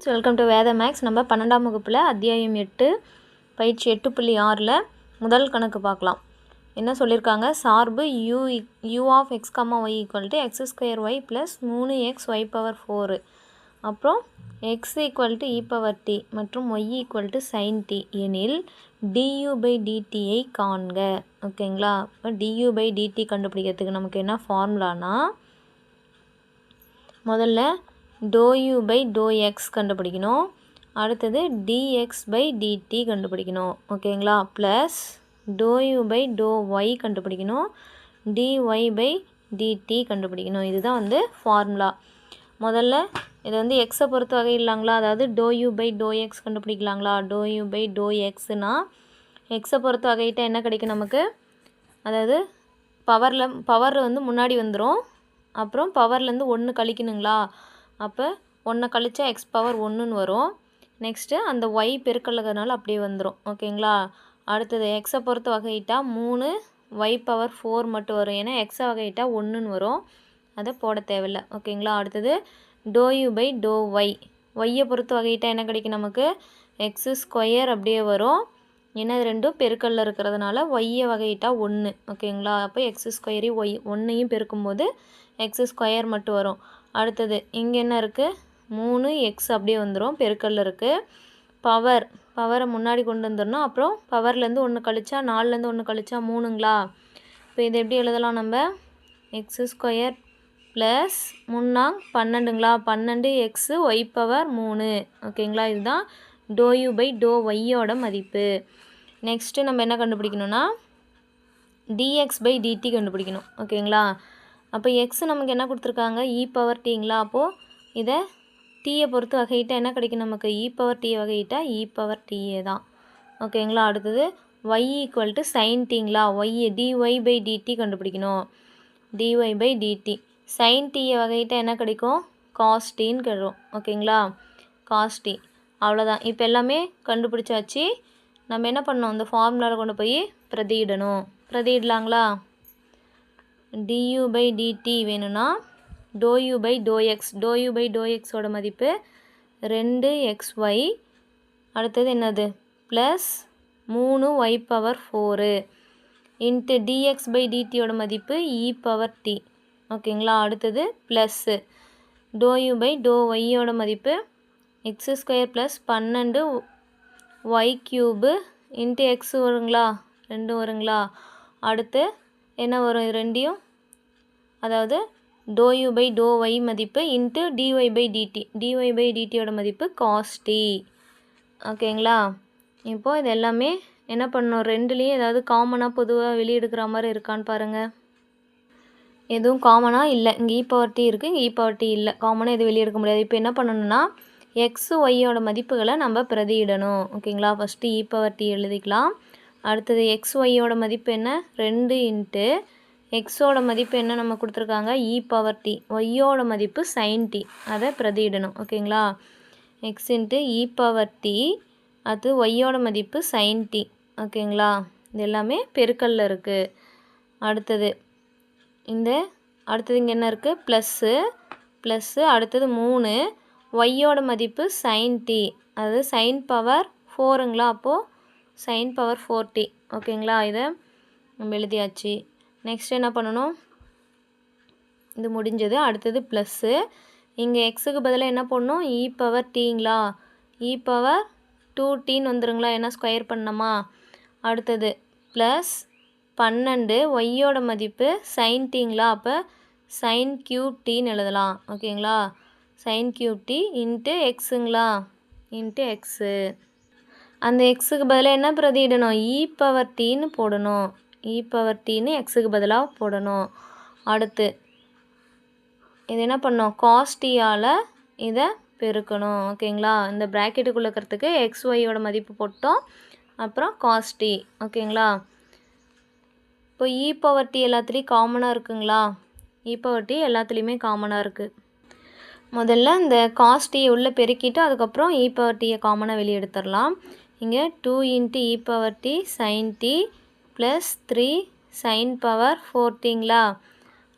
Welcome to வேத maths. நம்ம 12ஆம் வகுப்பில் அத்தியாயம் 8 பயிற்சி 8.6ல் முதல் கணக்கு பார்க்கலாம். என்ன சொல்லியிருக்காங்க? சார்பு u of x, y equal to x square y plus 3xy power 4, அப்புறம் x equal to e power t மற்றும் y equal to sine t எனில் du/dtயை காண்க. ஓகேங்களா? இப்போ du/dt கண்டுபிடிக்கிறதுக்கு நமக்கு என்ன ஃபார்முலானா, முதல்ல ∂u/∂x கண்டுபிடிக்கணும், அடுத்தது dx/dt கண்டுபிடிக்கணும். ஓகேங்களா? ப்ளஸ் ∂u/∂y கண்டுபிடிக்கணும், dy/dt கண்டுபிடிக்கணும். இதுதான் ஃபார்முலா. முதல்ல இது எக்ஸை பொறுத்த வகை இல்லைங்களா, அதாவது ∂u/∂x கண்டுபிடிக்கலாங்களா. ∂u/∂xனா எக்ஸை பொறுத்த வகையிட்ட என்ன கிடைக்கும் நமக்கு, அதாவது பவர் முன்னாடி வந்துடும், அப்புறம் பவர்லேருந்து 1 கழிக்கணுங்களா, அப்போ 1 கழிச்சா எக்ஸ் பவர் 1ன்னு வரும். நெக்ஸ்ட்டு அந்த ஒய் பெருக்கல்கிறதுனால அப்படியே வந்துடும். ஓகேங்களா? அடுத்தது எக்ஸை பொறுத்த வகையிட்டா 3y பவர் 4 மட்டும் வரும், ஏன்னா எக்ஸை வகையிட்டா 1ன்னு வரும், அதை போட தேவையில்லை. ஓகேங்களா? அடுத்தது ∂u/∂y, ஒய்யை பொறுத்த வகையிட்டா என்ன கிடைக்கும் நமக்கு, எக்ஸு ஸ்கொயர் அப்படியே வரும், ஏன்னா இது ரெண்டும் பெருக்கல்ல இருக்கிறதுனால ஒய்யை வகையிட்டா 1. ஓகேங்களா? அப்போ எக்ஸு ஸ்கொயரையும் ஒய் 1ஐயும் பெருக்கும்போது எக்ஸு ஸ்கொயர் மட்டும் வரும். அடுத்தது இங்கே என்ன இருக்குது, 3x அப்படியே வந்துடும், பெருக்கல்ல இருக்குது. பவரை முன்னாடி கொண்டு வந்துடணும், அப்புறம் பவர்லேருந்து 1 கழிச்சா 4லேருந்து 1 கழிச்சா 3ங்களா. இப்போ இதை எப்படி எழுதலாம் நம்ம, எக்ஸு ஸ்கொயர் ப்ளஸ் 3×12ங்களா, 12x ஒய் பவர் 3. ஓகேங்களா? இதுதான் ∂u/∂yயோட மதிப்பு. நெக்ஸ்ட்டு நம்ம என்ன கண்டுபிடிக்கணும்னா, dx/dt கண்டுபிடிக்கணும். ஓகேங்களா? அப்போ எக்ஸ் நமக்கு என்ன கொடுத்துருக்காங்க, இ பவர் டீங்களா, அப்போது இதை டீயை பொறுத்து வகையிட்டால் என்ன கிடைக்கும் நமக்கு, இ பவர் டி வகையிட்டால் இ பவர் டிஏ தான். ஓகேங்களா? அடுத்தது ஒய் ஈக்குவல் டு சைன் டீங்களா, ஒய் dy/dt கண்டுபிடிக்கணும், dy/dt. சைன் டீயை வகையிட்டால் என்ன கிடைக்கும், காஸ் டீன்னு கிடைக்கும். ஓகேங்களா? Cos t. அவ்வளோதான். இப்போ எல்லாமே கண்டுபிடிச்சாச்சு. நம்ம என்ன பண்ணோம், இந்த ஃபார்முலாவில் கொண்டு போய் பிரதியிடணும். பிரதியிடலாங்களா? du/dt வேணும்னா ∂u/∂x, ∂u/∂xோட மதிப்பு 2xy, அடுத்தது என்னது ப்ளஸ் 3y பவர் 4 இன்ட்டு dx/dtயோட மதிப்பு இ பவர் டி. ஓகேங்களா? அடுத்தது ப்ளஸ்ஸு ∂u/∂yயோட மதிப்பு X square plus 12y³ into X வருங்களா, 2 வருங்களா. அடுத்து என்ன வரும், இது ரெண்டையும், அதாவது ∂u/∂y மதிப்பு இன்ட்டு dy/dt, dy/dtயோட மதிப்பு காஸ் டி. ஓகேங்களா? இப்போது இது எல்லாமே என்ன பண்ணணும், ரெண்டுலேயும் ஏதாவது காமனாக பொதுவாக வெளியெடுக்கிற மாதிரி இருக்கான்னு பாருங்கள். எதுவும் காமனாக இல்லை, இங்கே இ பவர் டி இருக்குது, இங்கே இ பவர் டி இல்லை, காமனாக எதுவும் வெளியெடுக்க முடியாது. இப்போ என்ன பண்ணணும்னா, எக்ஸு ஒய்யோட மதிப்புகளை நம்ம பிரதியிடணும். ஓகேங்களா? ஃபஸ்ட்டு இ பவர் டி எழுதிக்கலாம். அடுத்தது எக்ஸ் ஒய்யோட மதிப்பு என்ன, 2 இன்ட்டு எக்ஸோட மதிப்பு என்ன நம்ம கொடுத்துருக்காங்க, இ பவர் டி, ஒய்யோட மதிப்பு சைன் டி, அதை பிரதியிடணும். ஓகேங்களா? X into e power D, அது ஒய்யோட மதிப்பு சைன் டி. ஓகேங்களா? இது எல்லாமே பெருக்கல்ல இருக்குது. அடுத்தது இங்கே என்ன இருக்குது, ப்ளஸ்ஸு அடுத்தது 3, ஒய்யோட மதிப்பு சைன் டி, அது சைன் பவர் 4ங்களா, அப்போது சைன் பவர் 4t. ஓகேங்களா? இதை நம்ம எழுதியாச்சு. நெக்ஸ்ட் என்ன பண்ணணும், இது முடிஞ்சது. அடுத்தது ப்ளஸ்ஸு, இங்கே எக்ஸுக்கு பதிலாக என்ன பண்ணணும், இ பவர் டீங்களா, இ பவர் 2tன்னு வந்துருங்களா, ஏன்னா ஸ்கொயர் பண்ணணுமா. அடுத்தது ப்ளஸ் 12 ஒய்யோட மதிப்பு சைன் டீங்களா, அப்போ சைன் கியூப் டீன்னு எழுதலாம். ஓகேங்களா? சைன் கியூப் டி இன்ட்டு எக்ஸுங்களா, இன்ட்டு எக்ஸு. அந்த எக்ஸுக்கு பதிலாக என்ன பிரதியிடணும், இ பவர் டீன்னு போடணும், இ பவர் டீன்னு எக்ஸுக்கு பதிலாக போடணும். அடுத்து இது என்ன பண்ணணும், காஸ் டீயால் இதை பெருக்கணும். ஓகேங்களா? இந்த ப்ராக்கெட்டுக்குள்ளே இருக்கிறதுக்கு எக்ஸ் ஒய்யோட மதிப்பு போட்டோம், அப்புறம் காஸ் டி. ஓகேங்களா? இப்போ இ பவர் டி எல்லாத்துலேயும் காமனாக இருக்குங்களா, இ பவர் டி எல்லாத்துலேயுமே காமனாக இருக்குது. முதல்ல இந்த காஸ் டீயை உள்ளே பெருக்கிட்டு அதுக்கப்புறம் இ பவர் டீயை காமனாக வெளியே எடுத்துடலாம். இங்கே 2 into e power t sign t plus 3 sin power 4tங்களா.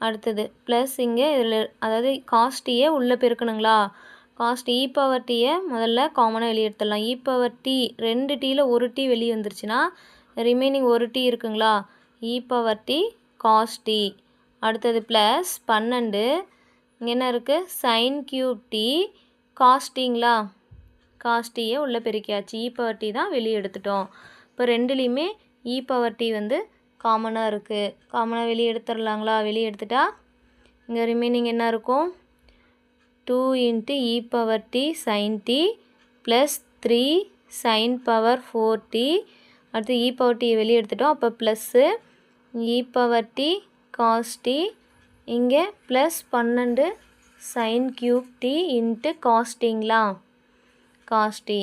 அடுத்தது ப்ளஸ் இங்கே இதில், அதாவது காஸ் டீயை உள்ளே பெருக்கணுங்களா, காஸ்ட் இ பவர் டீயை முதல்ல காமனாக வெளியே எடுத்துடலாம். இ பவர் டி 2 டீயில் 1 டீ வெளியே வந்துருச்சுன்னா ரிமைனிங் 1 டீ இருக்குங்களா, e power t cos t. அடுத்தது ப்ளஸ் 12 இங்கே என்ன இருக்குது, சைன் கியூப் டி காஸ் டீங்களா, காஸ் டீயை உள்ளே பெருக்கியாச்சு. இ பவர் டி தான் வெளியே எடுத்துட்டோம். இப்போ ரெண்டுலேயுமே இ பவர் டி வந்து காமனாக இருக்குது. காமனாக வெளியே எடுத்துடலாங்களா, வெளியே எடுத்துட்டா இங்கே ரிமைனிங் என்ன இருக்கும், 2 × e power t sin t plus 3 sin power 4t. அடுத்து e பவர் t வெளியே எடுத்துட்டோம். அப்போ plus e power t cos t இங்கே plus 12 sin cube t into cos டிங்களா, காஸ் டி.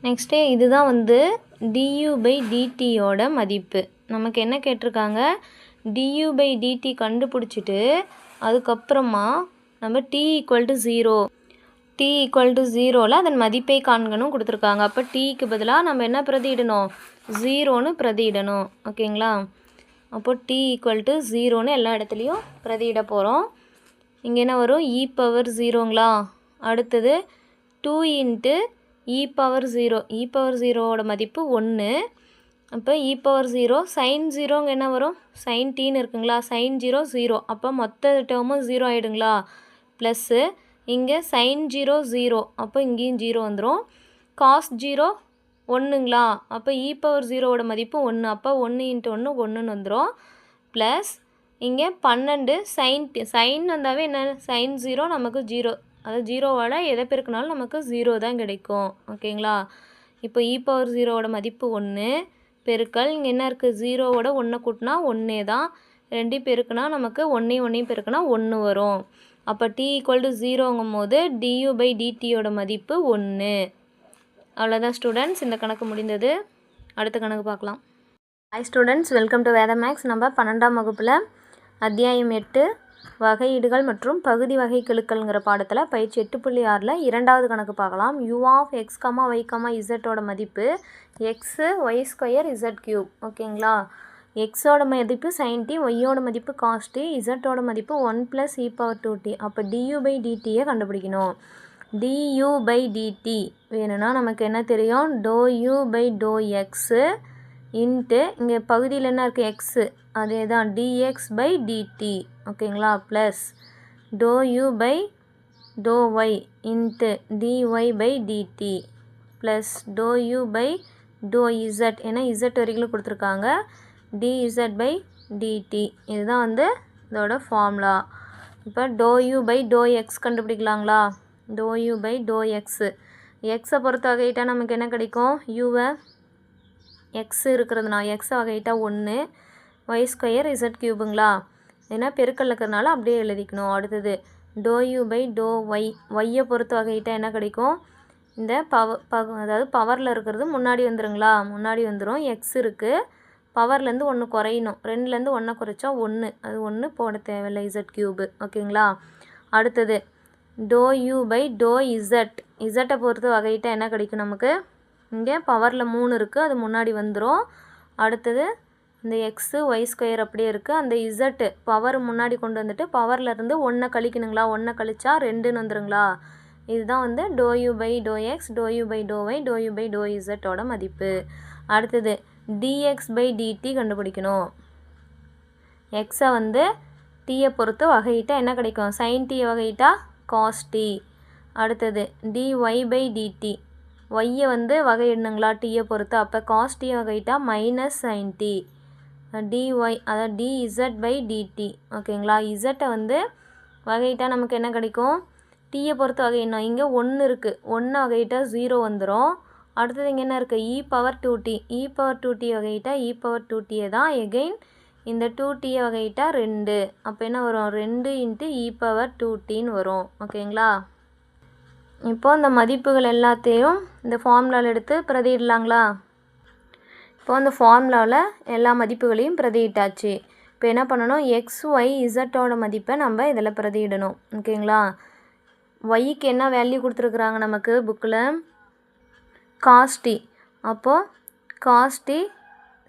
நெக்ஸ்ட்டு இதுதான் வந்து du/dtயோட மதிப்பு. நமக்கு என்ன கேட்டிருக்காங்க, du/dt கண்டுபிடிச்சிட்டு அதுக்கப்புறமா நம்ம t = 0, t = 0ல் அதன் மதிப்பை காண்கணும் கொடுத்துருக்காங்க. அப்போ டீக்கு பதிலாக நம்ம என்ன பிரதியிடணும், 0ன்னு பிரதியிடணும். ஓகேங்களா, அப்போ t = 0ன்னு எல்லா இடத்துலையும் பிரதியிட போகிறோம். இங்கே என்ன வரும், e பவர் 0ங்களா. அடுத்தது 2 × e பவர் 0, e பவர் 0வோட மதிப்பு 1. அப்போ e பவர் 0 sin 0ங்க என்ன வரும், sin tன்னு இருக்குங்களா, sin 0 0. அப்போ மொத்த டேர்மும் 0 ஆகிடுங்களா. ப்ளஸ்ஸு இங்கே sin 0 0, அப்போ இங்கேயும் 0 வந்துடும். காஸ் 0 1ங்களா, அப்போ e பவர் 0வோட மதிப்பு 1, அப்போ 1 × 1 1ன்னு வந்துடும். ப்ளஸ் இங்கே 12 sin வந்தாவே என்ன, sin 0 நமக்கு 0, அதாவது 0வோட எதை பெருக்கினாலும் நமக்கு 0 தான் கிடைக்கும். ஓகேங்களா, இப்போ e பவர் 0வோட மதிப்பு 1 பெருக்கல் இங்கே என்ன இருக்குது, 0வோட 1 கூட்டினா 1 தான், 2 பெருக்குனா நமக்கு 1 பெருக்குனா 1 வரும். அப்போ t = 0ங்கும் போது du/dtயோட மதிப்பு 1. அவ்வளோதான் ஸ்டூடெண்ட்ஸ், இந்த கணக்கு முடிந்தது. அடுத்த கணக்கு பார்க்கலாம். ஹாய் ஸ்டூடெண்ட்ஸ், வெல்கம் டு வேத மேக்ஸ். நம்ம 12ஆம் வகுப்பில் அத்தியாயம் 8 வகையீடுகள் மற்றும் பகுதி வகை கெழுக்கள்ங்கிற பாடத்தில் பயிற்சி 8.6ல் 2வது கணக்கு பார்க்கலாம். u(x, y, z)ஓட மதிப்பு x(y², z3). ஓகேங்களா, எக்ஸோட மதிப்பு sin t, ஒய்யோட மதிப்பு cos t, z மதிப்பு 1 + e பவர் 2t. அப்போ du/dtயை கண்டுபிடிக்கணும். du/dt வேணும்னா நமக்கு என்ன தெரியும், ∂u/∂x இன்ட்டு இங்கே பகுதியில் என்ன இருக்குது, எக்ஸு, அதே தான் dx/dt. ஓகேங்களா, plus ∂u/∂y into dy/dt plus ∂u/∂z, ஏன்னா z வரைக்கும் கொடுத்துருக்காங்க, dz/dt. இதுதான் வந்து இதோட ஃபார்முலா. இப்போ ∂u/∂x கண்டுபிடிக்கலாங்களா, ∂u/∂x எக்ஸை பொறுத்த வகையிட்டா நமக்கு என்ன கிடைக்கும், யூவை எக்ஸ் இருக்கிறதுனா எக்ஸை வகையிட்டா 1, y² z3ங்களா, ஏன்னா பெருக்கல் இருக்கிறதுனால அப்படியே எழுதிக்கணும். அடுத்தது ∂u/∂y ஒய்யை பொறுத்த வகையிட்டா என்ன கிடைக்கும், இந்த அதாவது பவரில் இருக்கிறது முன்னாடி வந்துருங்களா, முன்னாடி வந்துடும். எக்ஸ் இருக்குது, பவர்லேருந்து 1 குறையணும், 2லேருந்து 1 குறைச்சா 1, அது 1 போட தேவையில்லை, z3. ஓகேங்களா, அடுத்தது ∂u/∂z இசட்டை பொறுத்து வகையிட்டால் என்ன கிடைக்கும் நமக்கு, இங்கே பவரில் 3 இருக்குது, அது முன்னாடி வந்துடும். அடுத்தது இந்த எக்ஸு y² அப்படியே இருக்குது, அந்த இசட்டு பவர் முன்னாடி கொண்டு வந்துட்டு பவர்லேருந்து 1 கழிக்கணுங்களா, 1 கழிச்சா 2ன்னு வந்துருங்களா. இதுதான் வந்து ∂u/∂x, ∂u/∂y, ∂u/∂zோட மதிப்பு. அடுத்தது dx/dt கண்டுபிடிக்கணும். எக்ஸை வந்து டீயை பொறுத்து வகையிட்டா என்ன கிடைக்கும், sin t வகையிட்டா cos t. அடுத்தது dy/dt ஒய்யை வந்து வகையிடணுங்களா டீயை பொறுத்து, அப்போ cos t வகையிட்டா -sin t. dy அதாவது dz/dt. ஓகேங்களா, இசட்டை வந்து வகையிட்டா நமக்கு என்ன கிடைக்கும், டீயை பொறுத்து வகையிடணும். இங்கே 1 இருக்குது, 1 வகையிட்டா 0 வந்துடும். அடுத்தது இங்கே என்ன இருக்குது, e power 2t, e power 2t வகையிட்டா e power 2t தான், எகெயின் இந்த 2tயை வகையிட்டா 2, அப்போ என்ன வரும், 2 × e பவர் 2tன்னு வரும். ஓகேங்களா, இப்போ இந்த மதிப்புகள் எல்லாத்தையும் இந்த ஃபார்முலாவில் எடுத்து பிரதியிடலாங்களா. இப்போ இந்த ஃபார்முலாவில் எல்லா மதிப்புகளையும் பிரதியிட்டாச்சு. இப்போ என்ன பண்ணணும், எக்ஸ் ஒய் இசட்டோட மதிப்பை நம்ம இதில் பிரதியிடணும். ஓகேங்களா, ஒய்க்கு என்ன வேல்யூ கொடுத்துருக்குறாங்க நமக்கு புக்கில், cos t. அப்போது cos t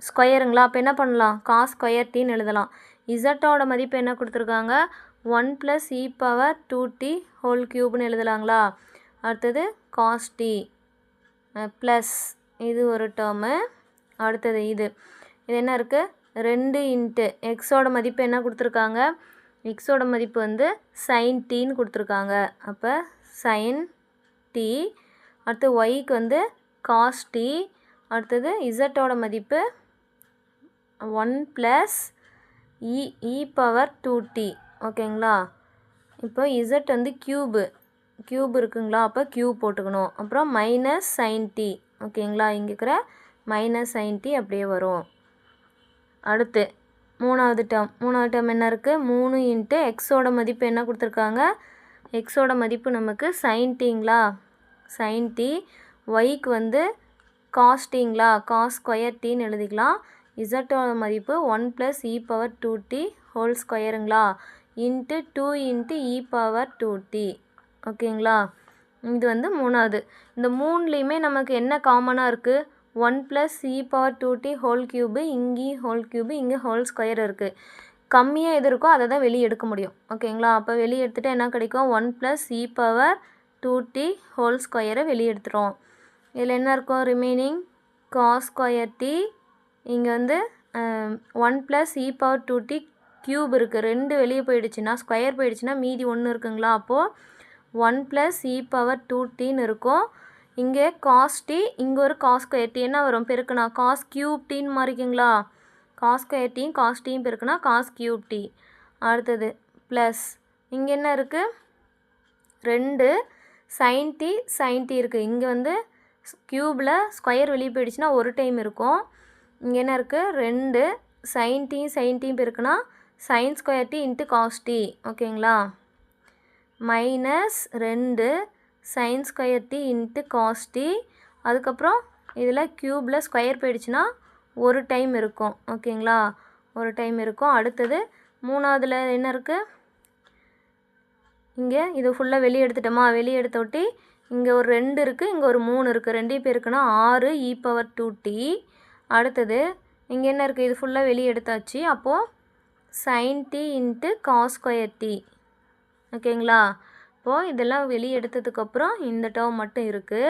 ஸ்கொயருங்களா, அப்போ என்ன பண்ணலாம், cos² tன்னு எழுதலாம். இசட்டோட மதிப்பு என்ன கொடுத்துருக்காங்க, 1 + e⁻²t ஹோல் க்யூப்னு எழுதலாங்களா? அடுத்தது cos t ப்ளஸ் இது ஒரு டேர்மு. அடுத்தது இது என்ன இருக்குது? 2 இன்ட்டு எக்ஸோட மதிப்பு என்ன கொடுத்துருக்காங்க? எக்ஸோட மதிப்பு வந்து sin tன்னு கொடுத்துருக்காங்க. அப்போ sin t. அடுத்து ஒய்க்கு வந்து cos t. அடுத்தது இசட்டோட மதிப்பு 1 + e⁻²t. ஓகேங்களா? இப்போ இசட் வந்து க்யூப் இருக்குங்களா? அப்போ க்யூப் போட்டுக்கணும். அப்புறம் மைனஸ் sin t. ஓகேங்களா? இங்கே இருக்கிற மைனஸ் sin t அப்படியே வரும். அடுத்து மூணாவது டேர்ம் என்ன இருக்குது? 3 இன்ட்டு எக்ஸோட மதிப்பு என்ன கொடுத்துருக்காங்க? எக்ஸோட மதிப்பு நமக்கு sin tங்களா? sin t. ஒய்க்கு வந்து cos tங்களா? cos² tன்னு எழுதிக்கலாம். இசட்டோட மதிப்பு 1 + e⁻²t whole ஸ்கொயருங்களா? Into 2 into e⁻²t. ஓகேங்களா? இது வந்து மூணாவது. இந்த மூணுலேயுமே நமக்கு என்ன காமனாக இருக்குது? 1 + e⁻²t ஹோல் க்யூபு, இங்கேயும் ஹோல் க்யூபு, இங்கே ஹோல் ஸ்கொயர் இருக்குது. கம்மியாக எது இருக்கோ அதை தான் வெளியே எடுக்க முடியும். ஓகேங்களா? அப்போ வெளியே எடுத்துகிட்டு என்ன கிடைக்கும்? 1 + e⁻²t ஹோல் ஸ்கொயரை வெளியே எடுத்துகிறோம். இதில் என்ன இருக்கும்? Remaining cos²t. இங்கே வந்து 1 + e⁻²t க்யூப் இருக்குது. 2 வெளியே போயிடுச்சுன்னா, ஸ்கொயர் போயிடுச்சுன்னா மீதி 1 இருக்குங்களா? அப்போது 1 + e⁻²tன்னு இருக்கும். இங்கே cos t, இங்கே ஒரு cos²t என்ன வரும்? பெருக்குனா cos³ மாறிக்குங்களா? cos²t cos t பெருக்குனா cos³t. அடுத்தது ப்ளஸ் இங்கே என்ன இருக்குது? 2 sin t இருக்குது. இங்கே வந்து க்யூபில் ஸ்கொயர் வெளியே போயிடுச்சுன்னா ஒரு டைம் இருக்கும். இங்கே என்ன இருக்குது? 2 sin t பெருக்குனா sin²t இன்ட்டு cos t. ஓகேங்களா? Minus 2 sin² into cos t. அதுக்கப்புறம் இதில் க்யூபில் ஸ்கொயர் போயிடுச்சுன்னா ஒரு டைம் இருக்கும். ஓகேங்களா? ஒரு டைம் இருக்கும். அடுத்தது மூணாவதுல என்ன இருக்குது? இங்கே இது ஃபுல்லாக வெளியே எடுத்துட்டோமா? வெளியே எடுத்தோட்டி இங்கே ஒரு 2 இருக்குது, இங்கே ஒரு 3 இருக்குது. 2 பேருக்குன்னா 6 e⁻²t. அடுத்தது இங்கே என்ன இருக்குது? இது ஃபுல்லாக வெளியே எடுத்தாச்சு. அப்போது sin t இன்ட்டு cos²t. ஓகேங்களா? இப்போது இதெல்லாம் வெளியே எடுத்ததுக்கப்புறம் இந்த டேர்ம் மட்டும் இருக்குது.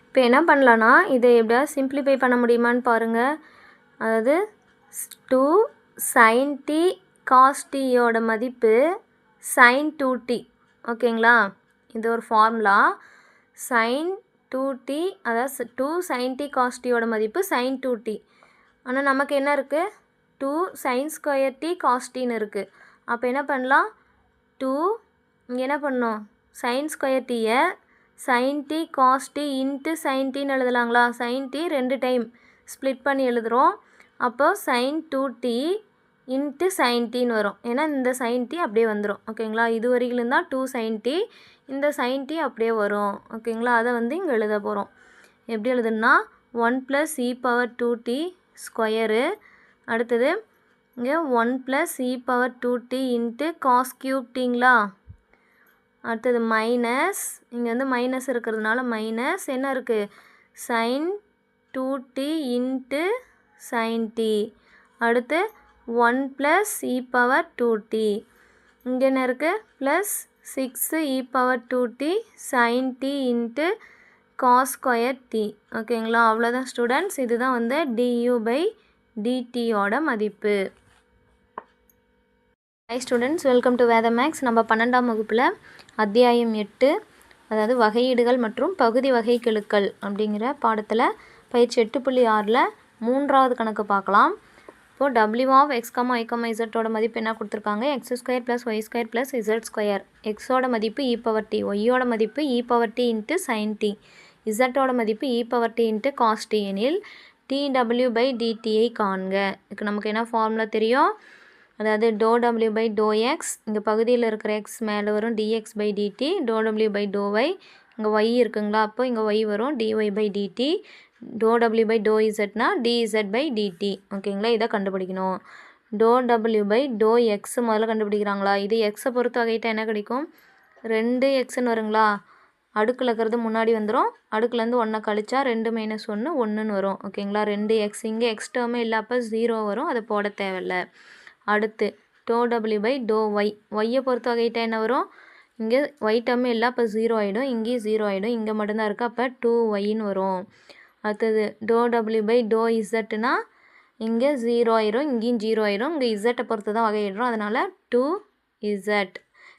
இப்போ என்ன பண்ணலான்னா, இதை எப்படியாவது சிம்பிளிஃபை பண்ண முடியுமான்னு பாருங்கள். அதாவது 2 sin t cos t-யோட மதிப்பு sin 2t. ஓகேங்களா? இது ஒரு ஃபார்முலா. sin 2t, அதாவது 2 sin t cos t-யோட மதிப்பு sin 2t. ஆனால் நமக்கு என்ன இருக்குது? 2 sin² t cos t-ன்னு இருக்குது. அப்போ என்ன பண்ணலாம்? 2 இங்கே என்ன பண்ணணும்? sin² t-யை sin t cos t into sin t-ன்னு எழுதலாங்களா? sin t 2 time split பண்ணி எழுதுகிறோம். அப்போது sin 2t இன்ட்டு sin t-ன்னு வரும். ஏன்னா இந்த sin t அப்படியே வந்துடும். ஓகேங்களா? இது வரையிலும் தான் 2 sin t. இந்த sin t அப்படியே வரும். ஓகேங்களா? அதை வந்து இங்கே எழுத போகிறோம். எப்படி எழுதுனா 1 + e⁻²t ஸ்கொயரு. அடுத்தது இங்கே 1 + e⁻²t இன்ட்டு cos³tங்களா? அடுத்தது மைனஸ், இங்கே வந்து மைனஸ் இருக்கிறதுனால மைனஸ் என்ன இருக்குது? sin 2t into sin t. அடுத்து 1 + e⁻²t. இங்கே என்ன இருக்குது? Plus 6 e⁻²t sin t into cos²t. ஓகேங்களா? அவ்வளோதான் ஸ்டூடெண்ட்ஸ். இதுதான் வந்து du/dt-யோட மதிப்பு. ஹாய் ஸ்டூடெண்ட்ஸ், வெல்கம் டு வேத மேக்ஸ். நம்ம 12ஆம் வகுப்பில் அத்தியாயம் 8, அதாவது வகையீடுகள் மற்றும் பகுதி வகைக்கெழுக்கள் அப்படிங்கிற பாடத்தில் பயிற்சி 8.6ல் 3வது கணக்கு பார்க்கலாம். இப்போது w(x, y, z)ஓட மதிப்பு என்ன கொடுத்துருக்காங்க? x² + y² + z². எக்ஸோட மதிப்பு e⁻t, ஒய்யோட மதிப்பு e⁻t இன்ட்டு sin t, z-ஓட மதிப்பு e⁻t இன்ட்டு cos t எனில் dw/dt-ஐ காண்க. இதுக்கு நமக்கு என்ன ஃபார்முலா தெரியும்? அதாவது ∂w/∂x, இங்கே பகுதியில் இருக்கிற x மேலே வரும், dx/dt, ∂w/∂y, இங்கே y இருக்குங்களா? அப்போ இங்கே y வரும், dy/dt, ∂w/∂zனா dz/dt. ஓகேங்களா? இதை கண்டுபிடிக்கணும். ∂w/∂x முதல்ல கண்டுபிடிக்கிறாங்களா? இது எக்ஸை பொறுத்த வகையிட்ட என்ன கிடைக்கும்? 2xன்னு வருங்களா? அடுக்கில் இருக்கிறது முன்னாடி வந்துடும். அடுக்குலேருந்து 1 கழிச்சா 2 - 1 1ன்னு வரும். ஓகேங்களா? 2x, இங்கே எக்ஸ் டேர்மே இல்லை, அப்போ 0 வரும். அதை போட தேவையில்லை. அடுத்து டோ டபிள்யூ பை டோ ஒய். ஒய்யை பொறுத்த வகையிட்டா என்ன வரும்? இங்கே ஒய் டேர்ம் இல்லை, அப்போ 0 ஆகிடும். இங்கேயும் 0 ஆகிடும். இங்கே மட்டும்தான் இருக்குது, அப்போ 2yன்னு வரும். அடுத்தது டோ டபிள்யூ பை டோ இசட்னா இங்கே 0 ஆயிரும், இங்கேயும் 0 ஆயிரும். இங்கே இசட்டை பொறுத்து தான் வகையிடுறோம், அதனால் 2z.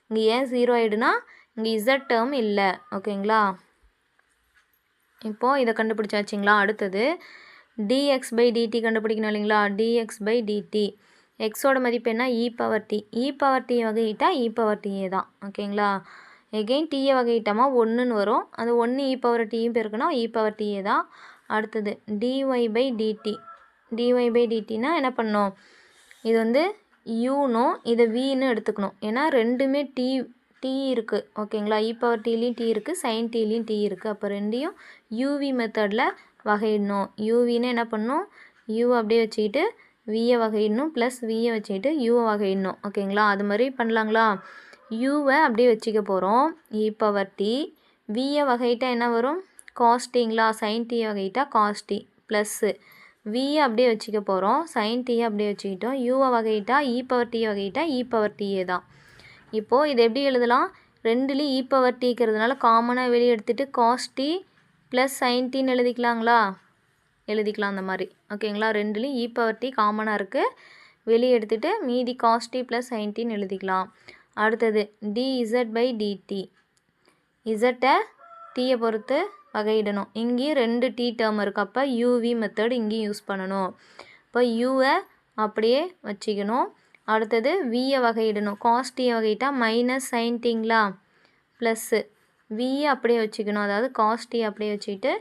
இங்கே ஏன் 0 ஆகிடுனா இங்கே இசட் டேர்ம் இல்லை. ஓகேங்களா? இப்போது இதை கண்டுபிடிச்சாச்சுங்களா? அடுத்தது dx பை dt கண்டுபிடிக்கணும் இல்லைங்களா? dx பை dt எக்ஸோட மதிப்பு என்ன? e power t. e power t வகையிட்டா e பவர் t தான். ஓகேங்களா? எகெயின் டீயை வகையிட்டமா 1ன்னு வரும். அது 1 e பவர் tயும் பெருக்கணும், e பவர் t தான். அடுத்தது dy by dt. dy by dtனா என்ன பண்ணணும்? இது வந்து uனும் இதை vன்னு எடுத்துக்கணும். ஏன்னா ரெண்டுமே t இருக்குது. ஓகேங்களா? e பவர் tலேயும் t இருக்குது, சைன் tலேயும் t இருக்குது. அப்போ ரெண்டையும் uv மெத்தடில் வகையிடணும். uவின்னு என்ன பண்ணணும்? u அப்படியே வச்சுக்கிட்டு vயை வகையிடணும், ப்ளஸ் vயை வச்சுக்கிட்டு uவை வகையிடணும். ஓகேங்களா? அது மாதிரி பண்ணலாங்களா? uவை அப்படியே வச்சுக்க போகிறோம், e பவர் t. vயை வகையிட்டா என்ன வரும்? காஸ் டீங்களா? சைன் டீயை வகையிட்டா காஸ் டி, ப்ளஸ்ஸு vயை அப்படியே வச்சுக்க போகிறோம், சைன் டீயை அப்படியே வச்சுக்கிட்டோம். uவை வகையிட்டா e பவர் t வகையிட்டா e பவர் tயே தான். இப்போது இது எப்படி எழுதலாம்? ரெண்டுலேயும் e பவர் tக்கிறதுனால காமனாக வெளியே எடுத்துகிட்டு காஸ் டி ப்ளஸ் சைன் டின்னு எழுதிக்கலாங்களா? எழுதிக்கலாம் அந்த மாதிரி. ஓகேங்களா? ரெண்டுலேயும் e பவர் t காமனாக இருக்குது, வெளியே எடுத்துகிட்டு மீதி காஸ் டி ப்ளஸ் சைன் டின்னு எழுதிக்கலாம். அடுத்தது dz பை dt. இசட்டை டீயை பொறுத்து வகையிடணும். இங்கேயும் 2 t டேர்ம் இருக்குது, அப்போ uv மெத்தட் இங்கேயும் யூஸ் பண்ணணும். இப்போ uவை அப்படியே வச்சுக்கணும். அடுத்தது vயை வகையிடணும். காஸ் டீயை வகையிட்டா மைனஸ் சைன் டீங்களா? ப்ளஸ்ஸு vயை அப்படியே வச்சுக்கணும், அதாவது காஸ் டி அப்படியே வச்சுக்கிட்டு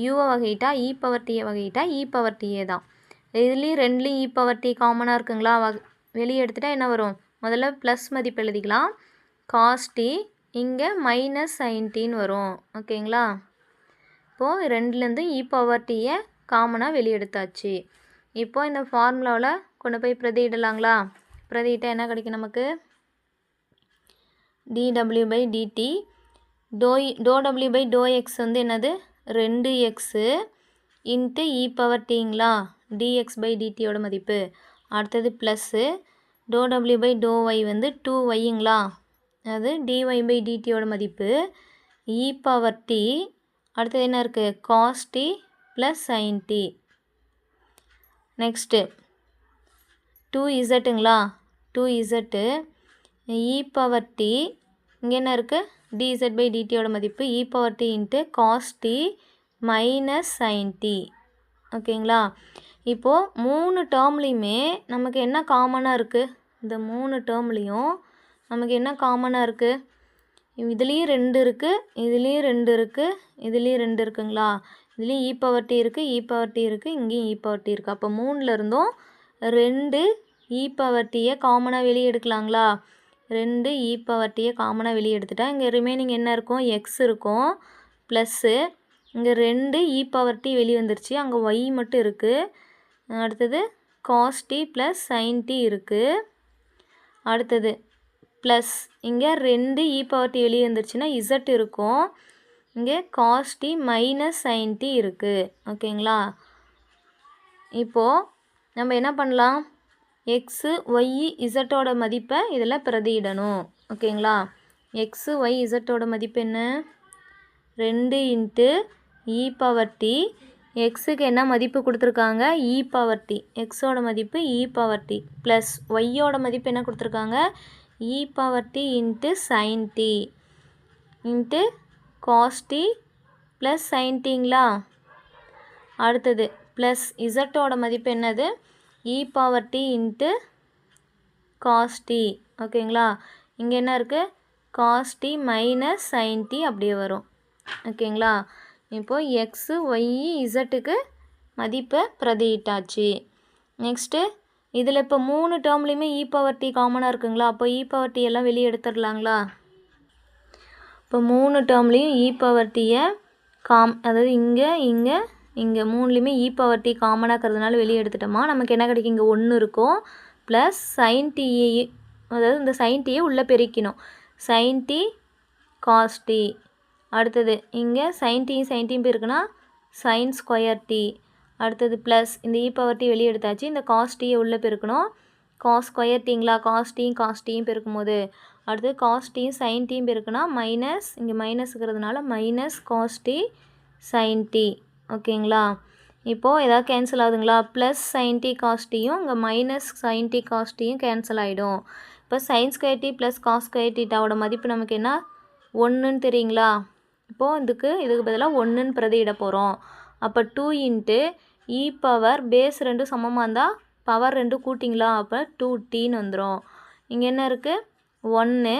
uவை வகையிட்டா e பவர் tயை வகையிட்டா e பவர் tயே தான். இதுலேயும் ரெண்டுலேயும் e பவர் t காமனாக இருக்குங்களா? வெளியே எடுத்துட்டா என்ன வரும்? முதல்ல ப்ளஸ் மதிப்பு எழுதிக்கலாம், காஸ் டி, இங்கே மைனஸ் சைன் டின்னு வரும். ஓகேங்களா? இப்போது ரெண்டுலேருந்து e பவர் tயை காமனாக வெளியே எடுத்தாச்சு. இப்போது இந்த ஃபார்முலாவில் கொண்டு போய் பிரதியிடலாங்களா? பிரதியிட்டா என்ன கிடைக்கும் நமக்கு? dw by dt doh W by to x வந்து என்னது? 2x இன்ட்டு e பவர் டீங்களா? dx பை dtயோட மதிப்பு. அடுத்தது plus doh W by to y வந்து 2yங்களா? அது dy பை dtயோட மதிப்பு e பவர் t. அடுத்தது என்ன இருக்குது? Cos t plus sine t. Next 2zங்களா? 2z e power t. இங்கே என்ன இருக்குது? dz பை dtயோட மதிப்பு e power t into cos t minus sine t. ஓகேங்களா? இப்போது 3 டேர்ம்லேயுமே நமக்கு என்ன காமனாக இருக்குது? இந்த 3 டேர்ம்லேயும் நமக்கு என்ன காமனாக இருக்குது? இதுலேயும் 2 இருக்குது, இதுலேயும் 2 இருக்குது, இதுலேயும் 2 இருக்குங்களா? இதுலேயும் e பவர் t இருக்குது, e பவர் t இருக்குது, இங்கேயும் e பவர் t இருக்குது. அப்போ 3ல் இருந்தும் 2 e பவர் tயை காமனாக வெளியே எடுக்கலாங்களா? 2 e பவர் tயை காமனாக வெளியே எடுத்துட்டா இங்கே ரிமைனிங் என்ன இருக்கும்? எக்ஸ் இருக்கும், ப்ளஸ்ஸு இங்கே 2 e பவர் t வெளியே வந்துருச்சு, அங்கே ஒய் மட்டும் இருக்குது. அடுத்தது cos t plus sine t இருக்குது. அடுத்தது ப்ளஸ் இங்கே 2 e பவர் t வெளியே வந்துருச்சுன்னா இசட் இருக்கும், இங்கே cos t minus sine t இருக்குது. ஓகேங்களா? இப்போது நம்ம என்ன பண்ணலாம்? எக்ஸு ஒய் இசட்டோட மதிப்பை இதில் பிரதியிடணும். ஓகேங்களா? எக்ஸு ஒய் இசட்டோட மதிப்பு என்ன? 2 இன்ட்டு e பவர் டி. எக்ஸுக்கு என்ன மதிப்பு கொடுத்துருக்காங்க? e power t. எக்ஸோட மதிப்பு e பவர் டி ப்ளஸ் ஒய்யோட மதிப்பு என்ன கொடுத்துருக்காங்க? e power t into sine t into cos t plus sine டிங்களா? அடுத்தது ப்ளஸ் இசட்டோட மதிப்பு என்னது? e power t into cos t. ஓகேங்களா? இங்கே என்ன இருக்குது? Cos t minus sine t அப்படியே வரும். ஓகேங்களா? இப்போது எக்ஸு ஒய் இசட்டுக்கு மதிப்பை பிரதியிட்டாச்சு. நெக்ஸ்ட்டு இதில் இப்போ 3 டேர்ம்லேயுமே e பவர் டி காமனாக இருக்குங்களா? அப்போ e பவர் டி எல்லாம் வெளியே எடுத்துடலாங்களா? இப்போ 3 டேர்ம்லேயும் e பவர் டியை அதாவது இங்கே 3லேயுமே e பவர் டி காமனாக இருக்கிறதுனால வெளியே எடுத்துட்டோமா, நமக்கு என்ன கிடைக்கும்? இங்கே 1 இருக்கும், ப்ளஸ் சைன் டிஏ, அதாவது இந்த சைன் டியை உள்ளே பெருக்கணும், சைன் டி காஸ் டி. அடுத்தது இங்கே சைன் டியும் பெருக்குனா சைன் ஸ்கொயர் டி. அடுத்தது ப்ளஸ் இந்த e பவர் டி வெளியே எடுத்தாச்சு, இந்த காஸ் டியை உள்ளே பெருக்கணும், காஸ் ஸ்கொயர் டீங்களா, காஸ் டீயும் பெருக்கும்போது அடுத்து காஸ் டீயும் சைன் டீயும் பெருக்குனா மைனஸ், இங்கே மைனஸ் இருக்கிறதுனால minus cos t sign t. ஓகேங்களா? இப்போது எதாவது கேன்சல் ஆகுதுங்களா? ப்ளஸ் சைன் டி காஸ் டீயும் இங்கே மைனஸ் சைன் டி காஸ் டீயும் கேன்சல் ஆகிடும். இப்போ sine square t plus cos square டீட்டாவோட மதிப்பு நமக்கு என்ன 1ன்னு தெரியுங்களா? இப்போது இதுக்கு பதிலாக 1ன்னு பிரதியிட போகிறோம். அப்போ 2 இன்ட்டு இ பவர் பேஸ் 2 சமமாக இருந்தால் பவர் 2 கூட்டிங்களா, அப்போ 2tன்னு வந்துடும். இங்கே என்ன இருக்குது? 1.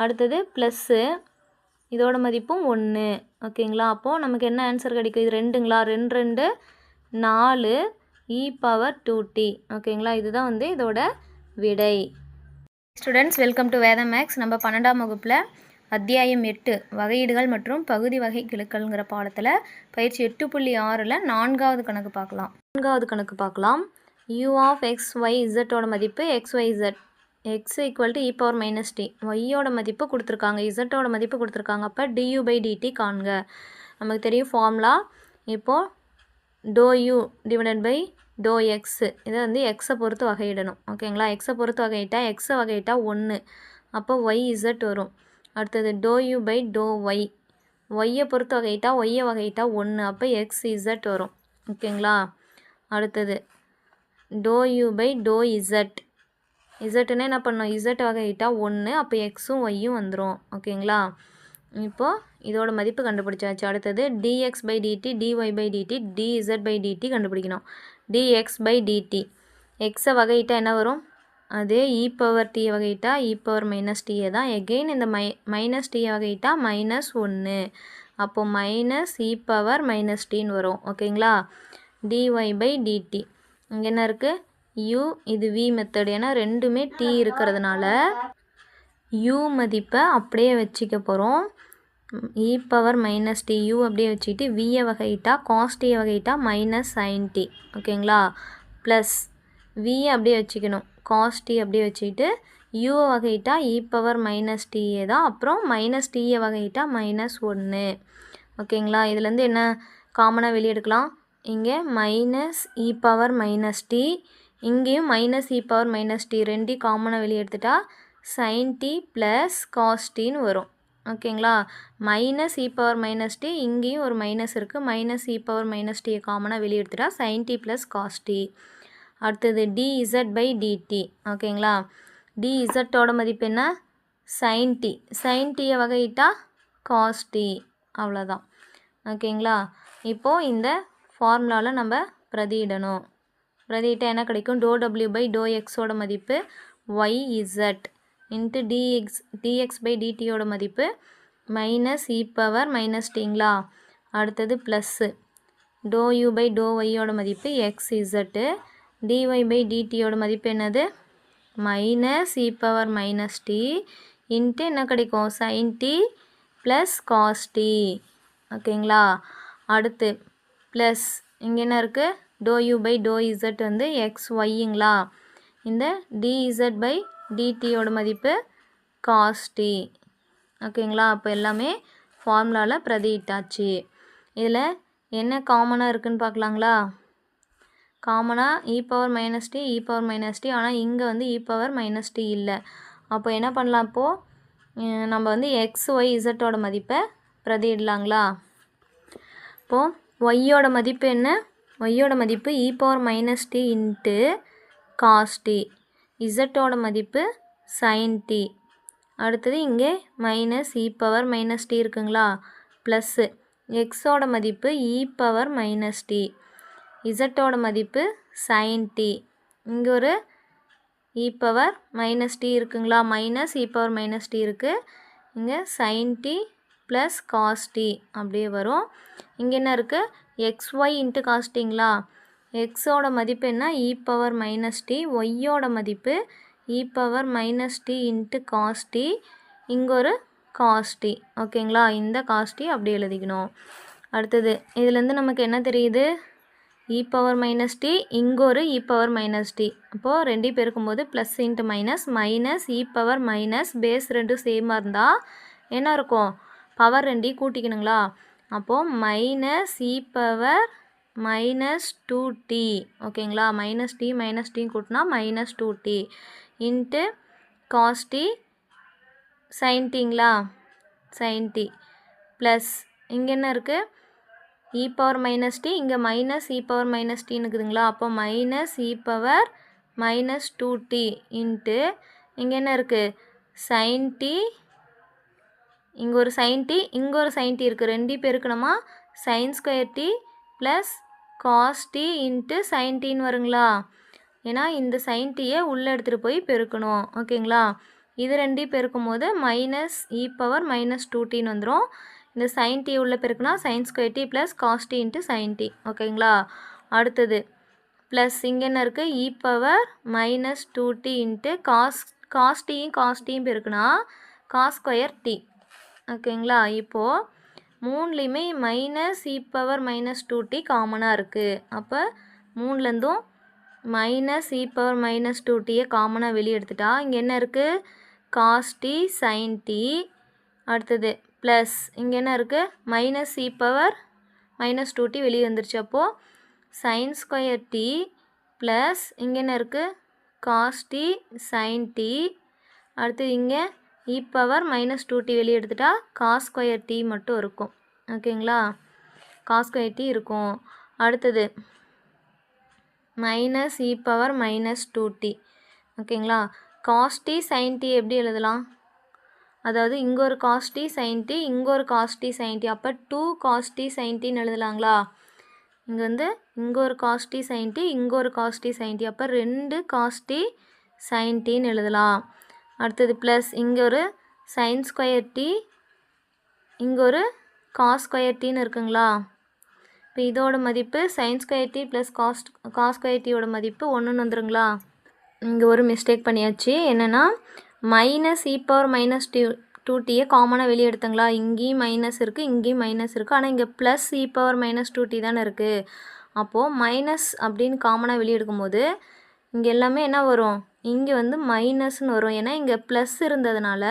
அடுத்தது ப்ளஸ்ஸு, இதோட மதிப்பும் 1. ஓகேங்களா? அப்போது நமக்கு என்ன ஆன்சர் கிடைக்கும்? இது 2ங்களா, 2 2 4 இ பவர் 2t. ஓகேங்களா? இதுதான் வந்து இதோட விடை. ஸ்டூடெண்ட்ஸ், வெல்கம் டு வேதம் மேக்ஸ். நம்ம 12ஆம் வகுப்பில் அத்தியாயம் 8 வகையீடுகள் மற்றும் பகுதி வகை கெழுக்கள்ங்கிற பாடத்தில் பயிற்சி 8.6ல் 4வது கணக்கு பார்க்கலாம். 4வது கணக்கு பார்க்கலாம். u of x y z ஓட மதிப்பு x y z, x equal to e power minus t, ஒய்யோட மதிப்பு கொடுத்துருக்காங்க, இசட்டோட மதிப்பு கொடுத்துருக்காங்க. அப்போ du பை dt காண்க. நமக்கு தெரியும் ஃபார்முலா. இப்போது do u divided by do x, இதை வந்து எக்ஸை பொறுத்து வகையிடணும். ஓகேங்களா? எக்ஸை பொறுத்து வகையிட்டா எக்ஸை வகையிட்டா 1, அப்போ ஒய் இசட் வரும். அடுத்தது doh u by to Y, ஒய்யை பொறுத்து வகையிட்டா ஒய்யை வகையிட்டா 1, அப்போ எக்ஸ் இசட் வரும். ஓகேங்களா? அடுத்தது doh u by to z, இசட்டுன்னு என்ன பண்ணணும்? இசட் வகையிட்டா 1, அப்போ எக்ஸும் ஒய்யும் வந்துடும். ஓகேங்களா? இப்போது இதோட மதிப்பு கண்டுபிடிச்சாச்சு. அடுத்தது dx by dt, dy by dt, dz by dt கண்டுபிடிக்கணும். dx பை டிடி, எக்ஸை வகையிட்டா என்ன வரும்? அதே இ பவர் டி வகையிட்டா இ பவர் மைனஸ் டிஏ தான். எகெயின் இந்த மைனஸ் டிஏ வகையிட்டா -1, அப்போது மைனஸ் இ பவர் மைனஸ் டின்னு வரும். ஓகேங்களா? dy பை டிடி, இங்கே என்ன இருக்குது? u, இது v மெத்தட். ஏன்னா ரெண்டுமே டி இருக்கிறதுனால u மதிப்பை அப்படியே வச்சுக்க போகிறோம். இ பவர் மைனஸ் டி, யூ அப்படியே வச்சுக்கிட்டு வியை வகையிட்டா காஸ் டியை வகையிட்டா மைனஸ் சைன் டி. ஓகேங்களா? ப்ளஸ் வியை அப்படியே வச்சுக்கணும், காஸ் டி அப்படியே வச்சுக்கிட்டு யூவை வகையிட்டா இ பவர் மைனஸ் டிஏ தான், அப்புறம் மைனஸ் டியை வகையிட்டா -1. ஓகேங்களா? இதுலேருந்து என்ன காமனாக வெளியே எடுக்கலாம்? இங்கே minus e power minus t, இங்கேயும் minus e power minus t, ரெண்டையும் காமனாக வெளியே எடுத்துட்டா சைன் டி ப்ளஸ் காஸ் டின்னு வரும். ஓகேங்களா? Minus e power minus t, இங்கேயும் ஒரு மைனஸ் இருக்குது, மைனஸ் இ பவர் மைனஸ் டியை காமனாக வெளியே எடுத்துட்டா sine t plus cos t. அடுத்தது dz பை dt. ஓகேங்களா? dz மதிப்பு என்ன? சைன் டி, சைன் டியை வகையிட்டா காஸ் டி, அவ்வளோதான். ஓகேங்களா? இப்போது இந்த ஃபார்முலாவில் நம்ம பிரதியிடணும். பிரதியிட்டால் என்ன கிடைக்கும்? டோ டபிள்யூ பை டோ எக்ஸோட மதிப்பு yz இன்ட்டு dx பை டிடியோட மதிப்பு மைனஸ் இ பவர் மைனஸ் டிங்களா. அடுத்தது plus do u by to ஒய்யோட மதிப்பு எக்ஸ் இசட்டு, dy பை டிடியோட மதிப்பு என்னது? Minus e power minus t into என்ன கிடைக்கும்? Sine t plus cos t. ஓகேங்களா? அடுத்து ப்ளஸ் இங்கே என்ன இருக்குது? Do u by to z வந்து எக்ஸ் ஒய்ங்களா. இந்த dz பை டிடியோட மதிப்பு காஸ் டி. ஓகேங்களா? அப்போ எல்லாமே ஃபார்முலாவில் பிரதியிட்டாச்சு. இதில் என்ன காமனாக இருக்குதுன்னு பார்க்கலாங்களா? காமனாக இ பவர் மைனஸ் டி, இ பவர் மைனஸ் டி, ஆனால் இங்கே வந்து இ பவர் மைனஸ் டி இல்லை. அப்போ என்ன பண்ணலாம்? இப்போது நம்ம வந்து எக்ஸ் ஒய் இசட்டோட மதிப்பை பிரதியிடலாங்களா? இப்போது ஒய்யோட மதிப்பு என்ன? ஒய்யோட மதிப்பு e power minus t into cos t, இசட்டோட மதிப்பு சைன் டி. அடுத்தது இங்கே minus e power minus t இருக்குங்களா, ப்ளஸ்ஸு எக்ஸோட மதிப்பு இ பவர் மைனஸ் டி, இசட்டோட மதிப்பு சைன் டி. இங்கே ஒரு இ பவர் மைனஸ் டி இருக்குங்களா, minus e power minus t இருக்குது. இங்கே sine t plus cos t அப்படியே வரும். இங்கே என்ன இருக்குது? எக்ஸ் ஒய் இன்ட்டு காஸ் டிங்களா. எக்ஸோட மதிப்பு என்ன? இ பவர் மைனஸ் டி, ஒய்யோட மதிப்பு e power minus t into cos t, இங்கே ஒரு காஸ் டி. ஓகேங்களா? இந்த காஸ் டி அப்படி எழுதிக்கணும். அடுத்தது இதுலேருந்து நமக்கு என்ன தெரியுது? இ பவர் மைனஸ் டி, இங்கே ஒரு இ பவர் மைனஸ் டி. அப்போது ரெண்டையும் பெருக்கும்போது plus into minus, minus e power minus base ரெண்டும் சேமாக இருந்தால் என்ன இருக்கும்? பவர் ரெண்டையும் கூட்டிக்கணுங்களா. அப்போது minus e power minus 2t ஓகேங்களா. மைனஸ் டி கூட்டினா minus 2t into cos t sine டிங்களா, சைன் டி ப்ளஸ் இங்கே என்ன இருக்குது, இ பவர் மைனஸ் டி, இங்கே மைனஸ் இ பவர் மைனஸ் டின்னு இருக்குதுங்களா. அப்போ minus e power minus 2t into இங்கே என்ன இருக்குது, சைன் டி, இங்கே ஒரு சைன் டி, இங்கே ஒரு சைன் டி இருக்குது, ரெண்டு பெருக்கணுமா, sine square t plus cos t into sine டின்னு வருங்களா. ஏன்னா இந்த சைன் டியை உள்ளே எடுத்துகிட்டு போய் பெருக்கணும் ஓகேங்களா. இது ரெண்டையும் பெருக்கும் போது மைனஸ் இ பவர் மைனஸ் 2tன்னு வந்துடும். இந்த சைன் டி உள்ளே பெருக்குனா sine square t plus cos t into sine t ஓகேங்களா. அடுத்தது ப்ளஸ் இங்கே என்ன இருக்குது, e power minus 2t into cos டியும் பெருக்குனா காஸ் ஸ்கொயர் டி ஓகேங்களா. இப்போது மூணுலேயுமே minus e power minus 2t காமனாக இருக்குது. அப்போ மூணுலேருந்தும் மைனஸ் இ பவர் மைனஸ் 2tயை காமனாக வெளியே எடுத்துட்டா இங்கே என்ன இருக்குது, காஸ் டி சைன் டி. அடுத்தது ப்ளஸ் இங்கே என்ன இருக்குது, minus e power minus 2t வெளியே வந்துருச்சு. அப்போது சைன் ஸ்கொயர் டி ப்ளஸ் இங்கே என்ன இருக்குது, காஸ் டி சைன் டி. அடுத்தது இங்கே இ பவர் மைனஸ் 2t வெளியே எடுத்துட்டா காஸ் ஸ்கொயர் டி மட்டும் இருக்கும் ஓகேங்களா. காஸ் ஸ்கொயர் டி இருக்கும். அடுத்தது minus e power minus 2t ஓகேங்களா. காஸ் டி சைன் டி எப்படி எழுதலாம், அதாவது இங்கே ஒரு காஸ் டி சைன் டி, இங்கே ஒரு காஸ் டி சைன் டி, அப்போ 2 காஸ் டி சைன் டின்னு எழுதலாங்களா. இங்கே வந்து இங்கே ஒரு காஸ் டி சைன் டி, இங்கே ஒரு காஸ் டி சைன் டி, அப்போ 2 காஸ் டி சைன் டின்னு எழுதலாம். அடுத்தது ப்ளஸ் இங்கே ஒரு சைன் ஸ்கொயர் டி, இங்கே ஒரு காஸ் ஸ்கொயர் டின்னு இருக்குங்களா. இப்போ இதோட மதிப்பு sine square t plus cos square டியோட மதிப்பு 1ன்னு வந்துருங்களா. இங்கே ஒரு மிஸ்டேக் பண்ணியாச்சு, என்னென்னா மைனஸ் இ பவர் மைனஸ் 2tயை காமனாக வெளியே எடுத்தங்களா. இங்கேயும் மைனஸ் இருக்குது, இங்கேயும் மைனஸ் இருக்குது, ஆனால் இங்கே ப்ளஸ் இ பவர் மைனஸ் 2t தானே இருக்குது. அப்போது மைனஸ் அப்படின்னு காமனாக வெளியே எடுக்கும்போது இங்கே எல்லாமே என்ன வரும், இங்கே வந்து மைனஸ்ன்னு வரும். ஏன்னா இங்கே ப்ளஸ் இருந்ததுனால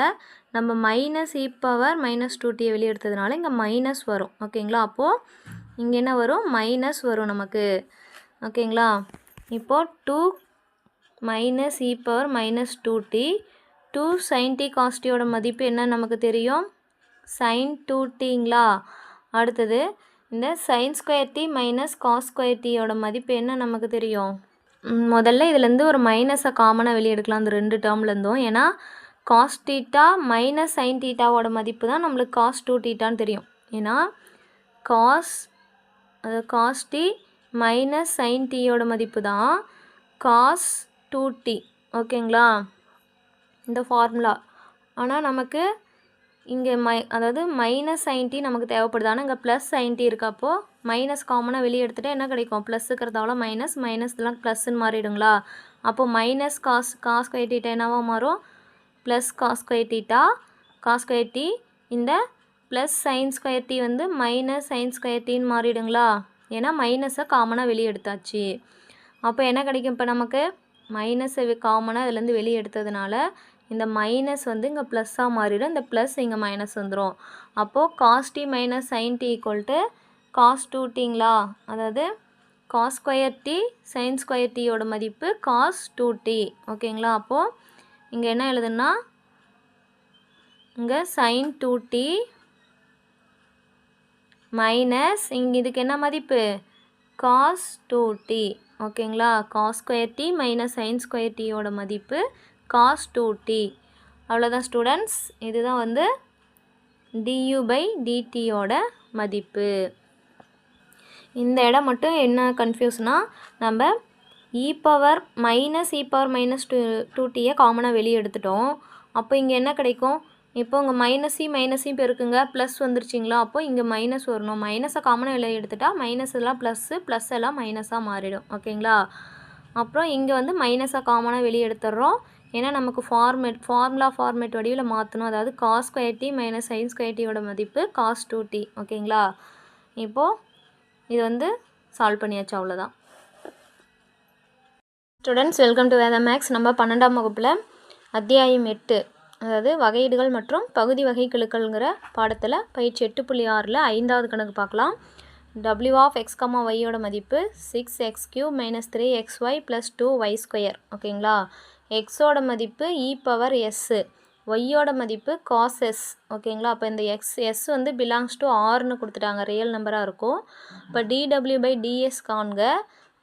நம்ம மைனஸ் இ பவர் மைனஸ் 2tயை வெளியே எடுத்ததுனால இங்கே மைனஸ் வரும் ஓகேங்களா. அப்போது இங்கே என்ன வரும், மைனஸ் வரும் நமக்கு ஓகேங்களா. இப்போது 2 minus e power minus 2t 2 sine t cos டியோட மதிப்பு என்ன நமக்கு தெரியும், சைன் 2tங்களா. அடுத்தது இந்த sine square t minus cos square டியோட மதிப்பு என்ன நமக்கு தெரியும். முதல்ல இதுலேருந்து ஒரு மைனஸை காமனாக வெளியே எடுக்கலாம் அந்த ரெண்டு டேர்ம்லேருந்தும். ஏன்னா காஸ் டீட்டா மைனஸ் சைன் டீட்டாவோட மதிப்பு தான் நம்மளுக்கு காஸ் 2 டீட்டான்னு தெரியும். ஏன்னா காஸ் டி மைனஸ் சைன் டியோட மதிப்பு தான் காஸ் 2t ஓகேங்களா, இந்த ஃபார்முலா. ஆனால் நமக்கு இங்கே அதாவது மைனஸ் சைன் டி நமக்கு தேவைப்படுது. ஆனால் இங்கே ப்ளஸ் சைன் டி இருக்கப்போ மைனஸ் காமனாக வெளியே எடுத்துகிட்டு என்ன கிடைக்கும், ப்ளஸ் இருக்கிறதால மைனஸ் இதெல்லாம் ப்ளஸ்ன்னு மாறிடுங்களா. அப்போது மைனஸ் காஸ் ஸ்கொயர் டீட்டா என்னவா மாறும், plus cos square theta. Cos square t இந்த ப்ளஸ் சைன் ஸ்கொயர் டி வந்து மைனஸ் சைன் ஸ்கொயர் டின்னு மாறிடுங்களா. ஏன்னா மைனஸை காமனாக வெளியே எடுத்தாச்சு. அப்போ என்ன கிடைக்கும், இப்போ நமக்கு மைனஸை காமனாக இதுலேருந்து வெளியே எடுத்ததுனால இந்த மைனஸ் வந்து இங்கே ப்ளஸ்ஸாக மாறிடும், இந்த ப்ளஸ் இங்கே மைனஸ் வந்துடும். அப்போது cos t minus sine t equal to cos 2tங்களா. அதாவது cos square t sine square டியோட மதிப்பு காஸ் 2t ஓகேங்களா. அப்போது இங்கே என்ன எழுதுன்னா இங்கே சைன் 2t மைனஸ் இங்கே இதுக்கு என்ன மதிப்பு காஸ் 2t ஓகேங்களா. Cos square t minus sine square டியோட மதிப்பு காஸ் 2t. அவ்வளோதான் ஸ்டூடெண்ட்ஸ், இதுதான் வந்து du/dtயோட மதிப்பு. இந்த இடம் மட்டும் என்ன கன்ஃபியூஸ்னா, நம்ம இ பவர் மைனஸ் 2tயை காமனாக வெளியே எடுத்துட்டோம். அப்போ இங்கே என்ன கிடைக்கும், இப்போ இங்கே மைனஸையும் பெருக்குங்க, ப்ளஸ் வந்துருச்சிங்களா. அப்போ இங்கே மைனஸ் வரணும், மைனஸை காமனாக வெளியே எடுத்துட்டா மைனஸ் எல்லாம் ப்ளஸ் எல்லாம் மைனஸாக மாறிடும் ஓகேங்களா. அப்புறம் இங்கே வந்து மைனஸை காமனாக வெளியே எடுத்துடுறோம். ஏன்னா நமக்கு ஃபார்முலா வடிவில் மாற்றணும். அதாவது cos square t minus sine square டியோட மதிப்பு காஸ் 2t ஓகேங்களா. இப்போது இது வந்து சால்வ் பண்ணியாச்சு, அவ்வளோதான். Students, welcome to Veda maths. நம்ம 12ஆம் வகுப்பில் அத்தியாயம் 8, அதாவது வகையீடுகள் மற்றும் பகுதி வகை கெழுக்கள்ங்கிற பாடத்தில் பயிற்சி 8.6ல் 5வது கணக்கு பார்க்கலாம். w ஆஃப் எக்ஸ் கமா ஒய்யோட மதிப்பு 6x³ - 3xy + 2y². ஓகேங்களா? எக்ஸோட மதிப்பு e⁻s, ஒய்யோட மதிப்பு cos s. ஓகேங்களா? அப்போ இந்த s வந்து பிலாங்ஸ் டு rன்னு கொடுத்துட்டாங்க, ரியல் நம்பராக இருக்கும். இப்போ dw/ds காண்க.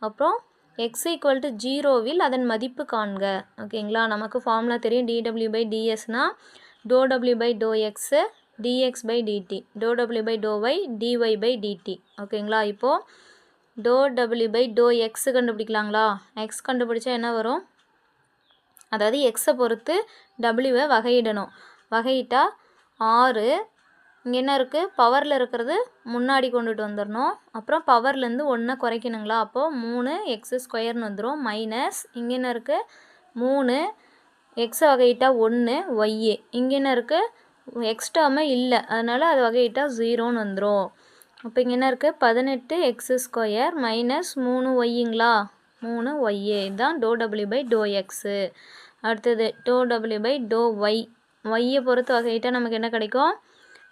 அப்புறம் x = 0வில் அதன் மதிப்பு காண்க. ஓகேங்களா? நமக்கு ஃபார்முலா தெரியும். dw/dsனா ∂w/∂x dx/dt, ∂w/∂y dy/dt. ஓகேங்களா? இப்போது ∂w/∂x கண்டுபிடிக்கலாங்களா? x கண்டுபிடிச்சா என்ன வரும்? அதாவது எக்ஸை பொறுத்து டபிள்யூவை வகையிடணும். வகையிட்டா 6, இங்கே என்ன இருக்குது, பவரில் இருக்கிறது முன்னாடி கொண்டுட்டு வந்துடணும். அப்புறம் பவர்லேருந்து 1 குறைக்கணுங்களா? அப்போது 3x² வந்துடும். மைனஸ் இங்கே என்ன இருக்குது, 3 எக்ஸை வகையிட்டா 1 ஒய்ஏ. இங்கே என்ன இருக்குது, எக்ஸ்ட்ராமே இல்லை, அதனால் அது வகையிட்டா 0ன்னு வந்துடும். அப்போ இங்கே என்ன இருக்குது, 18x² - 3yங்களா? 3yஏ. இதுதான் ∂w/∂x. அடுத்தது ∂w/∂y. ஒய்யை பொறுத்து வகையிட்டா நமக்கு என்ன கிடைக்கும்,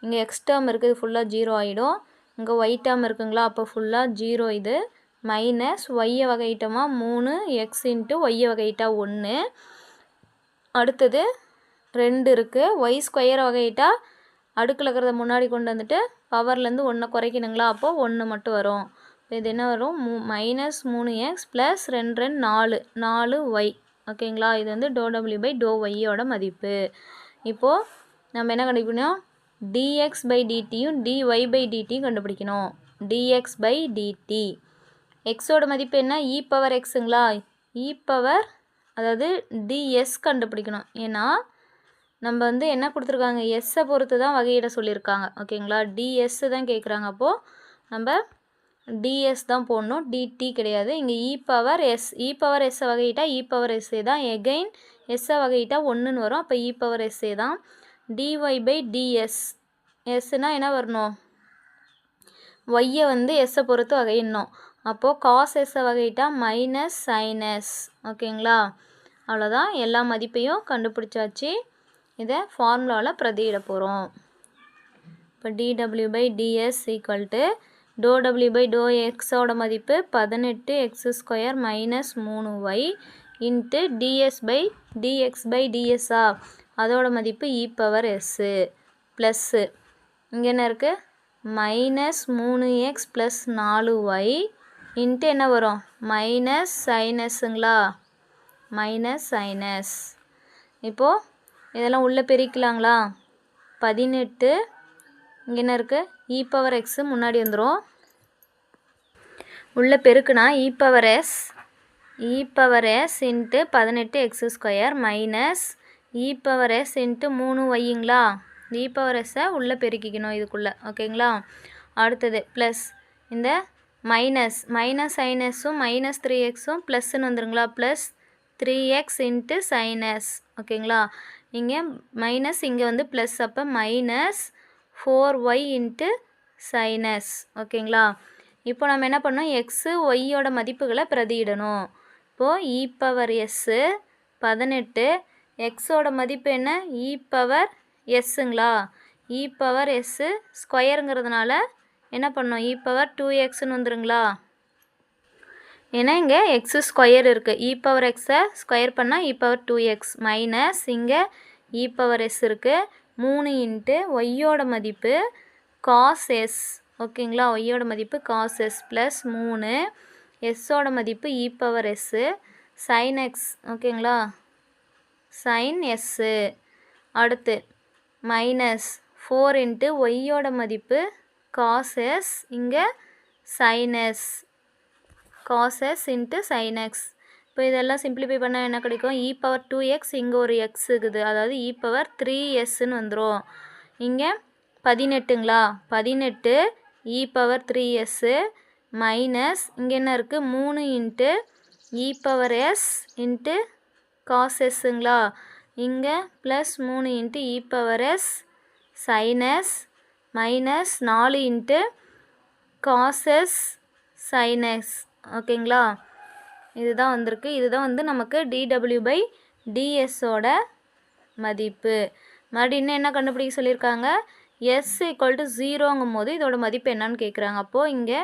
இங்கே எக்ஸ் டேர்ம் இருக்குது, ஃபுல்லாக 0 ஆகிடும். இங்கே ஒய் டேர்ம் இருக்குங்களா? அப்போ ஃபுல்லாக 0 இது. மைனஸ் ஒய்யை வகையிட்டோமா 3x × ஒய்யை வகையிட்டா 1. அடுத்தது 2 இருக்குது. y² வகையிட்டா அடுக்கில் இருக்கிறத முன்னாடி கொண்டு வந்துட்டு பவர்லேருந்து 1 குறைக்கணுங்களா? அப்போது 1 மட்டும் வரும். இது என்ன வரும், -3x + 2 4 4y. ஓகேங்களா? இது வந்து ∂w/∂yயோட மதிப்பு. இப்போது நம்ம என்ன கண்டுபிடிக்கணும், dx/dtயும் dy/dtயும் கண்டுபிடிக்கணும். dx/dt எக்ஸோட மதிப்பு என்ன, e⁻xங்களா? அதாவது ds கண்டுபிடிக்கணும். ஏன்னா நம்ம வந்து என்ன கொடுத்துருக்காங்க, எஸ்ஸை பொறுத்து தான் வகையிட சொல்லியிருக்காங்க. ஓகேங்களா? ds தான் கேட்குறாங்க. அப்போது நம்ம ds தான் போடணும், dt கிடையாது. இங்கே e⁻s வகையிட்டா e⁻sa தான். எகைன் எஸ்ஸை வகையிட்டா 1ன்னு வரும். அப்போ e⁻sa தான். dy/ds எஸ்னா என்ன வரணும், ஒய்யை வந்து எஸ்ஸை பொறுத்து வகையிடணும். அப்போது cos s வகையிட்டா -sin s. ஓகேங்களா? அவ்வளோதான், எல்லா மதிப்பையும் கண்டுபிடிச்சாச்சு. இதை ஃபார்முலாவில் பிரதியிட போகிறோம். இப்போ dw/ds = ∂w/∂xோட மதிப்பு 18x² - 3y × ds/dx/dsஆ, அதோட மதிப்பு e⁻s ப்ளஸ்ஸு இங்கே என்ன இருக்குது, -3x + 4y என்ன வரும், -sin sங்களா? -sin s. இப்போது இதெல்லாம் உள்ளே பெருக்கலாங்களா? 18 இங்கே என்ன இருக்குது, e⁻x முன்னாடி வந்துடும். உள்ளே பெருக்குனா e⁻s × 18x² - e⁻s × 3yங்களா? e⁻s உள்ளே பெருக்கிக்கணும் இதுக்குள்ளே. ஓகேங்களா? அடுத்தது ப்ளஸ் இந்த -sin sம் -3xம் ப்ளஸ்ன்னு வந்துருங்களா? Plus 3x × sin s. ஓகேங்களா? இங்கே மைனஸ், இங்கே வந்து ப்ளஸ், அப்போ -4y × sin s. ஓகேங்களா? இப்போ நம்ம என்ன பண்ணோம், எக்ஸு ஒய்யோட மதிப்புகளை பிரதியிடணும். இப்போது e⁻s 18, எக்ஸோட மதிப்பு என்ன, e⁻sங்களா? e⁻s²ங்கிறதுனால என்ன பண்ணோம், e⁻2xன்னு வந்துருங்களா? ஏன்னா இங்கே x² இருக்குது. e⁻x ஸ்கொயர் பண்ணால் e⁻2x மைனஸ் இங்கே e⁻s இருக்குது. 3 × ஒய்யோட மதிப்பு cos s. ஓகேங்களா? ஒய்யோட மதிப்பு cos s ப்ளஸ் 3, எஸ்ஸோட மதிப்பு e⁻s sin x. ஓகேங்களா? sin s. அடுத்து -4 × ஒய்யோட மதிப்பு cos s, இங்கே sin s, cos s × sin x. இப்போ இதெல்லாம் சிம்பிளிஃபை பண்ணால் என்ன கிடைக்கும், e⁻2x, இங்கே ஒரு x இருக்குது, அதாவது e⁻3sன்னு வந்துடும். இங்கே 18ங்களா? 18 e⁻3s மைனஸ் இங்கே என்ன இருக்குது, 3 × e⁻s × cos sங்களா? இங்கே plus 3 × e⁻s sin s minus 4 × cos s sin s. ஓகேங்களா? இதுதான் வந்திருக்கு. இதுதான் வந்து நமக்கு dw/dsோட மதிப்பு. மறுபடியும் இன்னும் என்ன கண்டுபிடிக்க சொல்லியிருக்காங்க, எஸ் ஈக்குவல் டு 0ங்கும் போது இதோட மதிப்பு என்னன்னு கேட்குறாங்க. அப்போது இங்கே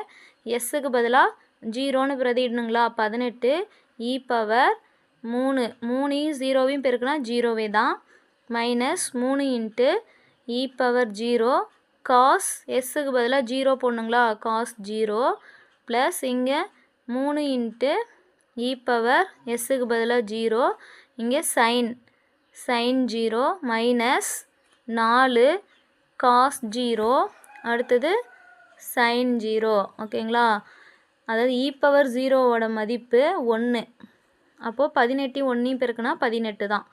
எஸ்ஸுக்கு பதிலாக 0ன்னு பிரதிடணுங்களா. 18 இ பவர் 3 3யும் 0வையும் பெருக்குனா 0வே தான், minus 3 into e power 0 cos எஸ்ஸுக்கு பதிலாக 0 போடணுங்களா, காஸ் 0 ப்ளஸ் இங்கே 3 இன்ட்டு இ பவர் எஸ்ஸுக்கு பதிலாக 0 இங்கே சைன் 0 மைனஸ் 4 காஸ் 0 அடுத்தது சைன் 0. ஓகேங்களா. அதாவது இ பவர் 0வோட மதிப்பு 1. அப்போது 18 1 பெருக்குனா 18 தான்,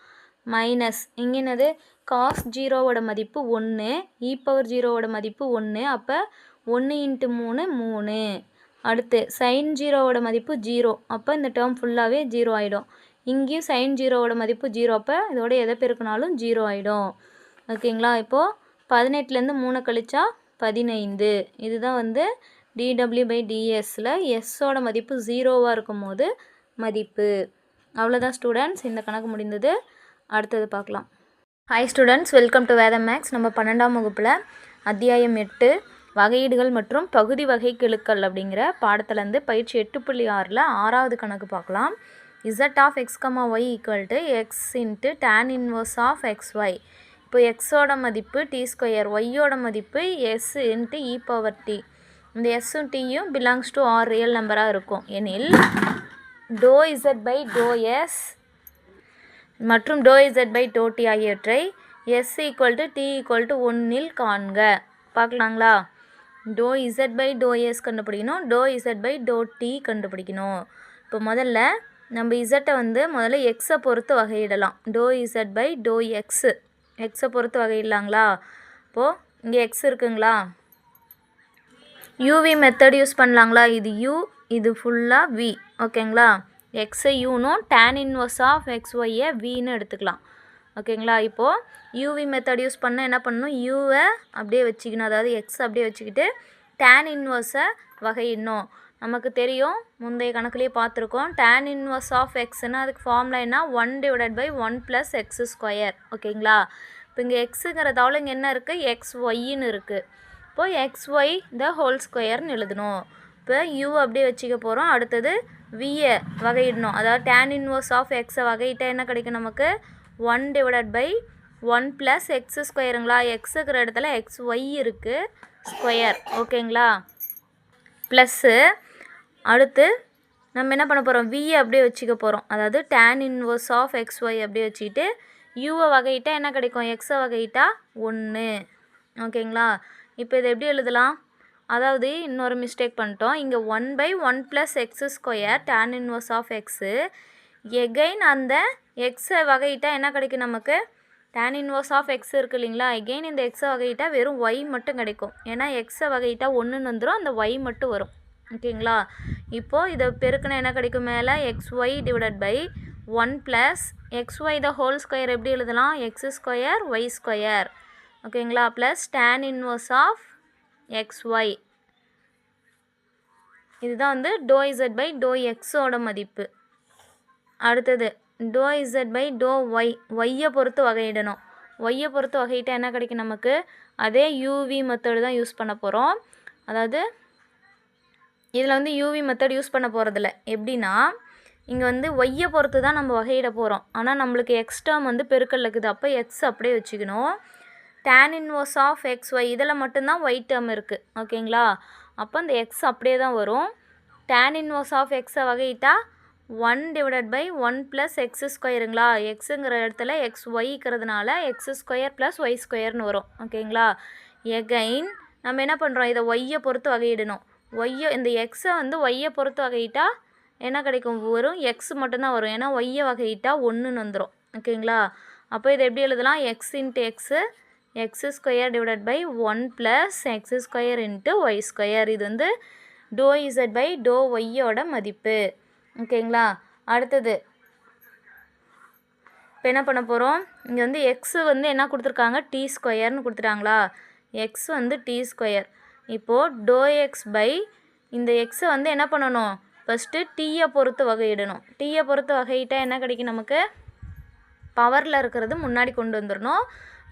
மைனஸ் இங்கே என்னது காஸ் 0வோட மதிப்பு 1, இ பவர் 0வோட மதிப்பு 1. அப்போ 1 இன்ட்டு 3 3. அடுத்து சைன் 0வோட மதிப்பு 0. அப்போ இந்த டேர்ம் ஃபுல்லாகவே 0 ஆகிடும். இங்கேயும் சைன் 0வோட மதிப்பு 0. அப்போ இதோட எதை பெருக்கினாலும் 0 ஆகிடும். ஓகேங்களா. இப்போது 18லேருந்து 3 கழிச்சா 15. இதுதான் வந்து dw/dsல எஸ்ஸோட மதிப்பு 0வாக இருக்கும் போது மதிப்பு. அவ்வளோதான் ஸ்டூடெண்ட்ஸ், இந்த கணக்கு முடிந்தது. அடுத்தது பார்க்கலாம். ஹாய் ஸ்டூடெண்ட்ஸ், வெல்கம் டு வேதம் மேக்ஸ். நம்ம 12ஆம் வகுப்பில் அத்தியாயம் 8 வகையீடுகள் மற்றும் பகுதி வகை கெழுக்கள் அப்படிங்கிற பாடத்துலேருந்து பயிற்சி 8.6ல் 6வது கணக்கு பார்க்கலாம். z of x, y equal to x into tan inverse of xy. இப்போ எக்ஸோட மதிப்பு t², ஒய்யோட மதிப்பு s into e power t. இந்த எஸ்ஸும் டீயும் பிலாங்ஸ் டு ஆர் ரியல் நம்பராக இருக்கும் எனில் doh z by to s மற்றும் doh z by doh t ஆகியவற்றை s equal to t equal to 1ல் காண்க. பார்க்கலாங்களா. Doh z by to s கண்டுபிடிக்கணும், doh z by doh t கண்டுபிடிக்கணும். இப்போ முதல்ல நம்ம இசட்டை வந்து முதல்ல எக்ஸை பொறுத்து வகையிடலாம். டோ z பை டோ எக்ஸை பொறுத்து வகையிடலாங்களா. இப்போது இங்கே எக்ஸ் இருக்குங்களா, யூவி மெத்தட் யூஸ் பண்ணலாங்களா. இது யூ, இது ஃபுல்லாக வி. ஓகேங்களா. எக்ஸை யூனும் டேன் இன்வர்ஸ் ஆஃப் எக்ஸ்ஒய்யை வின்னு எடுத்துக்கலாம். ஓகேங்களா. இப்போது யூவி மெத்தட் யூஸ் பண்ண என்ன பண்ணணும், யூவை அப்படியே வச்சுக்கணும், அதாவது எக்ஸ் அப்படியே வச்சுக்கிட்டு டேன் இன்வர்ஸை வகையிடணும். நமக்கு தெரியும், முந்தைய கணக்குலேயே பார்த்துருக்கோம், டேன் இன்வர்ஸ் ஆஃப் எக்ஸ்னா அதுக்கு ஃபார்முலா என்ன, 1/1 + x². ஓகேங்களா. இப்போ இங்கே எக்ஸுங்கிறதால இங்கே என்ன இருக்குது, xyன்னு இருக்குது. இப்போது xy த ஹோல் ஸ்கொயர்னு எழுதணும். இப்போ யூ அப்படியே வச்சுக்க போகிறோம். அடுத்தது வியை வகையிடணும், அதாவது டேன் இன்வர்ஸ் ஆஃப் எக்ஸை வகையிட்டால் என்ன கிடைக்கும் நமக்கு, 1/1 + x²ங்களா. எக்ஸுக்கிற இடத்துல xy இருக்குது, ஸ்கொயர். ஓகேங்களா. ப்ளஸ்ஸு அடுத்து நம்ம என்ன பண்ண போகிறோம், வியை அப்படியே வச்சுக்க போகிறோம், அதாவது டேன் இன்வர்ஸ் ஆஃப் xy அப்படியே வச்சுக்கிட்டு யூவை வகையிட்டால் என்ன கிடைக்கும், எக்ஸை வகையிட்டா 1. ஓகேங்களா. இப்போ இதை எப்படி எழுதலாம், அதாவது இன்னொரு மிஸ்டேக் பண்ணிட்டோம். இங்கே 1/1 + x² tan inverse of x. Again அந்த எக்ஸை வகையிட்டால் என்ன கிடைக்கும் நமக்கு, டேன் இன்வர்ஸ் ஆஃப் எக்ஸ் இருக்குது இல்லைங்களா. எகெயின் இந்த எக்ஸை வகையிட்டால் வெறும் ஒய் மட்டும் கிடைக்கும். ஏன்னா எக்ஸை வகையிட்டால் 1ன்னு வந்துடும், அந்த ஒய் மட்டும் வரும். ஓகேங்களா. இப்போது இதை பெருக்கினா என்ன கிடைக்கும், மேலே xy/1 + xy the whole square எப்படி எழுதலாம், x², y². ஓகேங்களா. Plus tan inverse of xy. இதுதான் வந்து டோ z பை டோ எக்ஸோட மதிப்பு. அடுத்தது doh z by to Y, ஒய்யை பொறுத்து வகையிடணும். ஒய்யை பொறுத்து வகையிட்டால் என்ன கிடைக்கும் நமக்கு, அதே யூவி மெத்தடு தான் யூஸ் பண்ண போகிறோம். அதாவது இதில் வந்து யூவி மெத்தட் யூஸ் பண்ண போகிறதில்ல. எப்படின்னா இங்கே வந்து ஒய்யை பொறுத்து தான் நம்ம வகையிட போகிறோம். ஆனால் நம்மளுக்கு எக்ஸ் டேர்ம் வந்து பெருக்கல் இருக்குது. அப்போ எக்ஸ் அப்படியே வச்சுக்கணும். டேன் இன்வர்ஸ் ஆஃப் xy இதில் மட்டும்தான் ஒய் டேர்ம் இருக்குது. ஓகேங்களா. அப்போ அந்த எக்ஸ் அப்படியே தான் வரும். டேன் இன்வர்ஸ் ஆஃப் எக்ஸை வகையிட்டா 1/1 + x²ங்களா. எக்ஸுங்கிற இடத்துல xy இருக்கிறதுனால x² + y² வரும். ஓகேங்களா. எகைன் நம்ம என்ன பண்ணுறோம், இதை ஒய்யை பொறுத்து வகையிடணும். ஒய்யை இந்த எக்ஸை வந்து ஒய்யை பொறுத்து வகையிட்டா என்ன கிடைக்கும், வரும் எக்ஸ் மட்டும்தான் வரும். ஏன்னா ஒய்யை வகையிட்டா 1ன்னு வந்துடும். ஓகேங்களா. அப்போ இதை எப்படி எழுதலாம், x × x²/1 + x² × y². இது வந்து டோ z பை டோ ஒய்யோட மதிப்பு. ஓகேங்களா. அடுத்தது இப்போ என்ன பண்ண போகிறோம், இங்கே வந்து எக்ஸு வந்து என்ன கொடுத்துருக்காங்க, t²ன்னு கொடுத்துட்டாங்களா. எக்ஸ் வந்து t². இப்போது டோ எக்ஸ் பை இந்த எக்ஸை வந்து என்ன பண்ணணும், ஃபஸ்ட்டு டீயை பொறுத்து வகையிடணும். டீயை பொறுத்து வகையிட்டால் என்ன கிடைக்கும் நமக்கு, பவரில் இருக்கிறது முன்னாடி கொண்டு வந்துடணும்.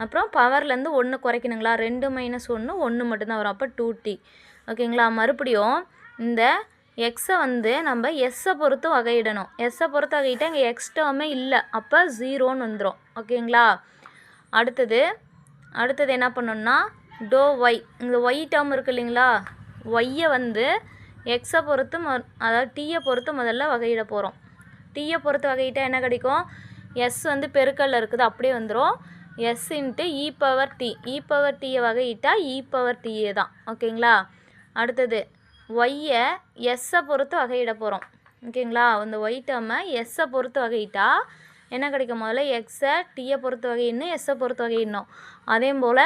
அப்புறம் பவர்லேருந்து 1 குறைக்கணுங்களா, 2 - 1 1 மட்டும்தான் வரும். அப்போ 2t. ஓகேங்களா. மறுபடியும் இந்த எக்ஸை வந்து நம்ம எஸ்ஸை பொறுத்து வகையிடணும். எஸ்ஸை பொறுத்து வகையிட்டால் இங்கே எக்ஸ் டேர்மே இல்லை, அப்போ 0ன்னு வந்துடும். ஓகேங்களா. அடுத்தது என்ன பண்ணணும்னா டோ ஒய், இந்த ஒய் டேர்ம் இருக்குது இல்லைங்களா, ஒய்யை வந்து எக்ஸை பொறுத்து அதாவது டீயை பொறுத்து முதல்ல வகையிட போகிறோம். டீயை பொறுத்து வகையிட்டால் என்ன கிடைக்கும், எஸ் வந்து பெருக்கல்ல இருக்குது அப்படியே வந்துடும். S into e power D, e power டீயை வகையிட்டால் இ பவர் டீயே தான். ஓகேங்களா. அடுத்தது ஒய்யை எஸ்ஸை பொறுத்து வகையிட போகிறோம். ஓகேங்களா. இந்த ஒய் டேர்மை எஸ்ஸை பொறுத்து வகையிட்டா என்ன கிடைக்கும், முதல்ல எக்ஸை டீயை பொறுத்து வகையிடணும், எஸ்ஸை பொறுத்து வகையிடணும். அதே போல்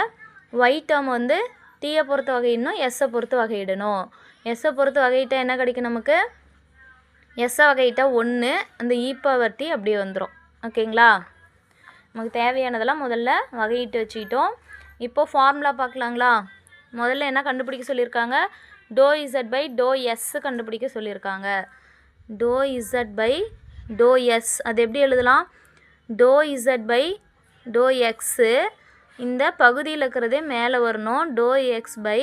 ஒய் டேர்ம் வந்து டீயை பொறுத்து வகையிடணும், எஸ்ஸை பொறுத்து வகையிடணும். எஸ்ஸை பொறுத்து வகையிட்டால் என்ன கிடைக்கும், நமக்கு எஸ்ஸை வகையிட்டால் 1, அந்த இ பவர் டி அப்படியே வந்துடும். ஓகேங்களா. நமக்கு தேவையானதெல்லாம் முதல்ல வகையிட்டு வச்சுக்கிட்டோம். இப்போது ஃபார்முலா பார்க்கலாங்களா. முதல்ல என்ன கண்டுபிடிக்க சொல்லியிருக்காங்க, do Z by to s கண்டுபிடிக்க சொல்லியிருக்காங்க. Do Z by to s அது எப்படி எழுதலாம், do Z by do x இந்த பகுதியில் இருக்கிறதே மேலே வரணும், டோ எக்ஸ் பை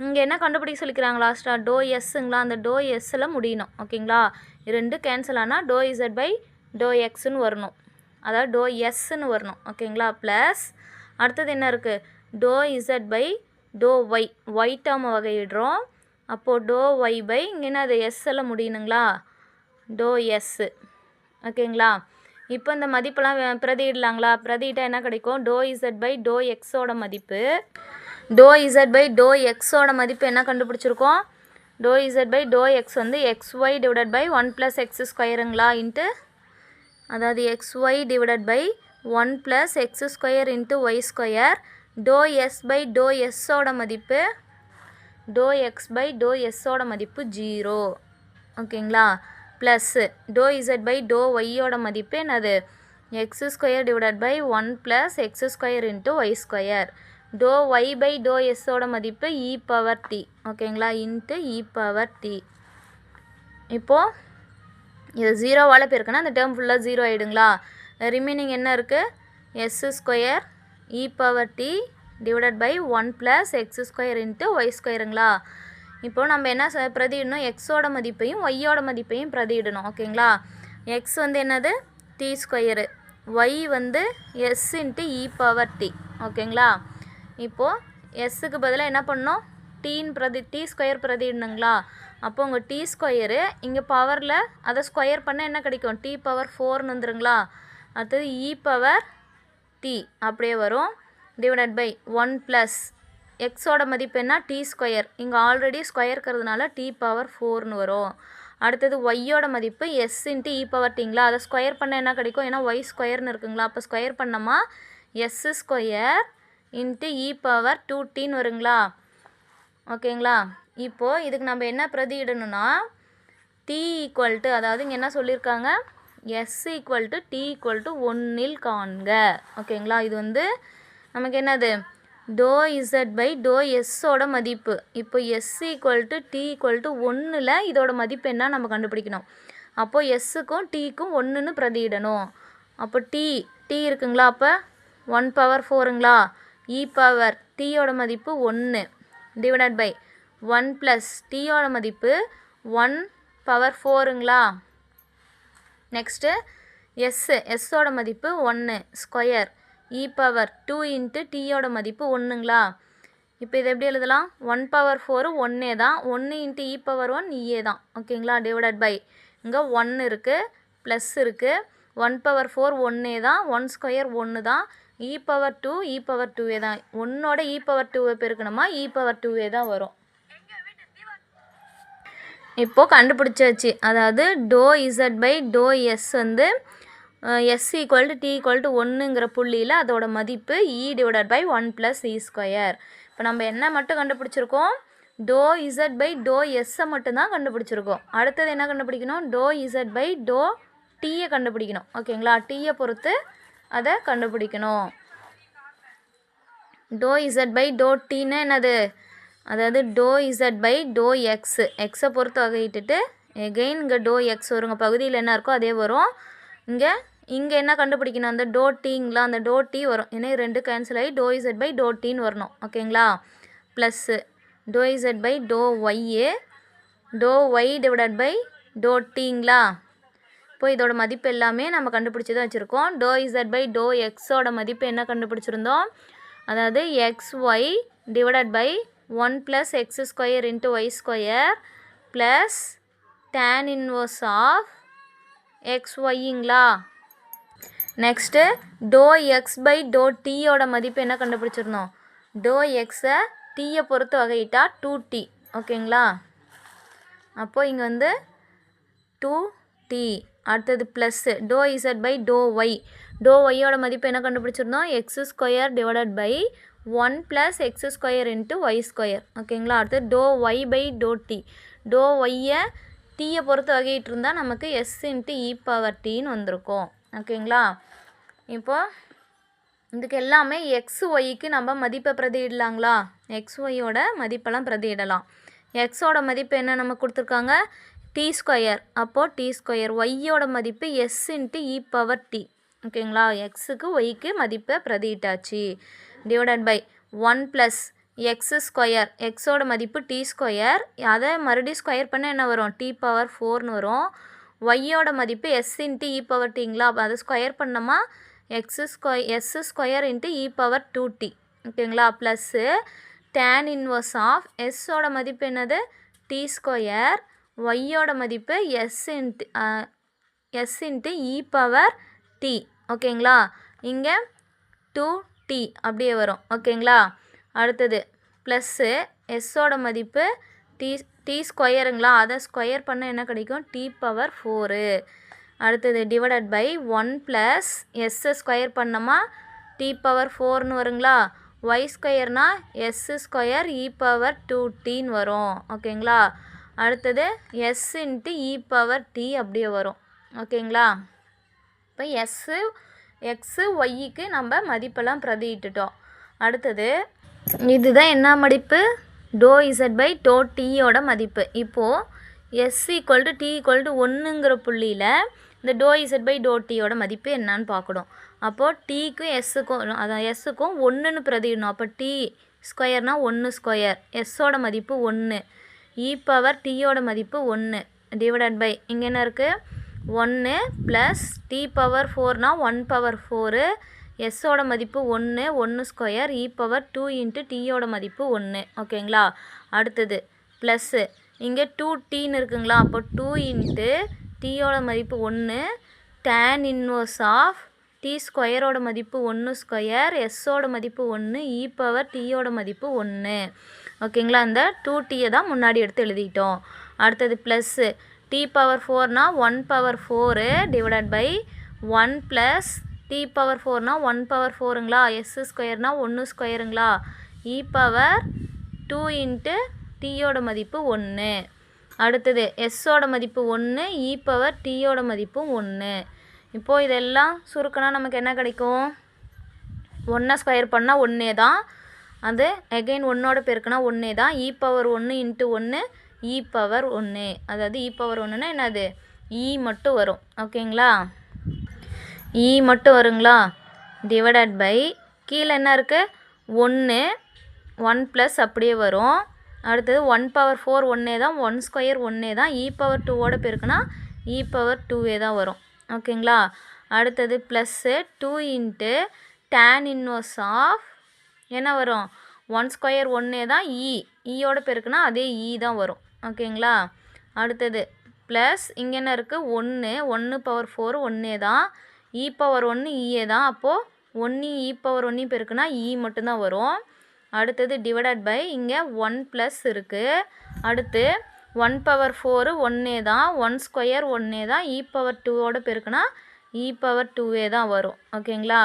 இங்கே என்ன கண்டுபிடிக்க சொல்லிக்கிறாங்க லாஸ்ட்டாக, டோ எஸ்ஸுங்களா, அந்த டோ எஸ்ஸில் முடியணும். ஓகேங்களா. 2 கேன்சல் ஆனால் டோ இசட் பை டோ எக்ஸுன்னு வரணும், அதாவது டோ எஸ்ன்னு வரணும். ஓகேங்களா. ப்ளஸ் அடுத்தது என்ன இருக்குது, do Z by to y, y டேர்மை வகையிடுறோம். அப்போது டோ ஒய் பை இங்கே என்ன அது எஸ்ஸில் முடியணுங்களா, டோ எஸ்ஸு. ஓகேங்களா. இப்போ இந்த மதிப்பெல்லாம் பிரதியிடலாங்களா. பிரதியிட்டால் என்ன கிடைக்கும், டோ இசட் பை டோ எக்ஸோட மதிப்பு, டோ இசட் பை டோ எக்ஸோட மதிப்பு என்ன கண்டுபிடிச்சிருக்கோம், doh Z by to x வந்து xy டிவைடட் பை 1 + x ஸ்கொயருங்களா, இன்ட்டு அதாவது xy divided by 1 + x square into y square. Doh s by to எஸ்ஸோட மதிப்பு, டோ எக்ஸ் பை டோ எஸ்ஸோட மதிப்பு 0. ஓகேங்களா. Plus doh Z by to ஒய்யோட மதிப்பு என்னது, x square divided by 1 + x square into y square. Doh y by to எஸ்ஸோட மதிப்பு இ பவர் டி. ஓகேங்களா. Into e power D. இப்போது இது 0வால் பெருக்குன்னா அந்த டேர்ம் ஃபுல்லாக 0 ஆகிடுங்களா. ரிமைனிங் என்ன இருக்குது, s square e power t divided by 1 + x square into y ஸ்கொயருங்களா. இப்போது நம்ம என்ன பிரதியிடணும், எக்ஸோட மதிப்பையும் ஒய்யோட மதிப்பையும் பிரதியிடணும். ஓகேங்களா. எக்ஸ் வந்து என்னது டி ஸ்கொயரு, ஒய் வந்து S into e power t. ஓகேங்களா. இப்போது எஸ்ஸுக்கு பதிலாக என்ன பண்ணணும், டி ஸ்கொயர் பிரதியிடணுங்களா. அப்போ உங்கள் டி ஸ்கொயரு இங்கே பவரில் அதை ஸ்கொயர் பண்ண என்ன கிடைக்கும், டி பவர் 4ன்னு வந்துருங்களா. அடுத்தது இ பவர் டி அப்படியே வரும், டிவைடட் பை 1 + எக்ஸோட மதிப்பு என்ன டி ஸ்கொயர், இங்கே ஆல்ரெடி ஸ்கொயர் இருக்கிறதுனால டி பவர் 4ன்னு வரும். அடுத்தது ஒய்யோட மதிப்பு எஸ் இன்ட்டு இ பவர் டிங்களா, அதை ஸ்கொயர் பண்ண என்ன கிடைக்கும், ஏன்னா ஒய் ஸ்கொயர்னு இருக்குங்களா. அப்போ ஸ்கொயர் பண்ணோமா S square into e power 2tன்னு வருங்களா. ஓகேங்களா. இப்போது இதுக்கு நம்ம என்ன பிரதியிடணும்னா டி ஈக்குவல் டு, அதாவது இங்கே என்ன சொல்லியிருக்காங்க, s equal to t equal to 1ல் காண்க. ஓகேங்களா. இது வந்து நமக்கு என்னது, டோ இசட் பை டோ எஸ்ஸோட மதிப்பு. இப்போ s equal to t equal to 1ல் இதோட மதிப்பு என்ன நம்ம கண்டுபிடிக்கணும். அப்போது எஸ்ஸுக்கும் டிக்கும் 1ன்னு பிரதியிடணும். அப்போ டி இருக்குங்களா, அப்போ 1/4ங்களா, இ பவர் டியோட மதிப்பு 1 டிவைடட் பை 1 + டியோட மதிப்பு 1/4ங்களா. நெக்ஸ்ட்டு எஸ்ஸோட மதிப்பு 1 ஸ்கொயர் இ பவர் 2 இன்ட்டு டியோட மதிப்பு 1ங்களா. இப்போ இதை எப்படி எழுதலாம், 1/4 1 தான், 1 இன்ட்டு இ பவர் 1 இஏ தான். ஓகேங்களா. டிவைடட் பை இங்கே 1 இருக்குது ப்ளஸ் இருக்குது, 1/4 1 தான், 1 ஸ்கொயர் 1 தான், இ பவர் 2 இ பவர் 2 தான். 1ஓட இ பவர் 2 பெருக்கணுமா இ பவர் 2 தான் வரும். இப்போது கண்டுபிடிச்சாச்சு. அதாவது to Z by to s வந்து s equal to t equal to 1ங்கிற புள்ளியில் அதோட மதிப்பு e divided by 1 + e square. இப்போ நம்ம என்ன மட்டும் கண்டுபிடிச்சிருக்கோம், டோ இசட் பை டோ எஸ்ஸை மட்டும்தான் கண்டுபிடிச்சிருக்கோம். அடுத்தது என்ன கண்டுபிடிக்கணும், டோ இசட் பை டோ டீயை கண்டுபிடிக்கணும். ஓகேங்களா. டீயை பொறுத்து அதை கண்டுபிடிக்கணும். டோ இசட் பை டோ டீன்னு என்னது, அதாவது to Z by to x, எக்ஸை பொறுத்து வகையிட்டுட்டு எகெயின் இங்கே டோ எக்ஸ் வருங்க, பகுதியில் என்ன இருக்கோ அதே வரும். இங்கே இங்கே என்ன கண்டுபிடிக்கணும், அந்த டோ டீங்களா, அந்த டோ டி வரும். ஏன்னா 2 கேன்சல் ஆகி டோ இசட் பை டோ டீன்னு வரணும். ஓகேங்களா, plus doh Z by doh y doh y divided by doh டீங்களா. இப்போ இதோட மதிப்பு எல்லாமே நம்ம கண்டுபிடிச்சி தான் வச்சுருக்கோம். டோ இசட் பை டோ எக்ஸோட மதிப்பு என்ன கண்டுபிடிச்சிருந்தோம், அதாவது x y divided by 1 + x square into y square plus tan inverse of x ஒய்ங்களா. Next doh x by doh டீயோட மதிப்பு என்ன கண்டுபிடிச்சிருந்தோம், டோ எக்ஸை டீயை பொறுத்து வகையிட்டா 2t. ஓகேங்களா, அப்போது இங்கே வந்து 2t. அடுத்தது plus doh Z by to y, doh ஒய்யோட மதிப்பு என்ன கண்டுபிடிச்சிருந்தோம், x square divided by 1 + x square into y square. ஓகேங்களா, அடுத்து doh y by doh t, doh ஒய்யை டீயை பொறுத்து வகையிட்டு இருந்தால் நமக்கு s இன்ட்டு இ பவர் டின்னு வந்திருக்கும். ஓகேங்களா, இப்போது இதுக்கு எல்லாமே எக்ஸ் ஒய்க்கு நம்ம மதிப்பை பிரதியிடலாங்களா, எக்ஸ் ஒய்யோட மதிப்பெல்லாம் பிரதியிடலாம். எக்ஸோட மதிப்பு என்ன நமக்கு கொடுத்துருக்காங்க, டி ஸ்கொயர், அப்போது டி ஸ்கொயர். ஒய்யோட மதிப்பு S into e power t. ஓகேங்களா, எக்ஸுக்கு ஒய்க்கு மதிப்பை பிரதியிட்டாச்சு. டிவைடட் பை 1 + எக்ஸ் ஸ்கொயர், எக்ஸோட மதிப்பு டி ஸ்கொயர், அதை மறுபடியும் ஸ்கொயர் பண்ணால் என்ன வரும், டி பவர் 4ன்னு வரும். ஒய்யோட மதிப்பு எஸ் இன்ட்டு இ பவர் டிங்களா, அப்போ அதை ஸ்கொயர் பண்ணோமா S square into e power 2t. ஓகேங்களா, ப்ளஸ்ஸு டேன் இன்வர்ஸ் ஆஃப் எஸ்ஸோட மதிப்பு என்னது, டி ஸ்கொயர், ஒய்யோட மதிப்பு S into e power t. ஓகேங்களா, இங்கே 2t அப்படியே வரும். ஓகேங்களா, அடுத்தது ப்ளஸ்ஸு எஸ்ஸோட மதிப்பு டி ஸ்கொயருங்களா, அதை ஸ்கொயர் பண்ண என்ன கிடைக்கும், டி பவர் 4. அடுத்தது டிவைடட் பை 1 + எஸ்ஸை ஸ்கொயர் பண்ணோமா டி பவர் 4ன்னு வருங்களா. ஒய் ஸ்கொயர்னா எஸ் ஸ்கொயர் இ பவர் 2tன்னு வரும். ஓகேங்களா, அடுத்தது s into e power t அப்படியே வரும். ஓகேங்களா, இப்போ எக்ஸு ஒய்க்கு நம்ம மதிப்பெல்லாம் பிரதியிட்டுட்டோம். அடுத்தது இதுதான் என்ன மதிப்பு, டோ இசட் பை டோ டீயோட மதிப்பு. இப்போது s equal to t equal to 1ங்கிற புள்ளியில் இந்த டோ இசட் பை டோ டீயோட மதிப்பு என்னன்னு பார்க்கணும். அப்போது டீக்கும் எஸ்ஸுக்கும், அதான் எஸ்ஸுக்கும் 1ன்னு பிரதியிடணும். அப்போ டி ஸ்கொயர்னால் 1 ஸ்கொயர், எஸ்ஸோட மதிப்பு 1, இ பவர் டியோட மதிப்பு 1 டிவைடட் பை இங்கே என்ன இருக்குது 1 ப்ளஸ் டி பவர் 4னா 1 பவர் 4, எஸ்ஸோட மதிப்பு 1 ஸ்கொயர், இ பவர் 2 இன்ட்டு டியோட மதிப்பு 1. ஓகேங்களா, அடுத்தது ப்ளஸ்ஸு இங்கே 2tன்னு இருக்குங்களா, அப்போ 2 இன்ட்டு டியோட மதிப்பு 1 டேன் இன்வர்ஸ் ஆஃப் டி ஸ்கொயரோட மதிப்பு 1 ஸ்கொயர், எஸ்ஸோட மதிப்பு 1, இ பவர் டியோட மதிப்பு 1. ஓகேங்களா, அந்த 2tயை தான் முன்னாடி எடுத்து எழுதிட்டோம். அடுத்தது ப்ளஸ்ஸு டி பவர் 4னா 1 power 4 divided by 1 plus t power 4னா 1 பவர் 4ங்களா, எஸ் ஸ்கொயர்னா 1 ஸ்கொயருங்களா, இ பவர் 2 இன்ட்டு டியோட மதிப்பு 1. அடுத்தது எஸ்ஸோட மதிப்பு 1, இ பவர் டியோட மதிப்பு 1. இப்போது இதெல்லாம் சுருக்கினா நமக்கு என்ன கிடைக்கும், 1 ஸ்கொயர் பண்ணால் 1 தான், அது அகெயின் 1ஓட பெருக்குனா 1 தான், e power 1 into 1 e power 1, அதாவது இ பவர் 1ன்னா என்னது, இ மட்டும் வரும். ஓகேங்களா, இ மட்டும் வருங்களா, டிவைடட் பை கீழே என்ன இருக்குது 1 ப்ளஸ் அப்படியே வரும். அடுத்தது 1 பவர் 4 1 தான், 1 ஸ்கொயர் 1 தான், இ பவர் 2ஓட பெருக்குனா இ பவர் 2 தான் வரும். ஓகேங்களா, அடுத்தது plus 2 into tan inverse of என்ன வரும் 1 ஸ்கொயர் 1 தான், ஈயோட பெருக்குனா அதே தான் வரும். ஓகேங்களா, அடுத்தது ப்ளஸ் இங்கே என்ன இருக்குது 1 பவர் 4 1 தான், இ பவர் 1 ஈயே தான், அப்போது 1 இ பவர் 1 பெருக்குனா மட்டும்தான் வரும். அடுத்தது டிவைடட் பை இங்கே 1 ப்ளஸ் இருக்குது. அடுத்து 1 பவர் 4 1 தான், 1 ஸ்கொயர் 1 தான், இ பவர் 2ஓட பெருக்குனா இ பவர் 2 தான் வரும். ஓகேங்களா,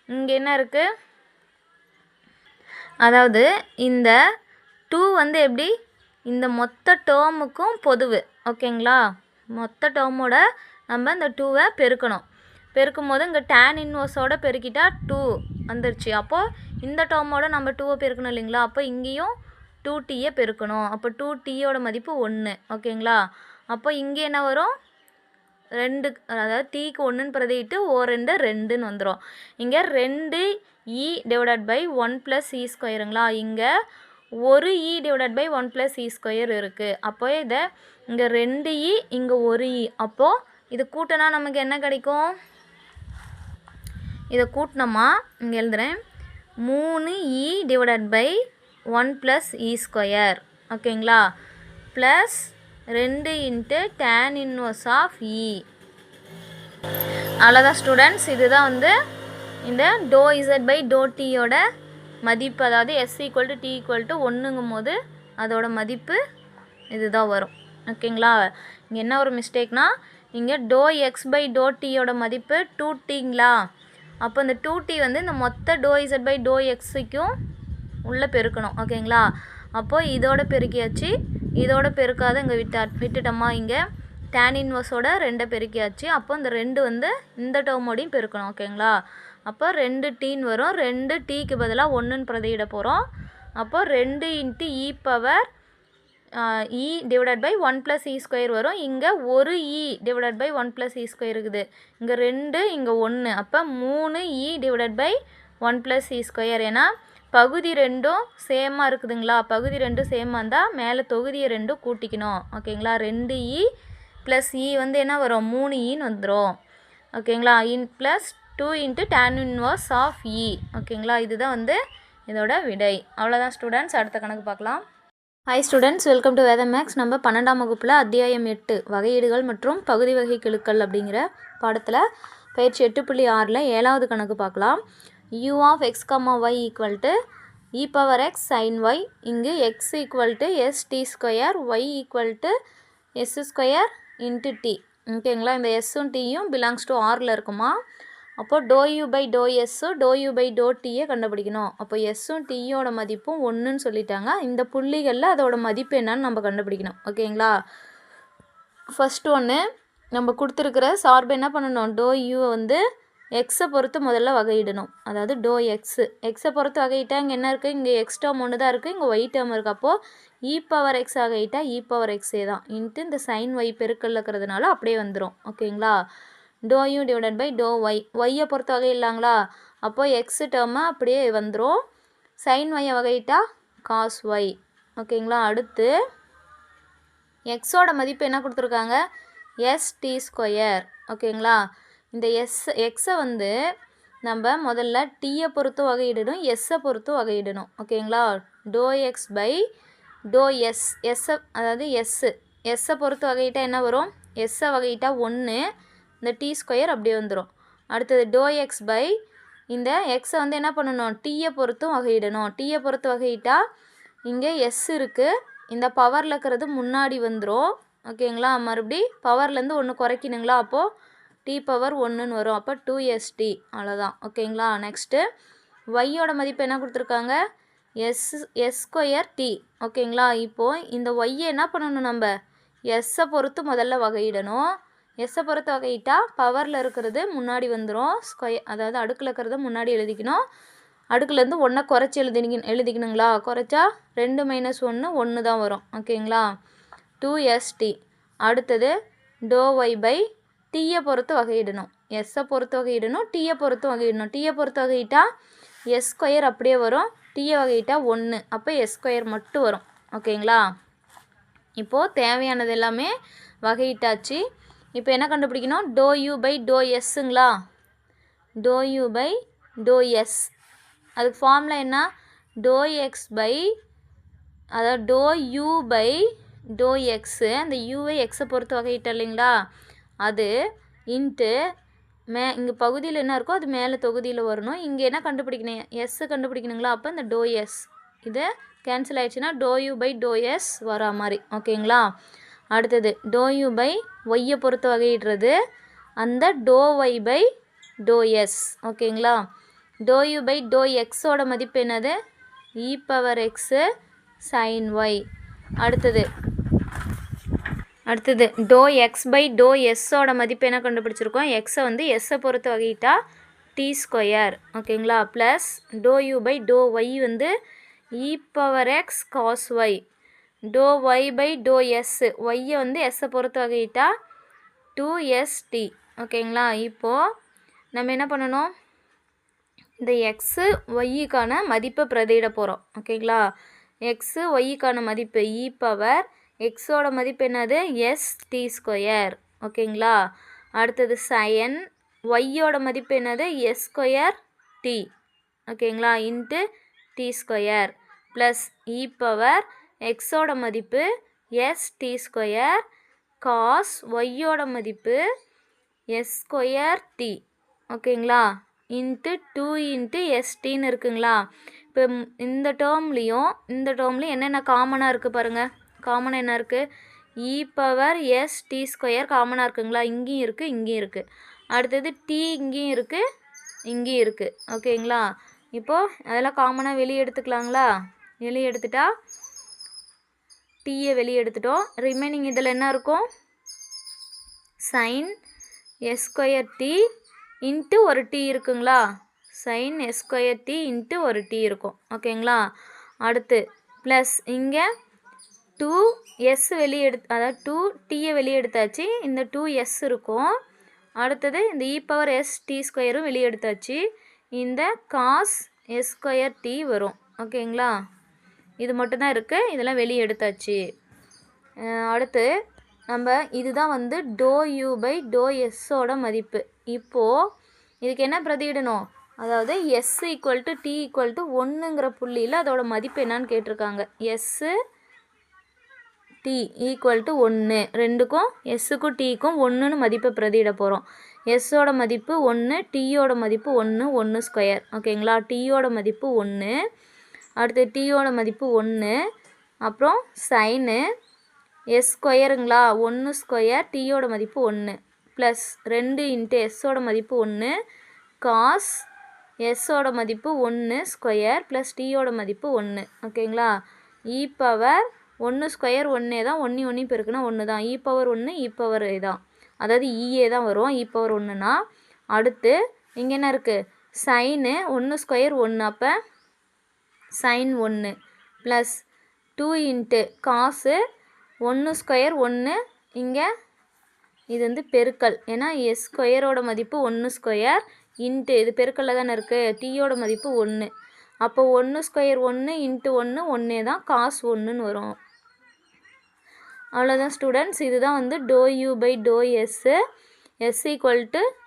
இங்கே என்ன இருக்குது, அதாவது இந்த 2 வந்து எப்படி இந்த மொத்த டேர்முக்கும் பொதுவு. ஓகேங்களா, மொத்த டேர்மோட நம்ம இந்த 2வை பெருக்கணும். பெருக்கும் போது இங்கே டேன் இன்வர்ஸோட பெருக்கிட்டா 2 வந்துருச்சு. அப்போது இந்த டேர்மோட நம்ம 2வை பெருக்கணும் இல்லைங்களா, அப்போ இங்கேயும் 2tயை பெருக்கணும். அப்போ 2tயோட மதிப்பு 1. ஓகேங்களா, அப்போ இங்கே என்ன வரும் 2 அதாவது டீக்கு 1ன்னு பிரதிட்டு O2 2ன்னு வந்துடும். இங்கே 2E டிவைடட் பை 1 + E²ங்களா, இங்கே 1E டிவைடட் பை 1 + E² இருக்குது. அப்போ இதை இங்கே 2E இங்கே 1E, அப்போது இது கூட்டினா நமக்கு என்ன கிடைக்கும்? இதை கூட்டினோமா இங்கே எழுதுகிறேன் 3E டிவைடட் பை 1 + E², ஓகேங்களா, plus 2 × tan inverse of E. அவ்வளோதான் ஸ்டூடெண்ட்ஸ். இதுதான் வந்து இந்த ∂z/∂tயோட மதிப்பு, அதாவது s = t = 1ங்கும் போது அதோட மதிப்பு இதுதான் வரும். ஓகேங்களா, இங்கே என்ன ஒரு மிஸ்டேக்னா இங்கே ∂x/∂tயோட மதிப்பு 2tங்களா, அப்போ இந்த 2t வந்து இந்த மொத்த ∂z/∂xக்கும் உள்ளே பெருக்கணும். ஓகேங்களா, அப்போது இதோட பெருக்கியாச்சு, இதோட பெருக்காத இங்கே விட்டுட்டோமா, இங்கே tan இன்வர்ஸோட 2 பெருக்கியாச்சு. அப்போ இந்த 2 வந்து இந்த டேர்மோடையும் பெருக்கணும். ஓகேங்களா, அப்போ 2tன்னு வரும். 2tக்கு பதிலாக 1ன்னு பிரதியிட போகிறோம். அப்போ 2 × E டிவைடட் பை 1 + E² வரும். இங்கே 1E டிவைடட் பை 1 + E² இருக்குது. இங்கே 2 இங்கே 1, அப்போ 3E டிவைடட் பை 1 + E². ஏன்னா பகுதி ரெண்டும் சேமாக இருக்குதுங்களா, பகுதி ரெண்டும் சேமாக இருந்தால் மேலே தொகுதியை ரெண்டும் கூட்டிக்கணும். ஓகேங்களா, 2E + E வந்து என்ன வரும்? 3Eன்னு வந்துடும். ஓகேங்களா, plus 2 × tan inverse of E. ஓகேங்களா, இதுதான் வந்து இதோட விடை. அவ்வளோதான் ஸ்டூடெண்ட்ஸ். அடுத்த கணக்கு பார்க்கலாம். ஹாய் ஸ்டூடெண்ட்ஸ், வெல்கம் டு வேத மேக்ஸ். நம்ம 12ஆம் வகுப்பில் அத்தியாயம் 8 வகையீடுகள் மற்றும் பகுதி வகை கெழுக்கள் அப்படிங்கிற பாடத்தில் பயிற்சி 8.6ல் 7வது கணக்கு பார்க்கலாம். u of x, y = e⁻x sin y. இங்கு x = st², y = s² × t. ஓகேங்களா, இந்த எஸ்ஸும் டீயும் பிலாங்ஸ் டு ஆரில் இருக்குமா. அப்போது ∂u/∂s ∂u/∂tயை கண்டுபிடிக்கணும். அப்போ எஸ்ஸும் டீயோட மதிப்பும் 1ன்னு சொல்லிட்டாங்க. இந்த புள்ளிகளில் அதோட மதிப்பு என்னன்னு நம்ம கண்டுபிடிக்கணும். ஓகேங்களா, ஃபஸ்ட் ஒன்று நம்ம கொடுத்துருக்கிற சார்பு என்ன பண்ணணும், ∂u வந்து எக்ஸை பொறுத்து முதல்ல வகையிடணும். அதாவது ∂x எக்ஸை பொறுத்து வகையிட்டா இங்கே என்ன இருக்குது, இங்கே எக்ஸ் டேர்ம் ஒன்று தான் இருக்குது, இங்கே ஒய் டேர்ம் இருக்குது. அப்போது e⁻x ஆகிட்டா e⁻x தான் இன்ட்டு இந்த சைன் y பெருக்கல் இருக்கிறதுனால அப்படியே வந்துடும். ஓகேங்களா, ∂u டிவைடட் பை ∂y, ஒய்யை பொறுத்த வகை இல்லைங்களா, அப்போது எக்ஸ் டேர்மை அப்படியே வந்துடும். சைன் ஒய்யை வகையிட்டா காஸ் y. ஓகேங்களா, அடுத்து எக்ஸோட மதிப்பு என்ன கொடுத்துருக்காங்க, st². ஓகேங்களா, இந்த எக்ஸை வந்து நம்ம முதல்ல டீயை பொறுத்து வகையிடணும், எஸ்ஸை பொறுத்து வகையிடணும். ஓகேங்களா, ∂x/∂s எஸ்ஸை, அதாவது எஸ்ஸை பொறுத்து வகையிட்டா என்ன வரும், எஸ்ஸை வகையிட்டா 1, இந்த t² அப்படியே வந்துடும். அடுத்தது ∂x/ இந்த எக்ஸை வந்து என்ன பண்ணணும், டீயை பொறுத்தும் வகையிடணும். டீயை பொறுத்து வகையிட்டா இங்கே எஸ் இருக்குது, இந்த பவரில் இருக்கிறது முன்னாடி வந்துடும். ஓகேங்களா, மறுபடி பவர்லேருந்து 1 குறைக்கணுங்களா, அப்போது t⁻1ன்னு வரும். அப்போ 2st. அவ்வளோதான். ஓகேங்களா, நெக்ஸ்ட்டு ஒய்யோட மதிப்பு என்ன கொடுத்துருக்காங்க, s²t. ஓகேங்களா, இப்போது இந்த ஒய்யை என்ன பண்ணணும், நம்ம எஸ்ஸை பொறுத்து முதல்ல வகையிடணும். எஸ்ஸை பொறுத்து வகையிட்டா பவரில் இருக்கிறது முன்னாடி வந்துடும், அதாவது அடுக்கில் இருக்கிறத முன்னாடி எழுதிக்கணும். அடுக்குலேருந்து 1 குறைச்சி எழுதிக்கணுங்களா, குறைச்சா 2 - 1 1 தான் வரும். ஓகேங்களா, 2st. அடுத்தது ∂y/ டீயை பொறுத்து வகையிடணும், எஸ்ஸை பொறுத்து வகையிடணும், டீயை பொறுத்து வகையிடணும். டீயை பொறுத்து வகையிட்டா s² அப்படியே வரும், டீயை வகையிட்டா 1, அப்போ s² மட்டும் வரும். ஓகேங்களா, இப்போது தேவையானது எல்லாமே வகையிட்டாச்சு. இப்போ என்ன கண்டுபிடிக்கணும், ∂u/∂sங்களா, ∂u/∂s. அதுக்கு ஃபார்முலா என்ன, ∂x/ அதாவது ∂u/∂x, அந்த யூவை எக்ஸை பொறுத்து வகையிட்டா இல்லைங்களா, அது இன்ட்டு இங்கே பகுதியில் என்ன இருக்கோ அது மேலே தொகுதியில் வரணும். இங்கே என்ன கண்டுபிடிக்கணும், எஸ்ஸு கண்டுபிடிக்கணுங்களா, அப்போ இந்த ∂s இது கேன்சல் ஆகிடுச்சுன்னா ∂u/∂s வரா மாதிரி. ஓகேங்களா, அடுத்தது ∂u/yயை பொறுத்து வகையிடுறது அந்த ∂y/∂s. ஓகேங்களா, ∂u/∂xோட மதிப்பு என்னது, e⁻x sin y. அடுத்தது ∂x/∂sோட மதிப்பு என்ன கண்டுபிடிச்சிருக்கோம், எக்ஸை வந்து எஸ்ஸை பொறுத்து வகையிட்டா t². ஓகேங்களா, ப்ளஸ் ∂u/∂y வந்து e⁻x cos y. ∂y/∂s ஒய்யை வந்து எஸ்ஸை பொறுத்து வகையிட்டா 2st. ஓகேங்களா? இப்போது நம்ம என்ன பண்ணணும், இந்த எக்ஸு ஒய்க்கான மதிப்பை பிரதியிட போகிறோம். ஓகேங்களா? எக்ஸு ஒய்க்கான மதிப்பு இ பவர் எக்ஸோட மதிப்பு என்னது st². ஓகேங்களா? அடுத்தது சைன் ஒய்யோட மதிப்பு என்னது s²t. ஓகேங்களா? Into t² plus e power எக்ஸோட மதிப்பு st² காஸ் ஒய்யோட மதிப்பு s²t. ஓகேங்களா? இன்ட்டு 2 இன்ட்டு stன்னு இருக்குங்களா? இப்போ இந்த டேர்ம்லேயும் என்னென்ன காமனாக இருக்குது பாருங்கள். காமனாக என்ன இருக்குது, இ பவர் st² காமனாக இருக்குங்களா? இங்கேயும் இருக்குது, இங்கேயும் இருக்குது. அடுத்தது t இங்கேயும் இருக்குது, இங்கேயும் இருக்குது. ஓகேங்களா? இப்போது அதெல்லாம் காமனாக வெளியே எடுத்துக்கலாங்களா? வெளியே எடுத்துட்டா டீயை வெளியே எடுத்துட்டோம். ரிமைனிங் இதில் என்ன இருக்கும், சைன் s²t இன்ட்டு ஒரு t இருக்குங்களா? சைன் s²t இன்ட்டு ஒரு t இருக்கும். ஓகேங்களா? அடுத்து ப்ளஸ் இங்கே 2s வெளியே அதாவது 2tயை வெளியே எடுத்தாச்சு. இந்த 2s இருக்கும். அடுத்தது இந்த இ பவர் st² வெளியே எடுத்தாச்சு. இந்த காஸ் s²t வரும். ஓகேங்களா? இது மட்டும்தான் இருக்குது, இதெல்லாம் வெளியே எடுத்தாச்சு. அடுத்து நம்ம இதுதான் வந்து ∂u/∂s மதிப்பு. இப்போது இதுக்கு என்ன பிரதியிடணும், அதாவது s = t = 1ங்கிற புள்ளியில் அதோட மதிப்பு என்னான்னு கேட்டிருக்காங்க. s t = 1, ரெண்டுக்கும் s-க்கும் t-க்கும் 1ன்னு மதிப்பை பிரதியிட போகிறோம். s-ஓட மதிப்பு 1, t-யோட மதிப்பு 1, 1². ஓகேங்களா? t-யோட மதிப்பு 1, அடுத்து t-யோட மதிப்பு 1, அப்புறம் சைனு s²ங்களா 1², t-யோட மதிப்பு 1 ப்ளஸ் 2 இன்ட்டு s-ஓட மதிப்பு 1 காஸ் s-ஓட மதிப்பு 1² ப்ளஸ் t-யோட மதிப்பு 1. ஓகேங்களா? இ பவர் 1² 1 தான், 1 பெருக்குனா 1 தான். இ பவர் 1 இ பவர் தான், அதாவது இஏ தான் வரும் இ பவர் 1னா. அடுத்து இங்கே என்ன இருக்குது, சைனு 1² 1, அப்போ சைன் 1 ப்ளஸ் 2 இன்ட்டு காசு 1² 1, இங்கே இது வந்து பெருக்கல், ஏன்னா s²ஓட மதிப்பு 1² இன்ட்டு இது பெருக்கல்ல தானே இருக்குது, t-யோட மதிப்பு 1. அப்போ 1² 1 இன்ட்டு 1 1 தான், காஸ் 1ன்னு வரும். அவ்வளோதான் ஸ்டூடெண்ட்ஸ். இதுதான் வந்து ∂u/∂s s =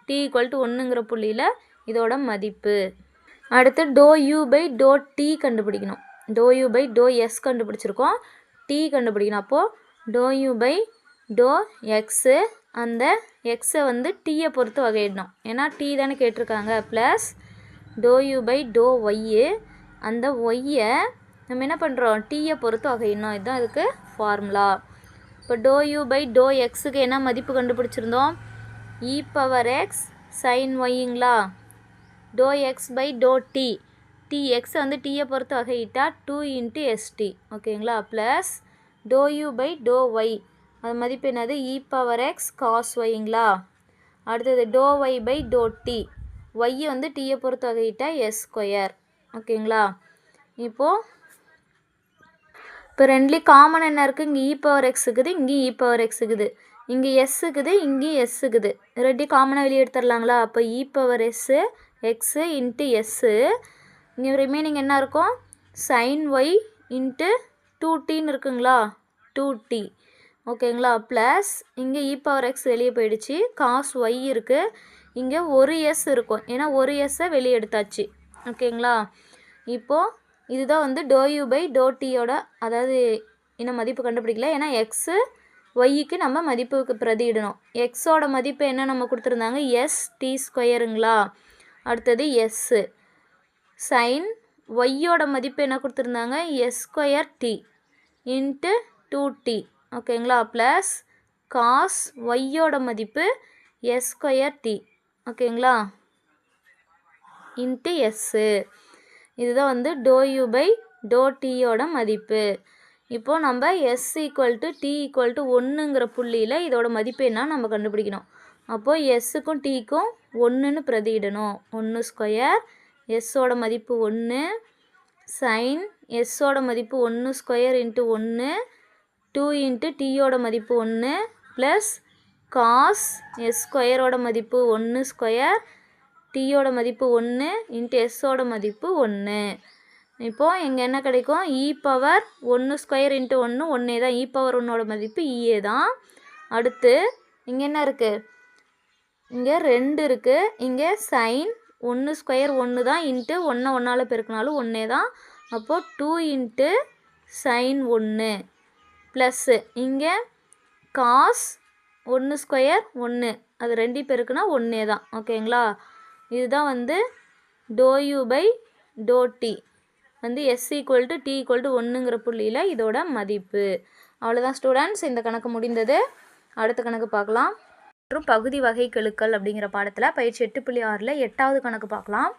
t = 1ங்கிற புள்ளியில் இதோட மதிப்பு. அடுத்து ∂u/∂t கண்டுபிடிக்கணும். ∂u/∂s கண்டுபிடிச்சிருக்கோம், t கண்டுபிடிக்கணும். அப்போது ∂u/∂x அந்த எக்ஸை வந்து டீயை பொறுத்து வகையிடணும், ஏன்னா t தானே கேட்டிருக்காங்க. ப்ளஸ் ∂u/∂y அந்த ஒய்யை நம்ம என்ன பண்ணுறோம், டீயை பொறுத்து வகையிடணும். இதுதான் இதுக்கு ஃபார்முலா. இப்போ ∂u/∂xக்கு என்ன மதிப்பு கண்டுபிடிச்சிருந்தோம், இ பவர் எக்ஸ் சைன் ஒய்ங்களா. ∂x/∂t tx வந்து டீயை பொறுத்து வகையிட்டா 2 இன்ட்டு st. ஓகேங்களா? ப்ளஸ் ∂u/∂y அது மதிப்பு என்னது, இ பவர் எக்ஸ் காஸ் ஒய்ங்களா. அடுத்தது ∂y/∂t ஒய் வந்து டீயை பொறுத்து வகையிட்டா s². ஓகேங்களா? இப்போது இப்போ ரெண்டுலேயும் காமன் என்ன இருக்குது, இங்கே இ பவர் எக்ஸ் இருக்குது, இங்கே இ பவர் எக்ஸ் இருக்குது, இங்கே எஸ் இருக்குது, இங்கேயும் எஸ் இருக்குது. ரெண்டையும் காமனாக வெளியே எடுத்துடலாங்களா. அப்போ e power x into S, இங்கே ரிமைனிங் என்ன இருக்கும், சைன் ஒய் இன்ட்டு 2tன்னு இருக்குங்களா, 2t. ஓகேங்களா? ப்ளஸ் இங்கே இ பவர் எக்ஸ் வெளியே போயிடுச்சு, காஸ் ஒய் இருக்குது, இங்கே ஒரு எஸ் இருக்கும், ஏன்னா ஒரு எஸ்ஸை வெளியே எடுத்தாச்சு. ஓகேங்களா? இப்போது இதுதான் வந்து ∂u/∂tயோட, அதாவது இன்னும் மதிப்பு கண்டுபிடிக்கல, ஏன்னா எக்ஸு ஒய்க்கு நம்ம மதிப்புக்கு பிரதியிடணும். எக்ஸோட மதிப்பு என்ன நம்ம கொடுத்துருந்தாங்க, st²ங்களா. அடுத்தது எஸ்ஸு. சைன் ஒய்யோட மதிப்பு என்ன கொடுத்துருந்தாங்க, s²t இன்ட்டு 2t. ஓகேங்களா? ப்ளஸ் காஸ் ஒய்யோட மதிப்பு s²t. ஓகேங்களா? Into S. இதுதான் வந்து ∂u/∂tயோட மதிப்பு. இப்போது நம்ம s = t = 1ங்கிற புள்ளியில் இதோட மதிப்பு என்ன நம்ம கண்டுபிடிக்கணும். அப்போது s-க்கும் t-க்கும் 1ன்னு பிரதியிடணும். 1², s-ஓட மதிப்பு 1, சைன் s-ஓட மதிப்பு 1² இன்ட்டு 1, 2 இன்ட்டு t-யோட மதிப்பு 1 ப்ளஸ் காஸ் எஸ் ஸ்கொயரோட மதிப்பு 1 ஸ்கொயர், டீயோட மதிப்பு 1 இன்ட்டு எஸ்ஸோட மதிப்பு 1. இப்போது இங்கே என்ன கிடைக்கும்? இ பவர் 1 ஸ்கொயர் இன்ட்டு 1 ஒன்றே தான். இ பவர் 1ஓட மதிப்பு இஏ தான். அடுத்து இங்கே என்ன இருக்குது? இங்கே 2 இருக்குது. இங்கே சைன் 1 ஸ்கொயர் 1 தான் இன்ட்டு 1 1ஆல் பெருக்கினாலும் ஒன்றே தான். அப்போது 2 இன்ட்டு சைன் 1 ப்ளஸ்ஸு இங்கே காஸ் 1 ஸ்கொயர் 1 அது 2 பெருக்குனா ஒன்றே தான். ஓகேங்களா? இதுதான் வந்து doh u by doh t வந்து s equal to t equal to 1ங்கிற புள்ளியில் இதோட மதிப்பு. அவ்வளோதான் ஸ்டூடெண்ட்ஸ், இந்த கணக்கு முடிந்தது. அடுத்த கணக்கு பார்க்கலாம். மற்றும் பகுதி வகை கெழுக்கள் அப்படிங்கிற பாடத்தில் பயிற்சி 8.6ல் 8வது கணக்கு பார்க்கலாம்.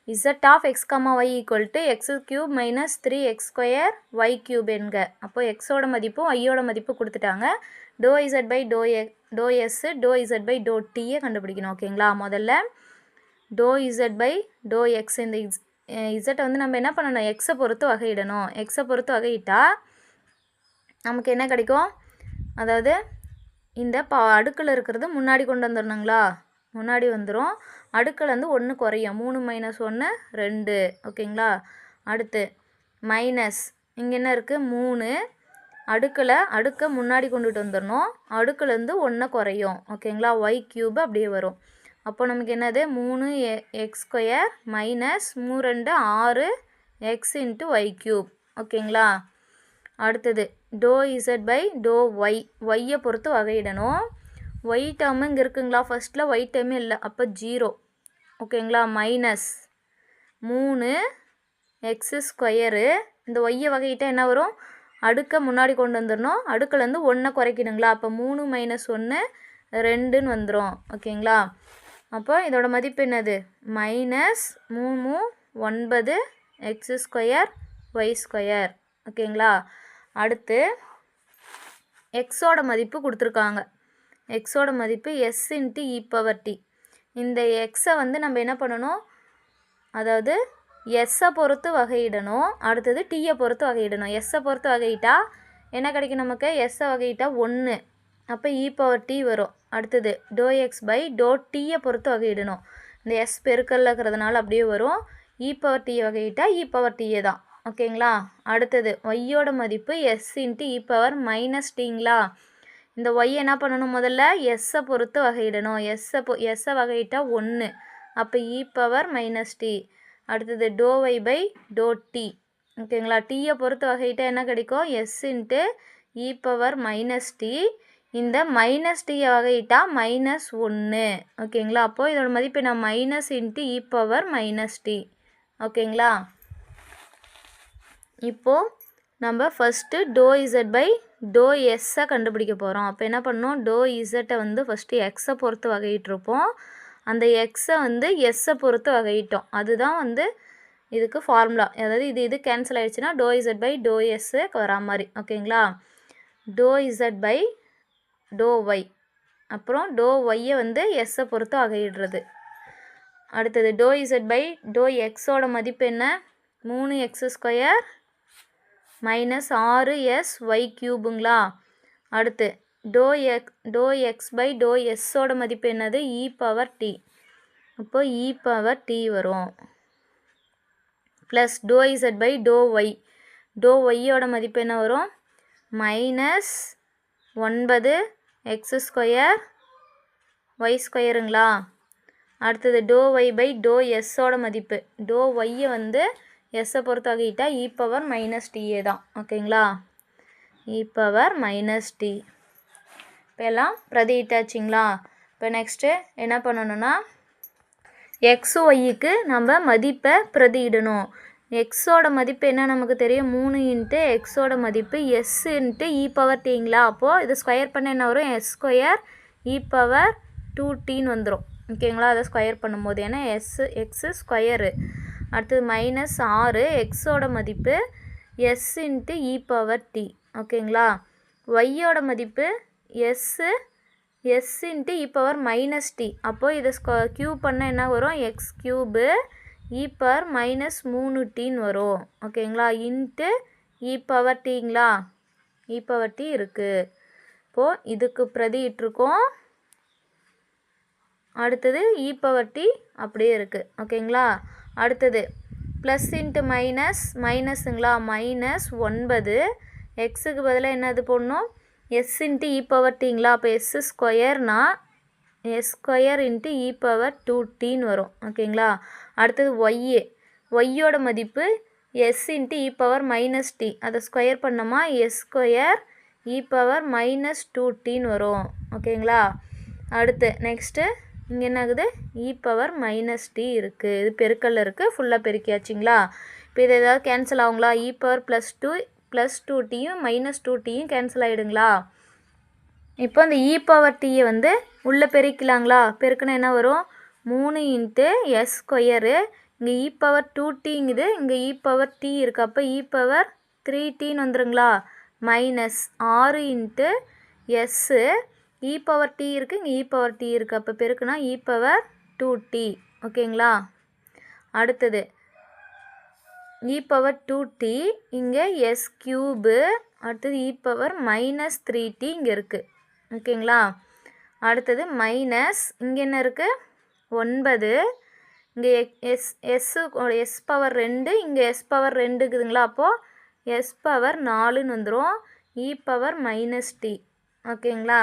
z of x, y equal to x cube minus 3x² y cube என்க. அப்போ எக்ஸோட மதிப்பும் ஐயோட மதிப்பு கொடுத்துட்டாங்க. டோ இசட் பை டோ எஸ் டோ இசட் பை டோ டீயை கண்டுபிடிக்கணும். ஓகேங்களா? முதல்ல டோ இசட் பை டோ எக்ஸ், இந்த இசட்டை வந்து நம்ம என்ன பண்ணணும்? எக்ஸை பொறுத்து வகையிடணும். எக்ஸை பொறுத்து வகையிட்டால் நமக்கு என்ன கிடைக்கும்? அதாவது இந்த அடுக்கில் இருக்கிறது முன்னாடி கொண்டு வந்துடணுங்களா? முன்னாடி வந்துடும். அடுக்கில் வந்து 1 குறையும். 3 - 1 2. ஓகேங்களா? அடுத்து மைனஸ் இங்கே என்ன இருக்குது? 3 அடுக்கை முன்னாடி கொண்டுட்டு வந்துடணும். அடுக்குலேருந்து 1 குறையும். ஓகேங்களா? ஒய் க்யூப் அப்படியே வரும். அப்போ நமக்கு என்னது? 3x² minus 3 2 6 x into y cube. ஓகேங்களா? அடுத்தது டோ இசட் பை டோ ஒய், ஒய்யை பொறுத்து வகையிடணும். ஒய் டேர்மு இங்கே இருக்குங்களா? ஃபஸ்ட்டில் ஒய் டேர்மே இல்லை, அப்போ 0. ஓகேங்களா? Minus 3x². இந்த ஒய்யை வகையிட்டால் என்ன வரும்? அடுக்கை முன்னாடி கொண்டு வந்துடணும். அடுக்குலேருந்து 1 குறைக்கணுங்களா? அப்போ 3 - 1 2ன்னு வந்துடும். ஓகேங்களா? அப்போ இதோட மதிப்பு என்னது? Minus 3 9 x² y². ஓகேங்களா? அடுத்து எக்ஸோட மதிப்பு கொடுத்துருக்காங்க. எக்ஸோட மதிப்பு S into e power D. இந்த எக்ஸை வந்து நம்ம என்ன பண்ணணும்? அதாவது எஸ்ஸை பொறுத்து வகையிடணும். அடுத்தது டீயை பொறுத்து வகையிடணும். எஸ்ஸை பொறுத்து வகையிட்டா என்ன கிடைக்கும் நமக்கு? எஸ்ஸை வகையிட்டா 1, அப்போ இ பவர் டி வரும். அடுத்தது டோ எக்ஸ் பை டோ டீயை பொறுத்து வகையிடணும். இந்த எஸ் பெருக்கல்ல இருக்கிறதுனால அப்படியே வரும். இ பவர் டி வகையிட்டா இ பவர் டியே தான். ஓகேங்களா? அடுத்தது ஒய்யோட மதிப்பு S into e power minus டிங்களா? இந்த ஒய் என்ன பண்ணணும்? முதல்ல எஸ்ஸை பொறுத்து வகையிடணும். எஸ்ஸை வகையிட்டா 1, அப்போ இ பவர் மைனஸ் டி. அடுத்தது doh y by doh t. ஓகேங்களா? டீயை பொறுத்து வகையிட்டா என்ன கிடைக்கும்? S into e power minus t. இந்த மைனஸ் டீயை வகையிட்டா -1. ஓகேங்களா? அப்போது இதோட மதிப்பு நான் minus into e power minus t. ஓகேங்களா? இப்போது நம்ம first doh Z by doh எஸ்ஸை கண்டுபிடிக்க போகிறோம். அப்போ என்ன பண்ணணும்? டோ இசட்டை வந்து ஃபஸ்ட்டு எக்ஸை பொறுத்து வகையிட்டிருப்போம். அந்த எக்ஸை வந்து எஸ்ஸை பொறுத்து வகையிட்டோம். அதுதான் வந்து இதுக்கு ஃபார்முலா. அதாவது இது கேன்சல் ஆகிடுச்சுன்னா doh Z by doh s வரா மாதிரி. ஓகேங்களா? Doh Z by to y, அப்புறம் டோ ஒய்யை வந்து எஸ்ஸை பொறுத்து வகையிடுறது. அடுத்தது டோ இசட் பை டோ எக்ஸோட மதிப்பு என்ன? 3x² மைனஸ் 6s ஒய் க்யூபுங்களா? அடுத்து டோ எக்ஸ் பை டோ எஸ்ஸோட மதிப்பு என்னது? E power t. அப்போ இ பவர் டி வரும். Plus doh Z by to y, doh ஒய்யோட மதிப்பு என்ன வரும்? மைனஸ் 9x² y²ங்களா? அடுத்தது டோ ஒய் பை டோ எஸ்ஸோட மதிப்பு, டோ ஒய்யை வந்து எஸ்ஸை பொறுத்து வகையிட்டா இ பவர் மைனஸ் டிஏ தான். ஓகேங்களா? E power minus t. இப்போ எல்லாம் பிரதியிட்டாச்சுங்களா? இப்போ நெக்ஸ்ட்டு என்ன பண்ணணும்னா எக்ஸு ஒய்க்கு நம்ம மதிப்பை பிரதியிடணும். எக்ஸோட மதிப்பு என்ன நமக்கு தெரியும்? 3 இன்ட்டு எக்ஸோட மதிப்பு எஸ் இன்ட்டு இ பவர் டிங்களா? அப்போது இது ஸ்கொயர் பண்ண என்ன வரும்? s² இ பவர் 2tன்னு வந்துடும். ஓகேங்களா? அதை ஸ்கொயர் பண்ணும்போது ஏன்னா எக்ஸு ஸ்கொயரு. அடுத்தது மைனஸ் 6 எக்ஸோட மதிப்பு S into e power t. ஓகேங்களா? ஒய்யோட மதிப்பு S into e power minus D. அப்போது இதை க்யூப் பண்ண என்ன வரும்? எக்ஸ் க்யூபு இ பவர் மைனஸ் 3tன்னு வரும். ஓகேங்களா? Into e power டிங்களா? இ பவர் டி இருக்குது. அப்போது இதுக்கு பிரதி இட்டிருக்கோம். அடுத்தது இ பவர் டி அப்படியே இருக்குது. ஓகேங்களா? அடுத்தது ப்ளஸ் இன்ட்டு மைனஸுங்களா, -9 எக்ஸுக்கு பதிலாக என்னது போடணும், எஸ் இன்ட்டு இ பவர் டிங்களா. அப்போ S ஸ்கொயர்னா s square into e power 2tன்னு வரும். ஓகேங்களா? அடுத்தது ஒய்யோட மதிப்பு S into e power -t, அதை ஸ்கொயர் பண்ணோமா எஸ் ஸ்கொயர் இ பவர் -2tன்னு வரும். ஓகேங்களா? அடுத்து நெக்ஸ்ட்டு இங்கே என்ன ஆகுது, இ பவர் -t இருக்குது. இது பெருக்கல்ல இருக்குது, ஃபுல்லாக பெருக்கியாச்சுங்களா. இப்போ இது ஏதாவது கேன்சல் ஆகுங்களா, இ பவர் +2டையும் -2tயும் கேன்சல் ஆகிடுங்களா. இப்போ அந்த இ பவர் டியை வந்து உள்ளே பெருக்கலாங்களா. பெருக்குன்னா என்ன வரும், 3 இன்ட்டு எஸ் ஸ்கொயரு, இங்கே இ பவர் 2tங்குது, இங்கே இ பவர் டி இருக்குது. அப்போ e power 3tன்னு வந்துருங்களா. -6 into S, e power D இருக்குது, இங்கே இ பவர் டி இருக்குது. அப்போ பெருக்குனா இ பவர் 2t. ஓகேங்களா? அடுத்தது இ பவர் 2t, இங்கே எஸ் க்யூபு, அடுத்தது இ பவர் -3t இங்கே இருக்குது. ஓகேங்களா? அடுத்தது மைனஸ் இங்கே என்ன இருக்குது 9, இங்கே எஸ் பவர் 2, இங்கே எஸ் பவர் 2 இருக்குதுங்களா. அப்போது எஸ் பவர் 4ன்னு வந்துடும், இ பவர் -t. ஓகேங்களா?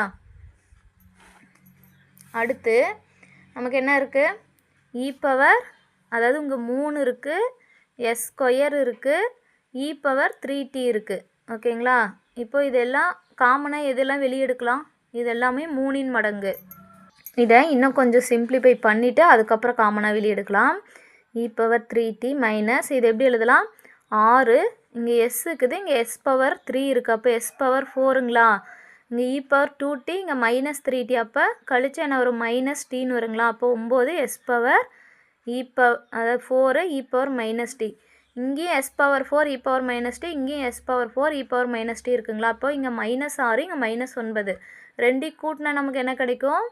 அடுத்து நமக்கு என்ன இருக்குது, இ பவர், அதாவது இங்கே 3 இருக்குது, எஸ் ஸ்கொயர் இருக்குது, இ பவர் 3t இருக்குது. ஓகேங்களா? இப்போ இதெல்லாம் காமனாக எதெல்லாம் வெளியே எடுக்கலாம், இது எல்லாமே 3இன் மடங்கு. இதை இன்னும் கொஞ்சம் சிம்பிளிஃபை பண்ணிவிட்டு அதுக்கப்புறம் காமனாக வெளியே எடுக்கலாம். இ பவர் 3t மைனஸ் இது எப்படி எழுதலாம், 6, இங்கே எஸ் இருக்குது, இங்கே எஸ் பவர் 3 இருக்குது. அப்போ எஸ் பவர் 4ங்களா, இங்கே இ பவர் 2t, இங்கே -3t, அப்போ கழிச்சு என்ன வரும் -tன்னு வருங்களா. அப்போ 9 எஸ் பவர் அதாவது 4 இ பவர் -t, இங்கேயும் எஸ் பவர் 4 இ பவர் -t, இங்கேயும் எஸ் பவர் 4 இ பவர் -t இருக்குங்களா. அப்போ இங்கே -6, இங்கே -9, ரெண்டையும் கூட்டினா நமக்கு என்ன கிடைக்கும்,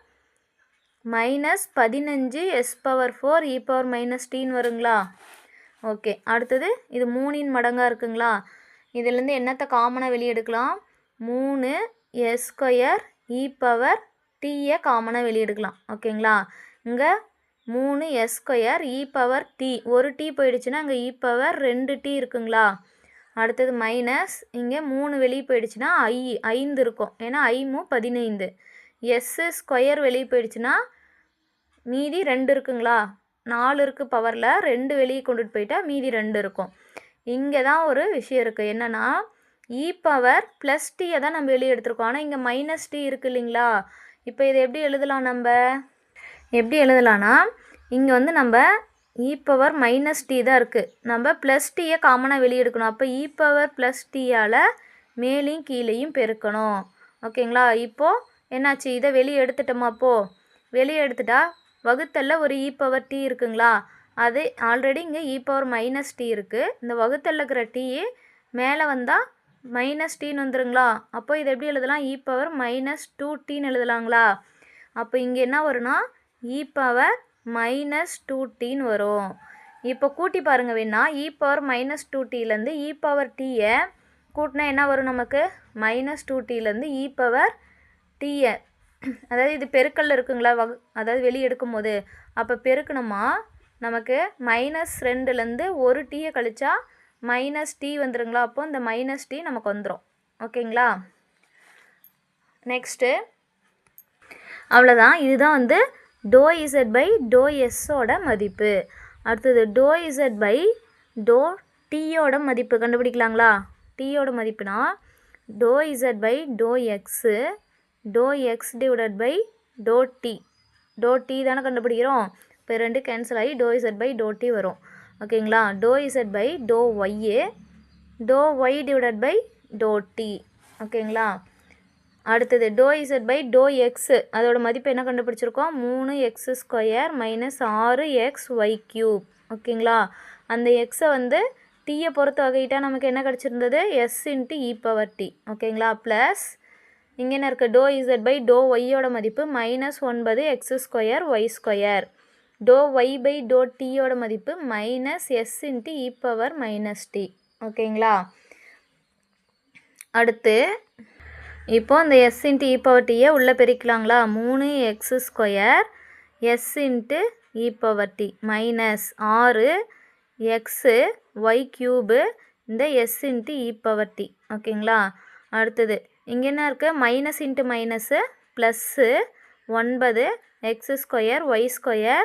-15 எஸ் பவர் 4 இ பவர் -tன்னு வருங்களா. ஓகே. அடுத்தது இது 3இன் மடங்காக இருக்குங்களா. இதுலேருந்து என்னத்தை காமனாக வெளியே எடுக்கலாம், 3 எஸ் ஸ்கொயர் இ பவர் டீயை காமனாக வெளியே எடுக்கலாம். ஓகேங்களா? இங்கே 3 S square e power D, ஒரு டி போயிடுச்சுன்னா இங்கே இ பவர் 2t இருக்குங்களா. அடுத்தது மைனஸ் இங்கே 3 வெளியே போயிடுச்சுன்னா 5 இருக்கும், ஏன்னா 15. எஸ் ஸ்கொயர் வெளியே போயிடுச்சுன்னா மீதி 2 இருக்குங்களா, 4 இருக்குது பவரில், 2 வெளியே கொண்டுட்டு போயிட்டா மீதி 2 இருக்கும். இங்கே தான் ஒரு விஷயம் இருக்குது, என்னென்னா இ பவர் ப்ளஸ் டீயை தான் நம்ம வெளியே எடுத்துருக்கோம், ஆனால் இங்கே -t இருக்குது இல்லைங்களா. இப்போ இதை எப்படி எழுதலாம், நம்ம எப்படி எழுதலாம்னா இங்கே வந்து நம்ம இ பவர் -t தான் இருக்குது, நம்ம ப்ளஸ் டீயை காமனாக வெளியே எடுக்கணும். அப்போ இ பவர் ப்ளஸ் டீயால் மேலேயும் கீழேயும் பெருக்கணும். ஓகேங்களா? இப்போது என்னாச்சு, இதை வெளியே எடுத்துட்டோமா. அப்போது வெளியே எடுத்துட்டா வகுத்தல்ல ஒரு இ பவர் டி இருக்குங்களா, அது ஆல்ரெடி இங்கே இ பவர் -t இருக்குது, இந்த வகுத்தல்ல இருக்கிற டீ மேலே வந்தால் -tன்னு வந்துருங்களா. அப்போ இதை எப்படி எழுதலாம், இ பவர் -2tன்னு எழுதலாங்களா. அப்போ இங்கே என்ன வரும்னா இ பவர் -2tன்னு வரும். இப்போ கூட்டி பாருங்கள் வேணா, இ பவர் -2tலேருந்து இ பவர் டீயை கூட்டினா என்ன வரும் நமக்கு, -2tலேருந்து இ பவர் டீயை, அதாவது இது பெருக்கல்ல இருக்குங்களா, அதாவது வெளியே எடுக்கும் போது, அப்போ பெருக்கணுமா நமக்கு -2லேருந்து ஒரு டீயை கழிச்சா -t வந்துருங்களா. அப்போ இந்த -t நமக்கு வந்துடும். ஓகேங்களா? நெக்ஸ்ட்டு அவ்வளோதான். இதுதான் வந்து ∂z/∂s மதிப்பு. அடுத்தது ∂z/∂tயோட மதிப்பு கண்டுபிடிக்கலாங்களா. டீயோட மதிப்புனா ∂z/∂x ∂x/∂t, ∂t தானே கண்டுபிடிக்கிறோம். இப்போ 2 கேன்சல் ஆகி ∂z/∂t வரும். ஓகேங்களா? ∂z/∂y ∂y/∂t. ஓகேங்களா? அடுத்தது ∂z/∂x, அதோட மதிப்பு என்ன கண்டுபிடிச்சிருக்கோம், 3x² -6xy³. ஓகேங்களா? அந்த எக்ஸை வந்து டீயை பொறுத்த வகையிட்டா நமக்கு என்ன கிடச்சிருந்தது, s × e பவர் t. ஓகேங்களா? ப்ளஸ் இங்கே என்ன இருக்குது, ∂z/∂yயோட மதிப்பு -9x² y², ∂y/∂tயோட மதிப்பு -s × e பவர் -t. ஓகேங்களா? அடுத்து இப்போ இந்த எஸ் இன்ட்டு இ பவர் டியை உள்ளே பெருக்கலாங்களா? 3x² s into e power t minus 6x y³ இந்த s into e power t. ஓகேங்களா? அடுத்தது இங்கே என்ன இருக்குது? Minus into minus plus 9x² y²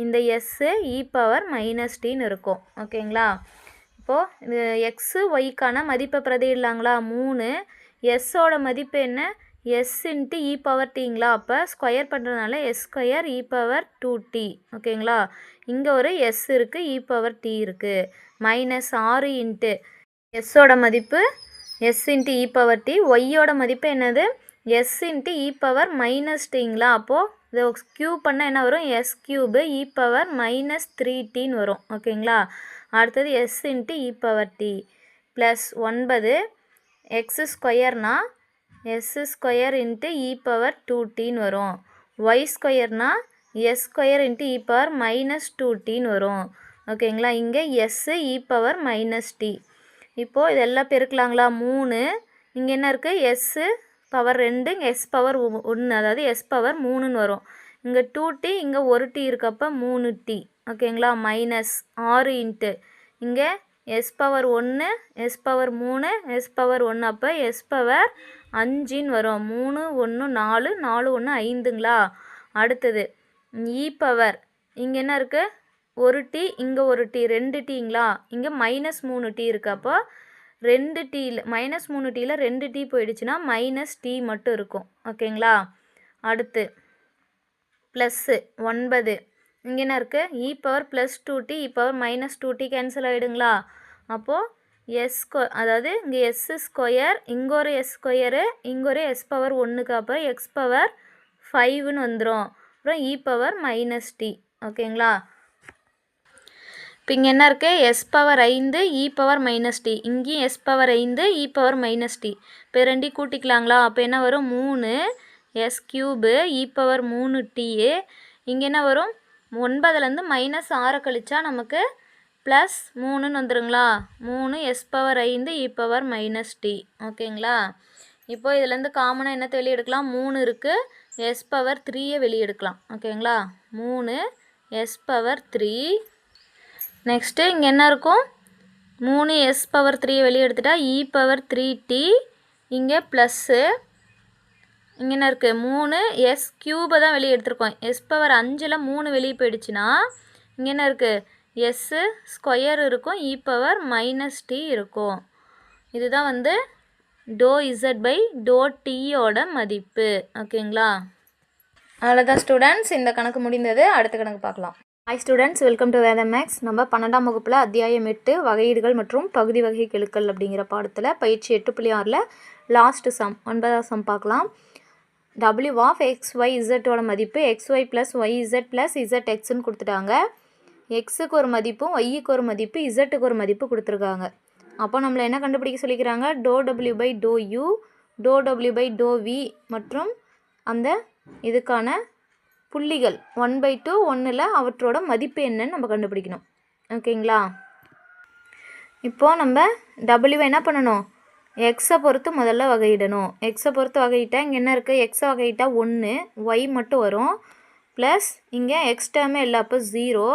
இந்த எஸ்ஸு இ பவர் மைனஸ் டின்னு இருக்கும். ஓகேங்களா? இப்போது இது எக்ஸு ஒய்க்கான மதிப்பை பிரதியிடலாங்களா? 3 எஸ்ஸோட மதிப்பு என்ன? S into e power டிங்களா? அப்போ ஸ்கொயர் பண்ணுறதுனால s² இ பவர் 2t. ஓகேங்களா? இங்கே ஒரு எஸ் இருக்குது, இ பவர் டி இருக்குது. மைனஸ் 6 இன்ட்டு எஸ்ஸோட மதிப்பு S into e power D. ஒய்யோட மதிப்பு என்னது? S into e power minus டிங்களா? அப்போது இதை க்யூப் பண்ணால் என்ன வரும்? s³ இ பவர் மைனஸ் 3tன்னு வரும். ஓகேங்களா? அடுத்தது s into e power t plus 9 x²னா s² இன்ட்டு இ பவர் 2tன்னு வரும். y²னா s² into e power minus 2tன்னு வரும். ஓகேங்களா? இங்கே s e power minus t. இப்போது இதெல்லாம் பெருக்கலாங்களா? 3 இங்கே என்ன இருக்குது? எஸ்ஸு பவர் 2 இங்கே எஸ் பவர் 1 அதாவது எஸ் பவர் 3ன்னு வரும். இங்கே 2t இங்கே 1t இருக்கப்போ 3t. ஓகேங்களா? மைனஸ் 6 இன்ட்டு இங்கே s power 1 s power 3 s power 1 அப்போ எஸ் பவர் 5ன்னு வரும். 3 1 4 4 1 5ங்களா? அடுத்தது இ பவர் இங்கே என்ன இருக்குது? 1t இங்கே 1t 2tங்களா? இங்கே மைனஸ் 3t இருக்குது. அப்போ 2tயில் மைனஸ் 3tயில் 2t போயிடுச்சுன்னா மைனஸ் டி மட்டும் இருக்கும். ஓகேங்களா? அடுத்து ப்ளஸ்ஸு 9 இங்கே என்ன இருக்குது? இ பவர் ப்ளஸ் 2t இ பவர் மைனஸ் 2t கேன்சல் ஆகிடுங்களா? அப்போது அதாவது இங்கே s² இங்கே ஒரு s² இங்கே ஒரு எஸ் பவர் 1க்கு அப்புறம் எக்ஸ் பவர் 5ன்னு வந்துடும். அப்புறம் இ பவர் மைனஸ் டி. ஓகேங்களா? இப்போ இங்கே என்ன இருக்குது? எஸ் பவர் 5 இ பவர் மைனஸ் டி. இங்கேயும் எஸ் பவர் 5 இ பவர் மைனஸ் டி. இப்போ ரெண்டையும் கூட்டிக்கலாங்களா? அப்போ என்ன வரும்? 3s³ e power 3t. இங்கே என்ன வரும்? 9லேருந்து மைனஸ் 6 கழிச்சா நமக்கு ப்ளஸ் 3ன்னு வந்துடுங்களா? 3 எஸ் பவர் 5 இ பவர் மைனஸ் டி. ஓகேங்களா? இப்போ இதுலேருந்து காமனாக என்னத்தை வெளியே எடுக்கலாம்? 3 இருக்குது, எஸ் பவர் 3யை வெளியே எடுக்கலாம். ஓகேங்களா? 3 எஸ் பவர் 3. நெக்ஸ்ட்டு இங்கே என்ன இருக்கும்? 3 எஸ் பவர் 3யை வெளியே எடுத்துட்டா இ பவர் 3t. இங்கே ப்ளஸ்ஸு இங்கே என்ன இருக்குது? 3 s³ தான் வெளியே எடுத்துருக்கோம். எஸ் பவர் 5ல் 3 வெளியே போயிடுச்சுன்னா இங்கே என்ன இருக்குது? s² இருக்கும், இ பவர் மைனஸ் டி இருக்கும். இதுதான் வந்து டோ இசட் பை டோ டீயோட மதிப்பு. ஓகேங்களா? அவ்வளோதான் ஸ்டூடெண்ட்ஸ், இந்த கணக்கு முடிந்தது. அடுத்த கணக்கு பார்க்கலாம். ஹாய் ஸ்டூடெண்ட்ஸ், வெல்கம் டு வேத மேக்ஸ். நம்ம 12ஆம் வகுப்பில் அத்தியாயம் 8 வகையீடுகள் மற்றும் பகுதி வகை கெழுக்கள் அப்படிங்கிற பாடத்தில் பயிற்சி 8.6ல் லாஸ்ட் சம் 9ஆம் சம் பார்க்கலாம். w ஆஃப் எக்ஸ் ஒய் இசட்டோட மதிப்பு xy ப்ளஸ் ஒய்இசட் ப்ளஸ் இசட்எக்ஸ்ன்னு கொடுத்துட்டாங்க. எக்ஸுக்கு ஒரு மதிப்பும் ஒய்க்கு ஒரு மதிப்பு இசட்டுக்கு ஒரு மதிப்பு கொடுத்துருக்காங்க. அப்போ நம்மளை என்ன கண்டுபிடிக்க சொல்லிக்கிறாங்க? டோ டபிள்யூ பை டோ யூ, டோ டபிள்யூ பை டோ வி மற்றும் அந்த இதுக்கான புள்ளிகள் 1/2 1ல் அவற்றோட மதிப்பு என்னன்னு நம்ம கண்டுபிடிக்கணும். ஓகேங்களா? இப்போது நம்ம டபிள்யூ என்ன பண்ணணும்? எக்ஸை பொறுத்து முதல்ல வகையிடணும். எக்ஸை பொறுத்து வகையிட்டால் இங்கே என்ன இருக்குது? எக்ஸை வகையிட்டால் 1, ஒய் மட்டும் வரும். ப்ளஸ் இங்கே எக்ஸ் டேர்மே இல்லை, அப்போ 0.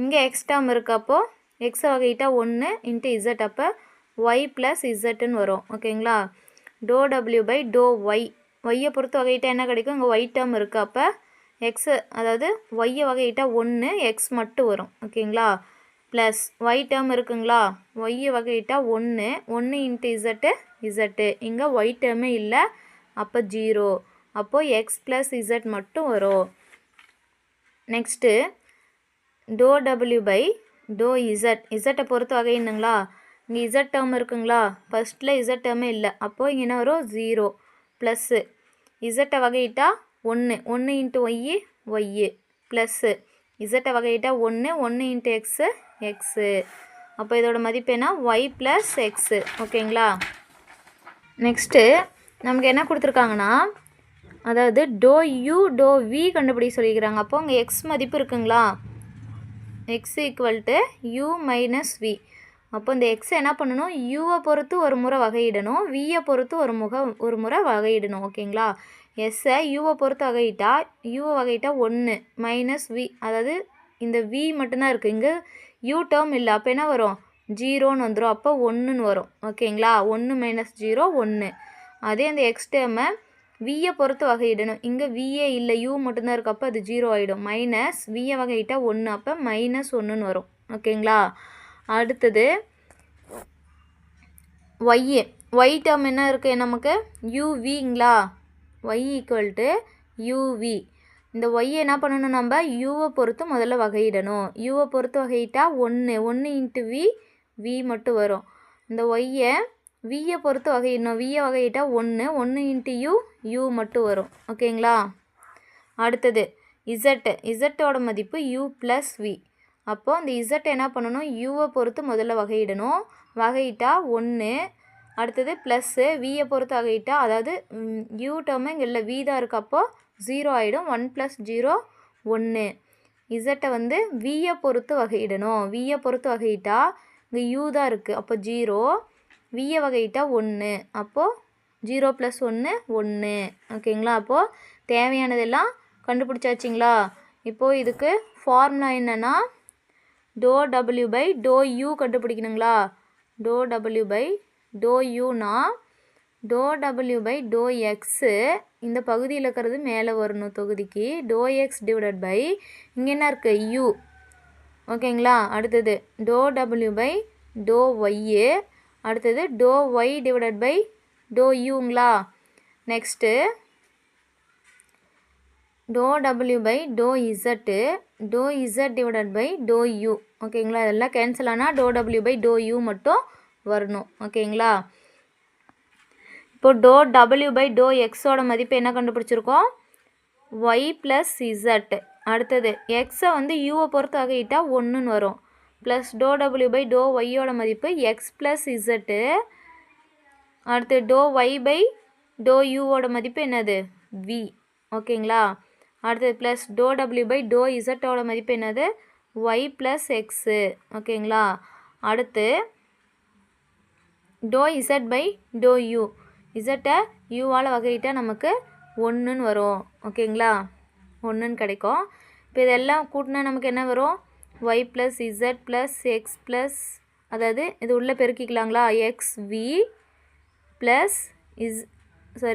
இங்கே எக்ஸ் டேர்ம் இருக்கப்போ எக்ஸை வகையிட்டால் 1 இன்ட்டு இசட், அப்போ ஒய் ப்ளஸ் இசட்டுன்னு வரும். ஓகேங்களா? Do W by to Y, ஒய்யை பொறுத்து வகையிட்டால் என்ன கிடைக்கும்? இங்கே ஒய் டேர்ம் இருக்குது, அப்போ எக்ஸு அதாவது ஒய்யை வகையிட்டால் 1 எக்ஸ் மட்டும் வரும். ஓகேங்களா? ப்ளஸ் ஒய் டேர்ம் இருக்குங்களா? ஒய்யை வகையிட்டால் 1 இன்ட்டு இசட்டு, இங்கே ஒய் டேர்மே இல்லை, அப்போ 0. அப்போது எக்ஸ் ப்ளஸ் இசட் மட்டும் வரும். Next do W by to z, இசட்டை பொறுத்து வகையினுங்களா? இங்கே இசட் டேர்ம் இருக்குங்களா? ஃபஸ்ட்டில் இசட் டேர்மே இல்லை, அப்போது இங்கே என்ன வரும்? 0 ப்ளஸ்ஸு இசட்டை வகையிட்டால் 1 இன்ட்டு ஒய்யு ப்ளஸ்ஸு இசட்டை வகையிட்டால் 1 இன்ட்டு எக்ஸு. அப்போ இதோட மதிப்பு என்ன? Y plus x. ஓகேங்களா? நெக்ஸ்ட்டு நமக்கு என்ன கொடுத்துருக்காங்கன்னா, அதாவது டோ யூ டோ வி கண்டுபிடிக்க சொல்லிக்கிறாங்க. அப்போ அங்கே எக்ஸ் மதிப்பு இருக்குங்களா? X equal to u minus v. அப்போ இந்த எக்ஸை என்ன பண்ணணும், யூவை பொறுத்து ஒரு முறை வகையிடணும், வியை பொறுத்து ஒரு முறை வகையிடணும். ஓகேங்களா? எஸ்ஸை யூவை பொறுத்து வகையிட்டா 1 மைனஸ் வி, அதாவது இந்த வி மட்டும்தான் இருக்குது, இங்கே யூ டேர்ம் இல்லை. அப்போ என்ன வரும், 0ன்னு வந்துடும். அப்போ 1ன்னு வரும். ஓகேங்களா? 1 மைனஸ் 0 1. அதே அந்த எக்ஸ் டேர்மை வியை பொறுத்து வகையிடணும். இங்கே விஏ இல்லை, யூ மட்டும்தான் இருக்குது. அப்போ அது 0 ஆகிடும். மைனஸ் வியை வகையிட்டால் 1, அப்போ மைனஸ் 1ன்னு வரும். ஓகேங்களா? அடுத்தது ஒய் டேர்ம் என்ன இருக்குது நமக்கு, யூவிங்களா? Y equal to u v. இந்த ஒய்யை என்ன பண்ணணும், நம்ம யூவை பொறுத்து முதல்ல வகையிடணும். யூவை பொறுத்து வகையிட்டால் 1 இன்ட்டு வி மட்டும் வரும். இந்த ஒய்யை வியை பொறுத்து வகையிடணும். வியை வகையிட்டால் 1 இன்ட்டு யூ மட்டும் வரும். ஓகேங்களா? அடுத்தது இசட்டோட மதிப்பு யூ ப்ளஸ் வி. அப்போது அந்த இசட்டை என்ன பண்ணணும், யூவை பொறுத்து முதல்ல வகையிடணும். வகையிட்டால் 1. அடுத்தது ப்ளஸ்ஸு வியை பொறுத்து வகையிட்டால், அதாவது யூ டேர்மு இங்கே இல்லை, வி தான் இருக்குது. அப்போது 0 ஆகிடும். 1 + 0 1. இசட்டை வந்து வியை பொறுத்து வகையிடணும். வியை பொறுத்து வகையிட்டால் இங்கே யூ தான் இருக்குது. அப்போ 0. வியை வகையிட்டால் 1. அப்போது 0 + 1 1. ஓகேங்களா? அப்போது தேவையானதெல்லாம் கண்டுபிடிச்சாச்சிங்களா? இப்போது இதுக்கு ஃபார்முலா என்னென்னா, ∂W/∂u கண்டுபிடிக்கணுங்களா? ∂W/∂uனா ∂W/∂x இந்த பகுதியில் இருக்கிறது மேலே வரணும் தொகுதிக்கு. ∂x இங்கே என்ன இருக்குது, u. ஓகேங்களா? அடுத்தது ∂W/∂y. அடுத்தது ∂y/∂uங்களா? Next ∂W/∂z ∂z/∂u. ஓகேங்களா? இதெல்லாம் கேன்சல் ஆனால் ∂W/∂u மட்டும் வரணும். ஓகேங்களா? இப்போ ∂W/∂xோட மதிப்பு என்ன கண்டுபிடிச்சிருக்கோம், y + z. அடுத்தது எக்ஸை வந்து யூவை பொறுத்து வகையிட்டால் 1ன்னு வரும். ப்ளஸ் ∂W/∂yயோட மதிப்பு x + z. அடுத்து ∂y/∂uவோட மதிப்பு என்னது, v. ஓகேங்களா? அடுத்தது ப்ளஸ் ∂W/∂zோட மதிப்பு என்னது, y + x. ஓகேங்களா? அடுத்து ∂z/∂u. இசட்டை யூவால் வகையிட்டால் நமக்கு 1ன்னு வரும். ஓகேங்களா? 1ன்னு கிடைக்கும். இப்போ இதெல்லாம் கூட்டினா நமக்கு என்ன வரும், y + z + x + அதாவது இது உள்ளே பெருக்கிக்கலாங்களா, xv ப்ளஸ்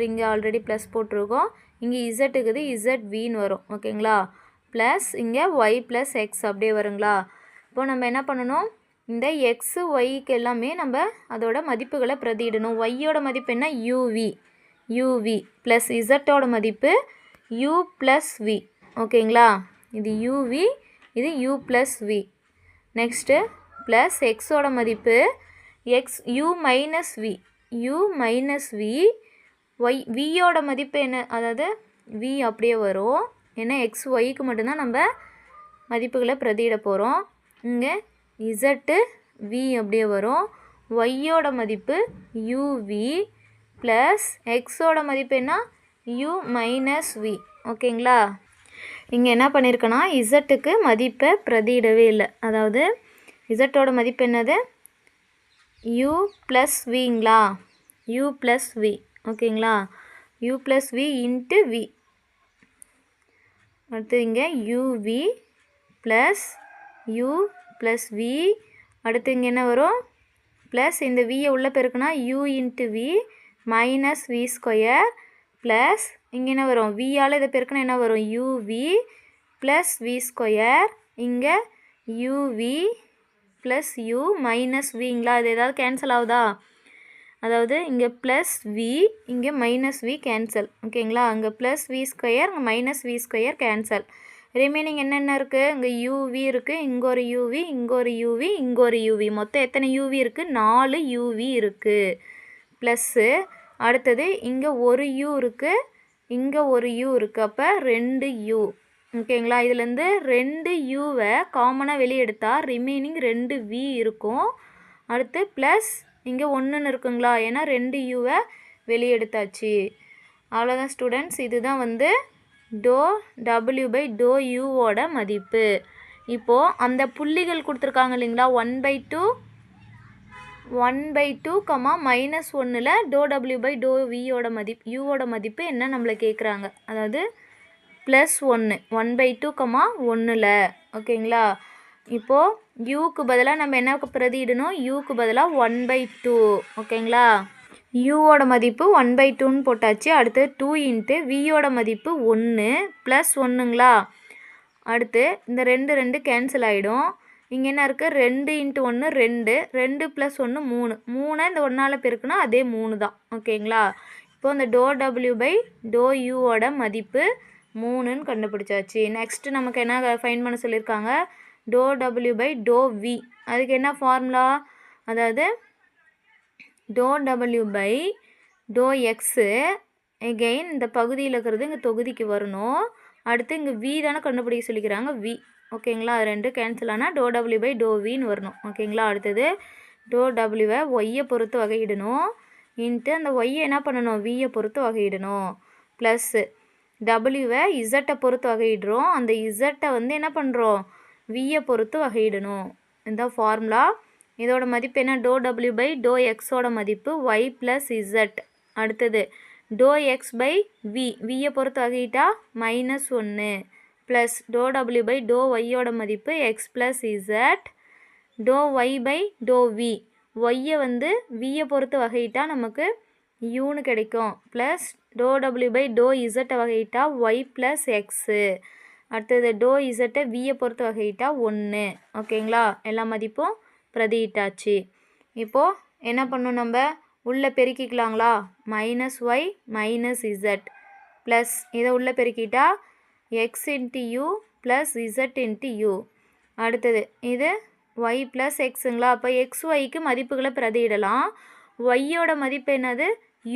இங்கே ஆல்ரெடி ப்ளஸ் போட்டிருக்கோம். இங்கே z இருக்குது, zvன்னு வரும். ஓகேங்களா? ப்ளஸ் இங்கே y + x அப்படியே வருங்களா? இப்போ நம்ம என்ன பண்ணணும், இந்த எக்ஸு ஒய்க்கு எல்லாமே நம்ம அதோட மதிப்புகளை பிரதியிடணும். ஒய்யோட மதிப்பு என்ன, யூவி ப்ளஸ் இசட்டோட மதிப்பு u + v. ஓகேங்களா? இது யூவி, இது u + v. நெக்ஸ்ட்டு ப்ளஸ் எக்ஸோட மதிப்பு u - v. வியோட மதிப்பு என்ன, அதாவது v அப்படியே வரும். ஏன்னா எக்ஸ் ஒய்க்கு மட்டும்தான் நம்ம மதிப்புகளை பிரதியிட போகிறோம். இங்கே இசட்டு v அப்படியே வரும். ஒய்யோட மதிப்பு uv ப்ளஸ் எக்ஸோட மதிப்பு என்ன, u - v. ஓகேங்களா? இங்கே என்ன பண்ணியிருக்கேன்னா, இசட்டுக்கு மதிப்பை பிரதியிடவே இல்லை. அதாவது இசட்டோட மதிப்பு என்னது, u + vங்களா, u + v. ஓகேங்களா? u + v into v. அடுத்து இங்கே uv ப்ளஸ் u + v. அடுத்து இங்கே என்ன வரும், ப்ளஸ் இந்த வியை உள்ளே பெருக்குனா u into v minus v² plus இங்கே என்ன வரும், வியால் இதை பெருக்குனா என்ன வரும், uv ப்ளஸ் v². இங்கே uv ப்ளஸ் u மைனஸ் vங்களா? இது ஏதாவது கேன்சல் ஆகுதா? அதாவது இங்கே ப்ளஸ் v, இங்கே மைனஸ் v கேன்சல். ஓகேங்களா? அங்கே ப்ளஸ் v², இங்கே மைனஸ் v² கேன்சல். ரிமைனிங் என்னென்ன இருக்குது, இங்கே uv இருக்குது, இங்கே ஒரு uv, இங்கே ஒரு uv, இங்கே ஒரு uv. மொத்தம் எத்தனை uv இருக்குது, 4 uv இருக்குது. ப்ளஸ்ஸு அடுத்தது இங்கே ஒரு u இருக்குது, இங்கே ஒரு u இருக்குது. அப்போ 2 u. ஓகேங்களா? இதுலேருந்து 2 uவை காமனாக வெளியே எடுத்தால் ரிமைனிங் 2 v இருக்கும். அடுத்து ப்ளஸ் இங்கே 1ன்னு இருக்குங்களா, ஏன்னா 2 uவை வெளியே எடுத்தாச்சு. அவ்வளோதான் ஸ்டூடெண்ட்ஸ். இதுதான் வந்து ∂W/∂uவோட மதிப்பு. இப்போது அந்த புள்ளிகள் கொடுத்துருக்காங்க இல்லைங்களா, 1/2 1/2 -1ல் ∂W/∂Vயோட மதிப்பு யூவோட மதிப்பு என்ன நம்மளை கேட்குறாங்க. அதாவது +1 1/2 1ல் ஓகேங்களா. இப்போது யூக்கு பதிலாக நம்ம என்ன பிரதியிடணும், யூக்கு பதிலாக 1/2 ஓகேங்களா. யூவோட மதிப்பு 1/2ன்னு போட்டாச்சு. அடுத்து 2 இன்ட்டு வியோட மதிப்பு 1 ப்ளஸ் 1ங்களா. அடுத்து இந்த 2 கேன்சல் ஆகிடும். இங்கே என்ன இருக்குது, 2 இன்ட்டு 1 2 2 + 1 3 3 இந்த 1ஆல் பெருக்குனா அதே 3 தான் ஓகேங்களா. இப்போது இந்த ∂W/∂Uவோட மதிப்பு 3ன்னு கண்டுபிடிச்சாச்சு. நெக்ஸ்ட்டு நமக்கு என்ன ஃபைண்ட் பண்ண சொல்லியிருக்காங்க, ∂W/∂V. அதுக்கு என்ன ஃபார்முலா, அதாவது ∂W/∂x எகெயின் இந்த பகுதியில் இருக்கிறது இங்கே தொகுதிக்கு வரணும். அடுத்து இங்கே v தானே கண்டுபிடிக்க சொல்லிக்கிறாங்க, v ஓகேங்களா. அது 2 கேன்சல் ஆனால் ∂W/∂Vன்னு வரணும் ஓகேங்களா. அடுத்தது ∂W ஒய்யை பொறுத்து வகையிடணும் இன்ட்டு அந்த ஒய்யை என்ன பண்ணணும், வியை பொறுத்து வகையிடணும் ப்ளஸ்ஸு டபிள்யூவை இசட்டை பொறுத்து வகையிடுறோம். அந்த இசட்டை வந்து என்ன பண்ணுறோம், வியை பொறுத்து வகையிடணும். இந்த ஃபார்முலா. இதோட மதிப்பு என்ன, ∂W/∂xோட மதிப்பு y + z. அடுத்தது ∂x/v வியை பொறுத்து வகையிட்டா -1 ப்ளஸ் ∂W/∂yயோட மதிப்பு x + z. ∂y/∂v ஒய்யை வந்து வியை பொறுத்து வகையிட்டா நமக்கு யூன்னு கிடைக்கும் ப்ளஸ் ∂W/∂z வகையிட்டா y + x. அடுத்தது ∂z வியை பொறுத்து வகையிட்டா 1 ஓகேங்களா. எல்லா மதிப்பும் பிரதியிட்டாச்சு. இப்போது என்ன பண்ணணும், நம்ம உள்ளே பெருக்கிக்கலாங்களா, -y - z ப்ளஸ் இதை உள்ளே பெருக்கிட்டா x × u plus z × u. அடுத்தது இது y + xங்களா. அப்போ xyக்கு மதிப்புகளை பிரதியிடலாம். ஒய்யோட மதிப்பு என்னது,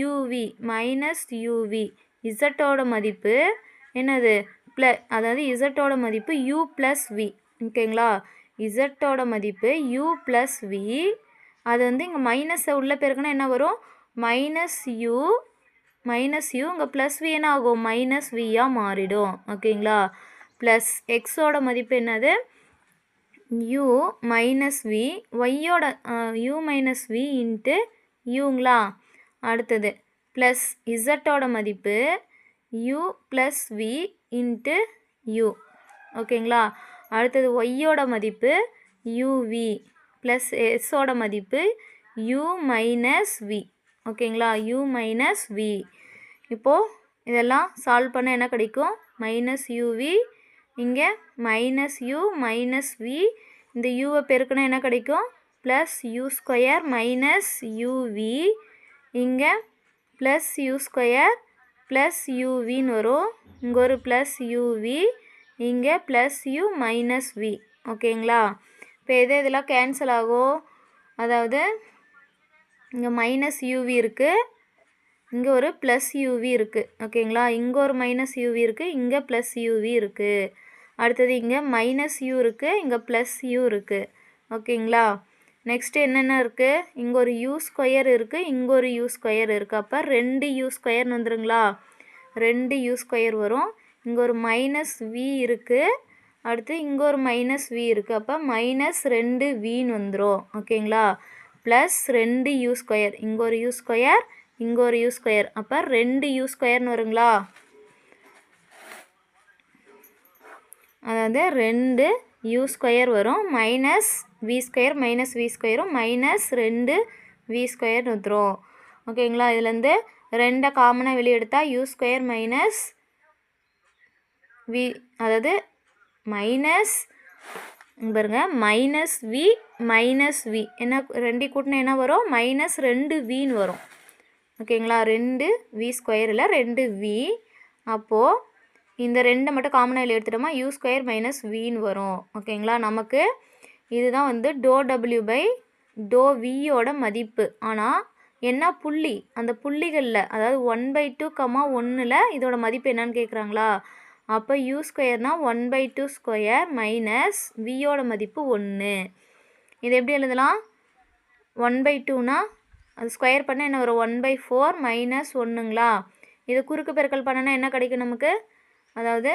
uv -uv. இசட்டோட மதிப்பு என்னது, அதாவது இசட்டோட மதிப்பு u + v ஓகேங்களா. இசட்டோட மதிப்பு u + v. அது வந்து இங்கே மைனஸை உள்ளே பெருக்குன்னா என்ன வரும், -u இங்கே ப்ளஸ் v என்ன ஆகும், -vயாக மாறிடும் ஓகேங்களா. ப்ளஸ் எக்ஸோட மதிப்பு என்னது, u - v ஒய்யோட u - v இன்ட்டு யூங்களா. அடுத்தது ப்ளஸ் இசட்டோட மதிப்பு u + v இன்ட்டு u ஓகேங்களா. அடுத்தது ஒய்யோட மதிப்பு uv ப்ளஸ் எஸ்ஸோட மதிப்பு u - v ஓகேங்களா, u - v. இப்போது இதெல்லாம் சால்வ் பண்ண என்ன கிடைக்கும், -uv இங்கே -u - v. இந்த யூவை பெருக்குனா என்ன கிடைக்கும், +u² - uv. இங்கே +u² +uvன்னு வரும். இங்கே ஒரு +uv, இங்கே +u - v ஓகேங்களா. இப்போ இதெல்லாம் கேன்சல் ஆகும். அதாவது இங்கே -uv இருக்குது, இங்கே ஒரு +uv இருக்குது ஓகேங்களா. இங்கே ஒரு -uv இருக்குது, இங்கே +uv இருக்குது. அடுத்தது இங்கே -u இருக்குது, இங்கே +u இருக்குது ஓகேங்களா. நெக்ஸ்ட்டு என்னென்ன இருக்குது, இங்கே ஒரு u² இருக்குது, இங்கே ஒரு u² இருக்குது. அப்போ 2 u² வந்துருங்களா, 2 u² வரும். இங்கே ஒரு -v இருக்குது, அடுத்து இங்கே ஒரு -v இருக்குது. அப்போ -2vன்னு வந்துடும் ஓகேங்களா. ப்ளஸ் 2 u², இங்கே ஒரு u², இங்கே ஒரு u². அப்போ 2 u²ன்னு வருங்களா. அதாவது 2 u² வரும். -v² -v²ம் -2v² வந்துடும் ஓகேங்களா. இதுலேருந்து 2 காமனாக வெளியே எடுத்தால் u² v, அதாவது பாருங்க -v என்ன 2 கூட்டினா என்ன வரும், -2vன்னு வரும் ஓகேங்களா. 2v² 2v. அப்போது இந்த 2 மட்டும் காமனாக வெளியே எடுத்துட்டோமா u² - vன்னு வரும் ஓகேங்களா. நமக்கு இதுதான் வந்து ∂W/∂Vயோட மதிப்பு. ஆனால் என்ன புள்ளி, அந்த புள்ளிகளில் அதாவது 1/2 1ல் இதோட மதிப்பு என்னன்னு கேட்குறாங்களா. அப்போ u²னா 1/2² - vயோட மதிப்பு 1. இது எப்படி எழுதலாம், 1/2னா அது ஸ்கொயர் பண்ணால் என்ன வரும், 1/4 - 1ங்களா. இது குறுக்கு பெருக்கல் பண்ணனா என்ன கிடைக்கும் நமக்கு, அதாவது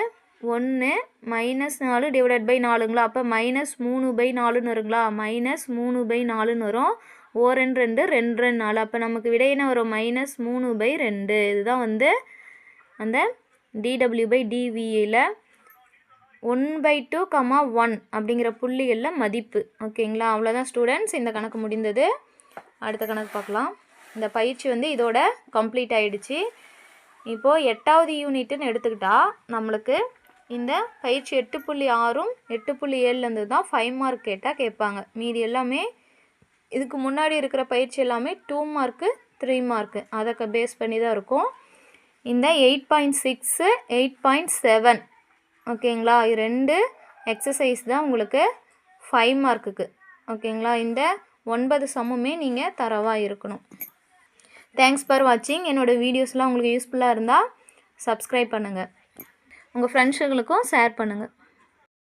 1 -4 ÷ 4ங்களா. அப்போ -3/4ன்னு வருங்களா, -3/4ன்னு வரும். 2 2 2 4. அப்போ நமக்கு விடை என்ன வரும்? -3/2. இதுதான் வந்து அந்த dw/dvயில் 1/2, 1 அப்படிங்கிற புள்ளிகளில் மதிப்பு. ஓகேங்களா? அவ்வளோதான் ஸ்டூடெண்ட்ஸ், இந்த கணக்கு முடிந்தது. அடுத்த கணக்கு பார்க்கலாம். இந்த பயிற்சி வந்து இதோட கம்ப்ளீட் ஆகிடுச்சு. இப்போது 8வது யூனிட்டுன்னு எடுத்துக்கிட்டால் நம்மளுக்கு இந்த பயிற்சி 8.6ம் 8.7லேருந்து தான் 5 மார்க் கேட்டால் கேட்பாங்க. மீதி எல்லாமே இதுக்கு முன்னாடி இருக்கிற பயிற்சி எல்லாமே 2 மார்க்கு 3 மார்க்கு அதை பேஸ் பண்ணி தான் இருக்கும். இந்த 8.6 8.7 ஓகேங்களா, 2 எக்ஸசைஸ் தான் உங்களுக்கு 5 மார்க்குக்கு. ஓகேங்களா, இந்த 9 சம்முமே நீங்கள் தரவாக இருக்கணும். தேங்க்ஸ் ஃபார் வாட்சிங். என்னோடய வீடியோஸ்லாம் உங்களுக்கு யூஸ்ஃபுல்லாக இருந்தால் சப்ஸ்கிரைப் பண்ணுங்கள், உங்கள் ஃப்ரெண்ட்ஸுங்களுக்கும் ஷேர் பண்ணுங்கள்.